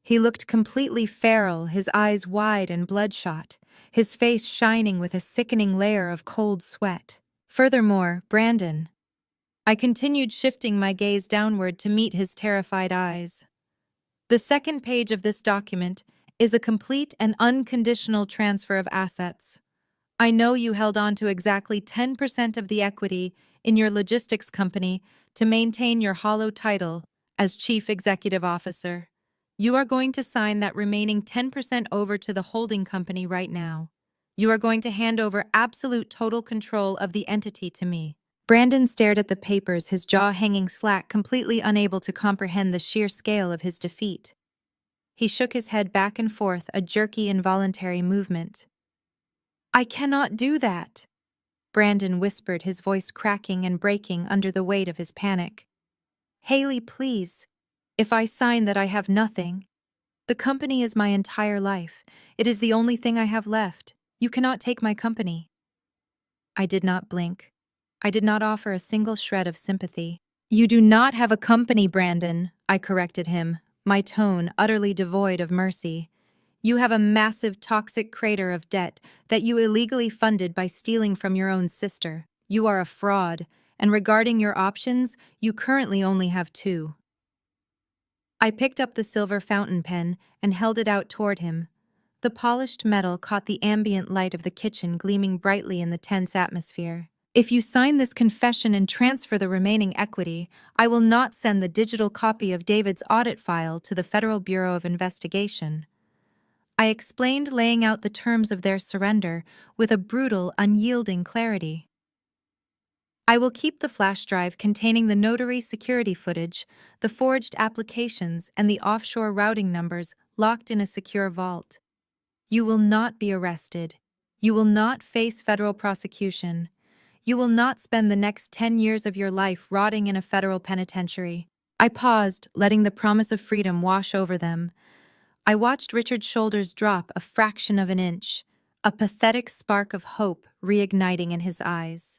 He looked completely feral, his eyes wide and bloodshot, his face shining with a sickening layer of cold sweat. "Furthermore, Brandon," I continued, shifting my gaze downward to meet his terrified eyes, "the second page of this document is a complete and unconditional transfer of assets. I know you held on to exactly 10% of the equity in your logistics company to maintain your hollow title as Chief Executive Officer. You are going to sign that remaining 10% over to the holding company right now. You are going to hand over absolute total control of the entity to me." Brandon stared at the papers, his jaw hanging slack, completely unable to comprehend the sheer scale of his defeat. He shook his head back and forth, a jerky, involuntary movement. "I cannot do that," Brandon whispered, his voice cracking and breaking under the weight of his panic. "Haley, please. If I sign that, I have nothing. The company is my entire life. It is the only thing I have left. You cannot take my company." I did not blink. I did not offer a single shred of sympathy. "You do not have a company, Brandon," I corrected him, my tone utterly devoid of mercy. "You have a massive, toxic crater of debt that you illegally funded by stealing from your own sister. You are a fraud, and regarding your options, you currently only have two." I picked up the silver fountain pen and held it out toward him. The polished metal caught the ambient light of the kitchen, gleaming brightly in the tense atmosphere. "If you sign this confession and transfer the remaining equity, I will not send the digital copy of David's audit file to the Federal Bureau of Investigation," I explained, laying out the terms of their surrender with a brutal, unyielding clarity. "I will keep the flash drive containing the notary security footage, the forged applications, and the offshore routing numbers locked in a secure vault. You will not be arrested. You will not face federal prosecution. You will not spend the next 10 years of your life rotting in a federal penitentiary." I paused, letting the promise of freedom wash over them. I watched Richard's shoulders drop a fraction of an inch, a pathetic spark of hope reigniting in his eyes.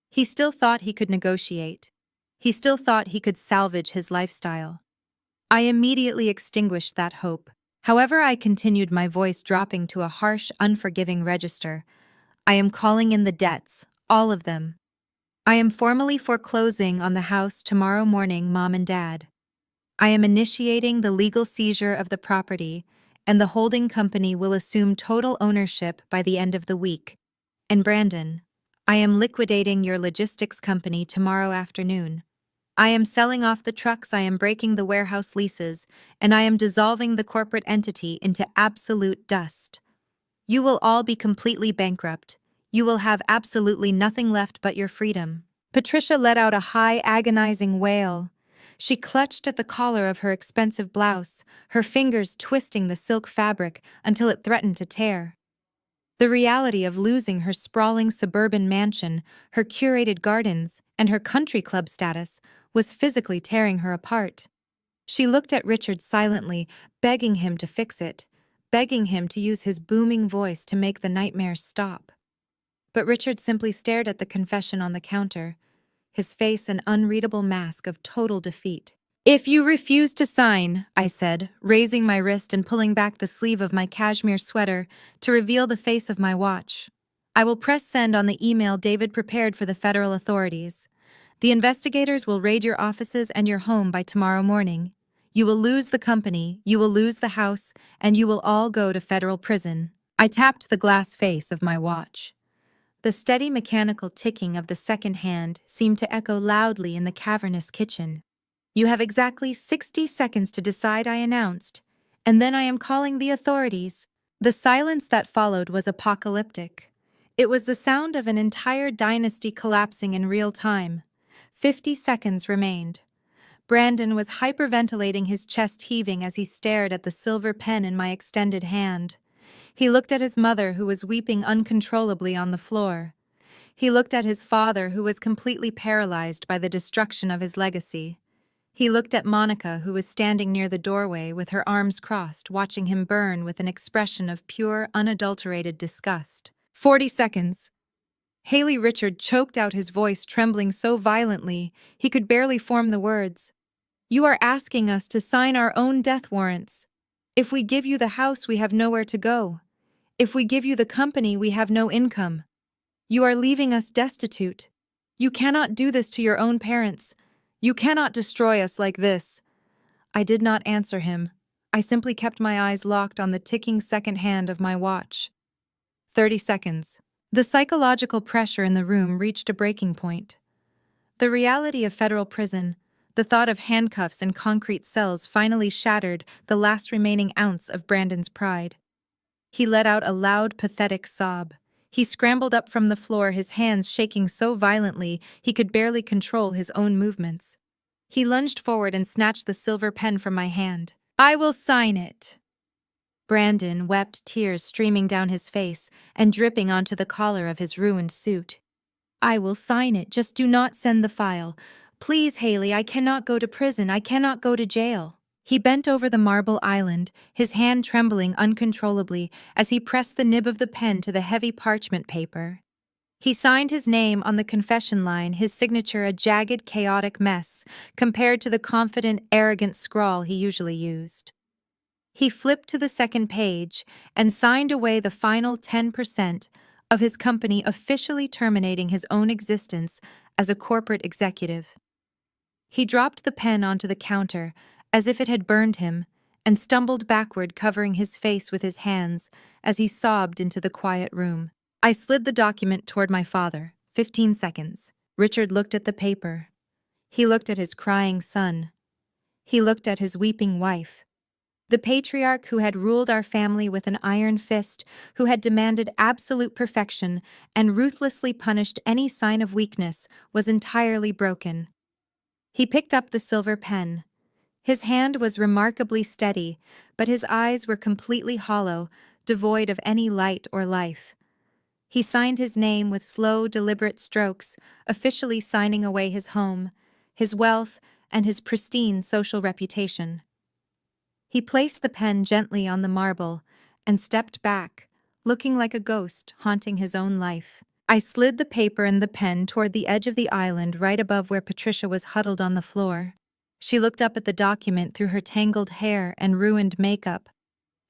He still thought he could negotiate. He still thought he could salvage his lifestyle. I immediately extinguished that hope. However, I continued, my voice dropping to a harsh, unforgiving register. "I am calling in the debts, all of them. I am formally foreclosing on the house tomorrow morning, Mom and Dad. I am initiating the legal seizure of the property, and the holding company will assume total ownership by the end of the week. And Brandon, I am liquidating your logistics company tomorrow afternoon. I am selling off the trucks, I am breaking the warehouse leases, and I am dissolving the corporate entity into absolute dust." You will all be completely bankrupt. You will have absolutely nothing left but your freedom." Patricia let out a high, agonizing wail. She clutched at the collar of her expensive blouse, her fingers twisting the silk fabric until it threatened to tear. The reality of losing her sprawling suburban mansion, her curated gardens, and her country club status was physically tearing her apart. She looked at Richard silently, begging him to fix it, begging him to use his booming voice to make the nightmares stop. But Richard simply stared at the confession on the counter, his face an unreadable mask of total defeat. "If you refuse to sign," I said, raising my wrist and pulling back the sleeve of my cashmere sweater to reveal the face of my watch, "I will press send on the email David prepared for the federal authorities. The investigators will raid your offices and your home by tomorrow morning. You will lose the company, you will lose the house, and you will all go to federal prison." I tapped the glass face of my watch. The steady mechanical ticking of the second hand seemed to echo loudly in the cavernous kitchen. "You have exactly 60 seconds to decide," I announced, "and then I am calling the authorities." The silence that followed was apocalyptic. It was the sound of an entire dynasty collapsing in real time. 50 seconds remained. Brandon was hyperventilating, his chest heaving as he stared at the silver pen in my extended hand. He looked at his mother, who was weeping uncontrollably on the floor. He looked at his father, who was completely paralyzed by the destruction of his legacy. He looked at Monica, who was standing near the doorway with her arms crossed, watching him burn with an expression of pure, unadulterated disgust. 40 seconds. Haley Richard choked out, his voice trembling so violently he could barely form the words. "You are asking us to sign our own death warrants. If we give you the house, we have nowhere to go. If we give you the company, we have no income. You are leaving us destitute. You cannot do this to your own parents. You cannot destroy us like this." I did not answer him. I simply kept my eyes locked on the ticking second hand of my watch. 30 seconds. The psychological pressure in the room reached a breaking point. The reality of federal prison, the thought of handcuffs and concrete cells, finally shattered the last remaining ounce of Brandon's pride. He let out a loud, pathetic sob. He scrambled up from the floor, his hands shaking so violently he could barely control his own movements. He lunged forward and snatched the silver pen from my hand. "I will sign it." Brandon wept, tears streaming down his face and dripping onto the collar of his ruined suit. "I will sign it, just do not send the file. Please, Haley, I cannot go to prison, I cannot go to jail." He bent over the marble island, his hand trembling uncontrollably as he pressed the nib of the pen to the heavy parchment paper. He signed his name on the confession line, his signature a jagged, chaotic mess compared to the confident, arrogant scrawl he usually used. He flipped to the second page and signed away the final 10% of his company, officially terminating his own existence as a corporate executive. He dropped the pen onto the counter as if it had burned him and stumbled backward, covering his face with his hands as he sobbed into the quiet room. I slid the document toward my father. 15 seconds. Richard looked at the paper. He looked at his crying son. He looked at his weeping wife. The patriarch who had ruled our family with an iron fist, who had demanded absolute perfection and ruthlessly punished any sign of weakness, was entirely broken. He picked up the silver pen. His hand was remarkably steady, but his eyes were completely hollow, devoid of any light or life. He signed his name with slow, deliberate strokes, officially signing away his home, his wealth, and his pristine social reputation. He placed the pen gently on the marble and stepped back, looking like a ghost haunting his own life. I slid the paper and the pen toward the edge of the island right above where Patricia was huddled on the floor. She looked up at the document through her tangled hair and ruined makeup.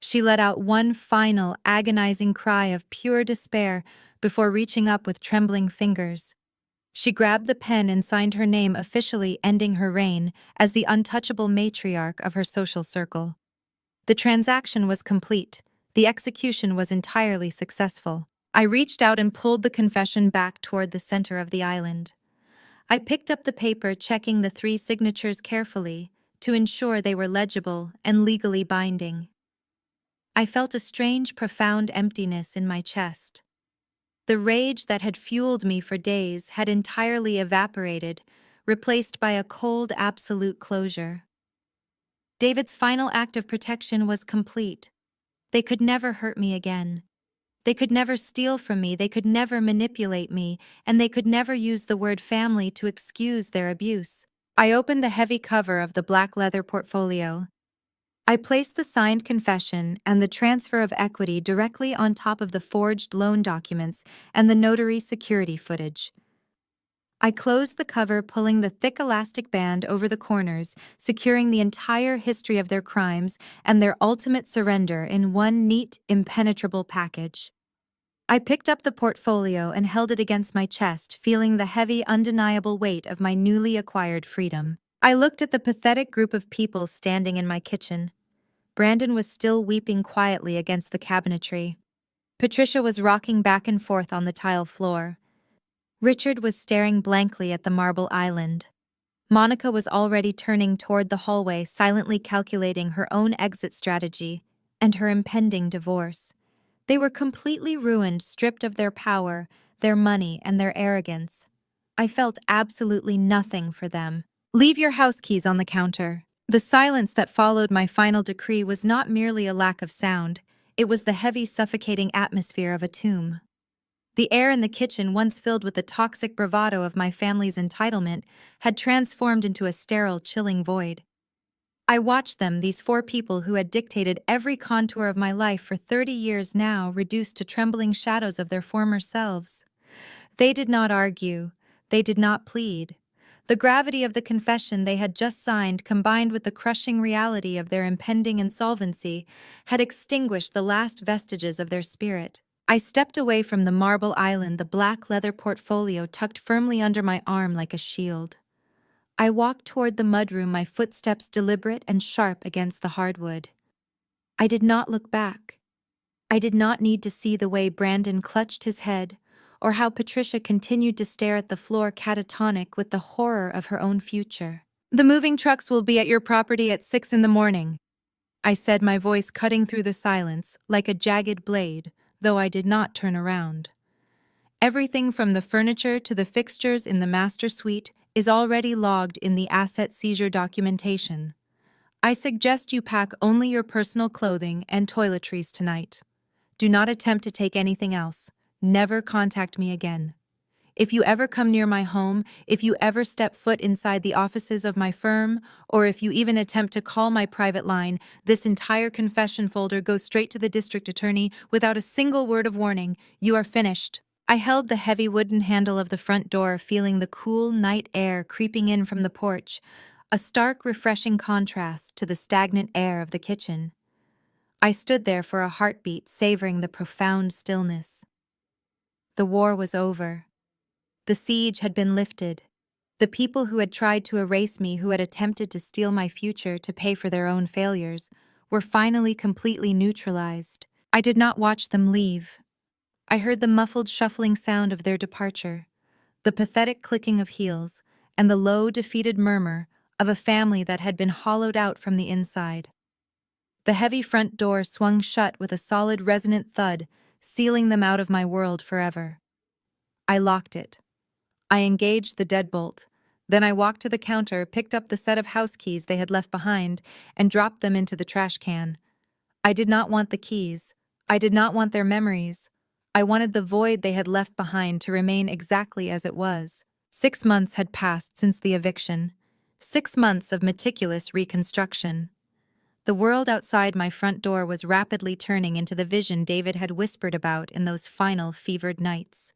She let out one final, agonizing cry of pure despair before reaching up with trembling fingers. She grabbed the pen and signed her name, officially ending her reign as the untouchable matriarch of her social circle. The transaction was complete. The execution was entirely successful. I reached out and pulled the confession back toward the center of the island. I picked up the paper, checking the 3 signatures carefully to ensure they were legible and legally binding. I felt a strange, profound emptiness in my chest. The rage that had fueled me for days had entirely evaporated, replaced by a cold, absolute closure. David's final act of protection was complete. They could never hurt me again. They could never steal from me, they could never manipulate me, and they could never use the word family to excuse their abuse. I opened the heavy cover of the black leather portfolio. I placed the signed confession and the transfer of equity directly on top of the forged loan documents and the notary security footage. I closed the cover, pulling the thick elastic band over the corners, securing the entire history of their crimes and their ultimate surrender in one neat, impenetrable package. I picked up the portfolio and held it against my chest, feeling the heavy, undeniable weight of my newly acquired freedom. I looked at the pathetic group of people standing in my kitchen. Brandon was still weeping quietly against the cabinetry. Patricia was rocking back and forth on the tile floor. Richard was staring blankly at the marble island. Monica was already turning toward the hallway, silently calculating her own exit strategy and her impending divorce. They were completely ruined, stripped of their power, their money, and their arrogance. I felt absolutely nothing for them. Leave your house keys on the counter. The silence that followed my final decree was not merely a lack of sound, it was the heavy, suffocating atmosphere of a tomb. The air in the kitchen, once filled with the toxic bravado of my family's entitlement, had transformed into a sterile, chilling void. I watched them, these four people who had dictated every contour of my life for 30 years now, reduced to trembling shadows of their former selves. They did not argue. They did not plead. The gravity of the confession they had just signed, combined with the crushing reality of their impending insolvency, had extinguished the last vestiges of their spirit. I stepped away from the marble island, the black leather portfolio tucked firmly under my arm like a shield. I walked toward the mudroom, my footsteps deliberate and sharp against the hardwood. I did not look back. I did not need to see the way Brandon clutched his head, or how Patricia continued to stare at the floor, catatonic with the horror of her own future. "The moving trucks will be at your property at 6 in the morning," I said, my voice cutting through the silence like a jagged blade, though I did not turn around. "Everything from the furniture to the fixtures in the master suite is already logged in the asset seizure documentation. I suggest you pack only your personal clothing and toiletries tonight. Do not attempt to take anything else. Never contact me again. If you ever come near my home, if you ever step foot inside the offices of my firm, or if you even attempt to call my private line, this entire confession folder goes straight to the district attorney without a single word of warning. You are finished." I held the heavy wooden handle of the front door, feeling the cool night air creeping in from the porch, a stark, refreshing contrast to the stagnant air of the kitchen. I stood there for a heartbeat, savoring the profound stillness. The war was over. The siege had been lifted. The people who had tried to erase me, who had attempted to steal my future to pay for their own failures, were finally completely neutralized. I did not watch them leave. I heard the muffled shuffling sound of their departure, the pathetic clicking of heels, and the low, defeated murmur of a family that had been hollowed out from the inside. The heavy front door swung shut with a solid, resonant thud, sealing them out of my world forever. I locked it. I engaged the deadbolt. Then I walked to the counter, picked up the set of house keys they had left behind, and dropped them into the trash can. I did not want the keys. I did not want their memories. I wanted the void they had left behind to remain exactly as it was. 6 months had passed since the eviction. 6 months of meticulous reconstruction. The world outside my front door was rapidly turning into the vision David had whispered about in those final fevered nights.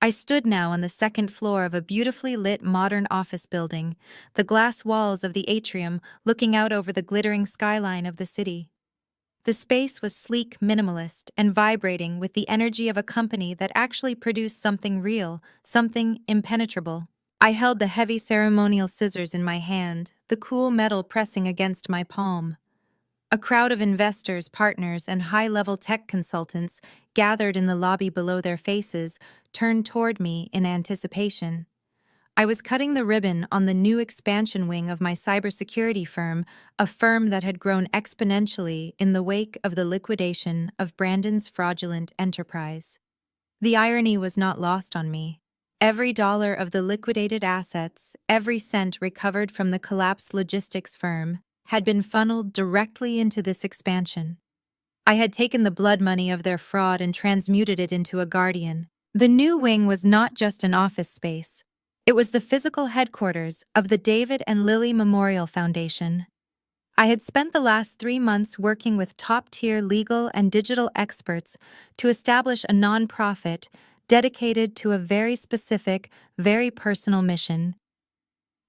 I stood now on the second floor of a beautifully lit modern office building, the glass walls of the atrium looking out over the glittering skyline of the city. The space was sleek, minimalist, and vibrating with the energy of a company that actually produced something real, something impenetrable. I held the heavy ceremonial scissors in my hand, the cool metal pressing against my palm. A crowd of investors, partners, and high-level tech consultants gathered in the lobby below, their faces turned toward me in anticipation. I was cutting the ribbon on the new expansion wing of my cybersecurity firm, a firm that had grown exponentially in the wake of the liquidation of Brandon's fraudulent enterprise. The irony was not lost on me. Every dollar of the liquidated assets, every cent recovered from the collapsed logistics firm, had been funneled directly into this expansion. I had taken the blood money of their fraud and transmuted it into a guardian. The new wing was not just an office space. It was the physical headquarters of the David and Lily Memorial Foundation. I had spent the last 3 months working with top-tier legal and digital experts to establish a nonprofit dedicated to a very specific, very personal mission.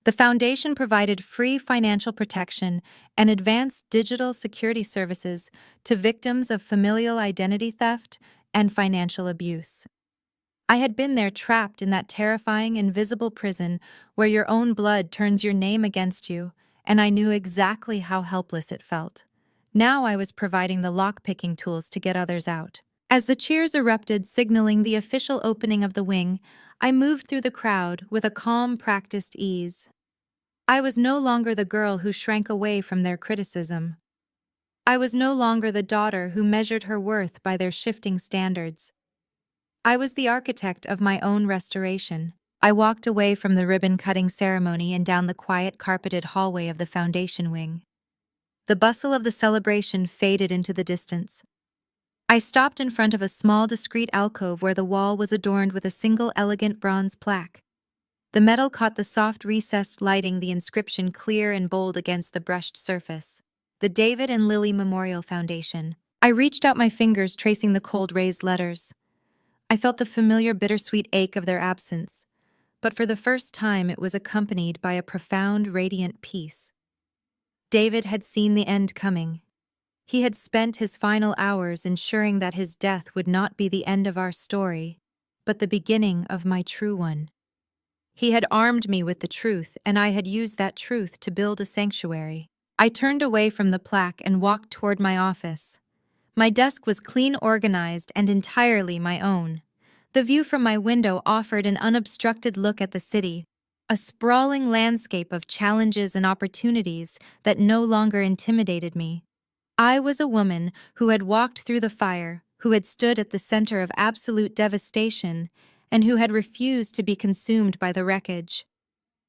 The foundation provided free financial protection and advanced digital security services to victims of familial identity theft and financial abuse. I had been there trapped in that terrifying invisible prison where your own blood turns your name against you, and I knew exactly how helpless it felt. Now I was providing the lock-picking tools to get others out. As the cheers erupted, signaling the official opening of the wing, I moved through the crowd with a calm, practiced ease. I was no longer the girl who shrank away from their criticism. I was no longer the daughter who measured her worth by their shifting standards. I was the architect of my own restoration. I walked away from the ribbon-cutting ceremony and down the quiet, carpeted hallway of the foundation wing. The bustle of the celebration faded into the distance. I stopped in front of a small, discreet alcove where the wall was adorned with a single elegant bronze plaque. The metal caught the soft, recessed lighting, the inscription clear and bold against the brushed surface. The David and Lily Memorial Foundation. I reached out my fingers, tracing the cold, raised letters. I felt the familiar bittersweet ache of their absence, but for the first time it was accompanied by a profound, radiant peace. David had seen the end coming. He had spent his final hours ensuring that his death would not be the end of our story, but the beginning of my true one. He had armed me with the truth, and I had used that truth to build a sanctuary. I turned away from the plaque and walked toward my office. My desk was clean, organized, and entirely my own. The view from my window offered an unobstructed look at the city, a sprawling landscape of challenges and opportunities that no longer intimidated me. I was a woman who had walked through the fire, who had stood at the center of absolute devastation, and who had refused to be consumed by the wreckage.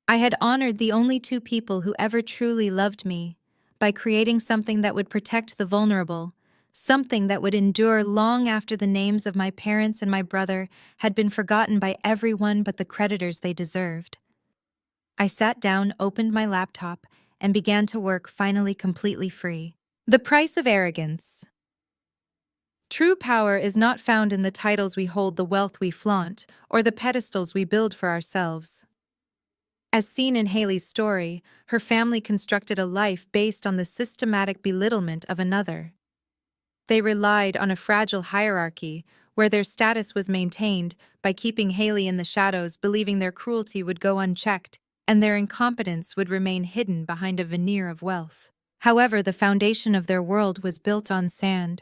I had honored the only two people who ever truly loved me, by creating something that would protect the vulnerable, something that would endure long after the names of my parents and my brother had been forgotten by everyone but the creditors they deserved. I sat down, opened my laptop, and began to work, finally completely free. The price of arrogance. True power is not found in the titles we hold, the wealth we flaunt, or the pedestals we build for ourselves. As seen in Haley's story, her family constructed a life based on the systematic belittlement of another. They relied on a fragile hierarchy where their status was maintained by keeping Haley in the shadows, believing their cruelty would go unchecked and their incompetence would remain hidden behind a veneer of wealth. However, the foundation of their world was built on sand.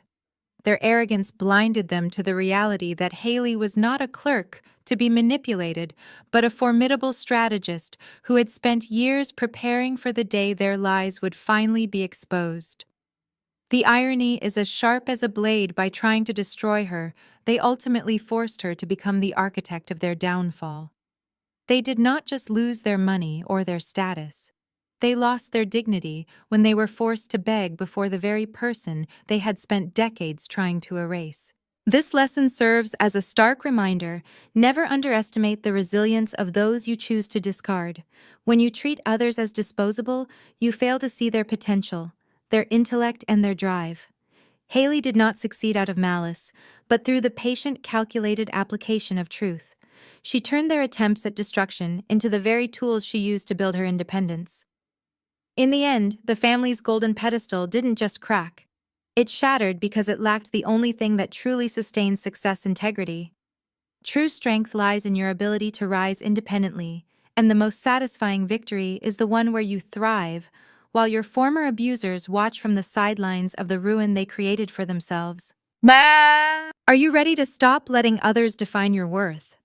Their arrogance blinded them to the reality that Haley was not a clerk to be manipulated, but a formidable strategist who had spent years preparing for the day their lies would finally be exposed. The irony is as sharp as a blade. By trying to destroy her, they ultimately forced her to become the architect of their downfall. They did not just lose their money or their status. They lost their dignity when they were forced to beg before the very person they had spent decades trying to erase. This lesson serves as a stark reminder: never underestimate the resilience of those you choose to discard. When you treat others as disposable, you fail to see their potential, their intellect, and their drive. Haley did not succeed out of malice, but through the patient, calculated application of truth. She turned their attempts at destruction into the very tools she used to build her independence. In the end, the family's golden pedestal didn't just crack. It shattered because it lacked the only thing that truly sustains success: integrity. True strength lies in your ability to rise independently, and the most satisfying victory is the one where you thrive, while your former abusers watch from the sidelines of the ruin they created for themselves. Are you ready to stop letting others define your worth?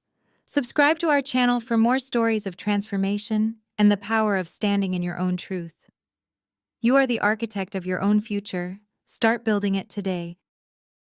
Subscribe to our channel for more stories of transformation and the power of standing in your own truth. You are the architect of your own future. Start building it today.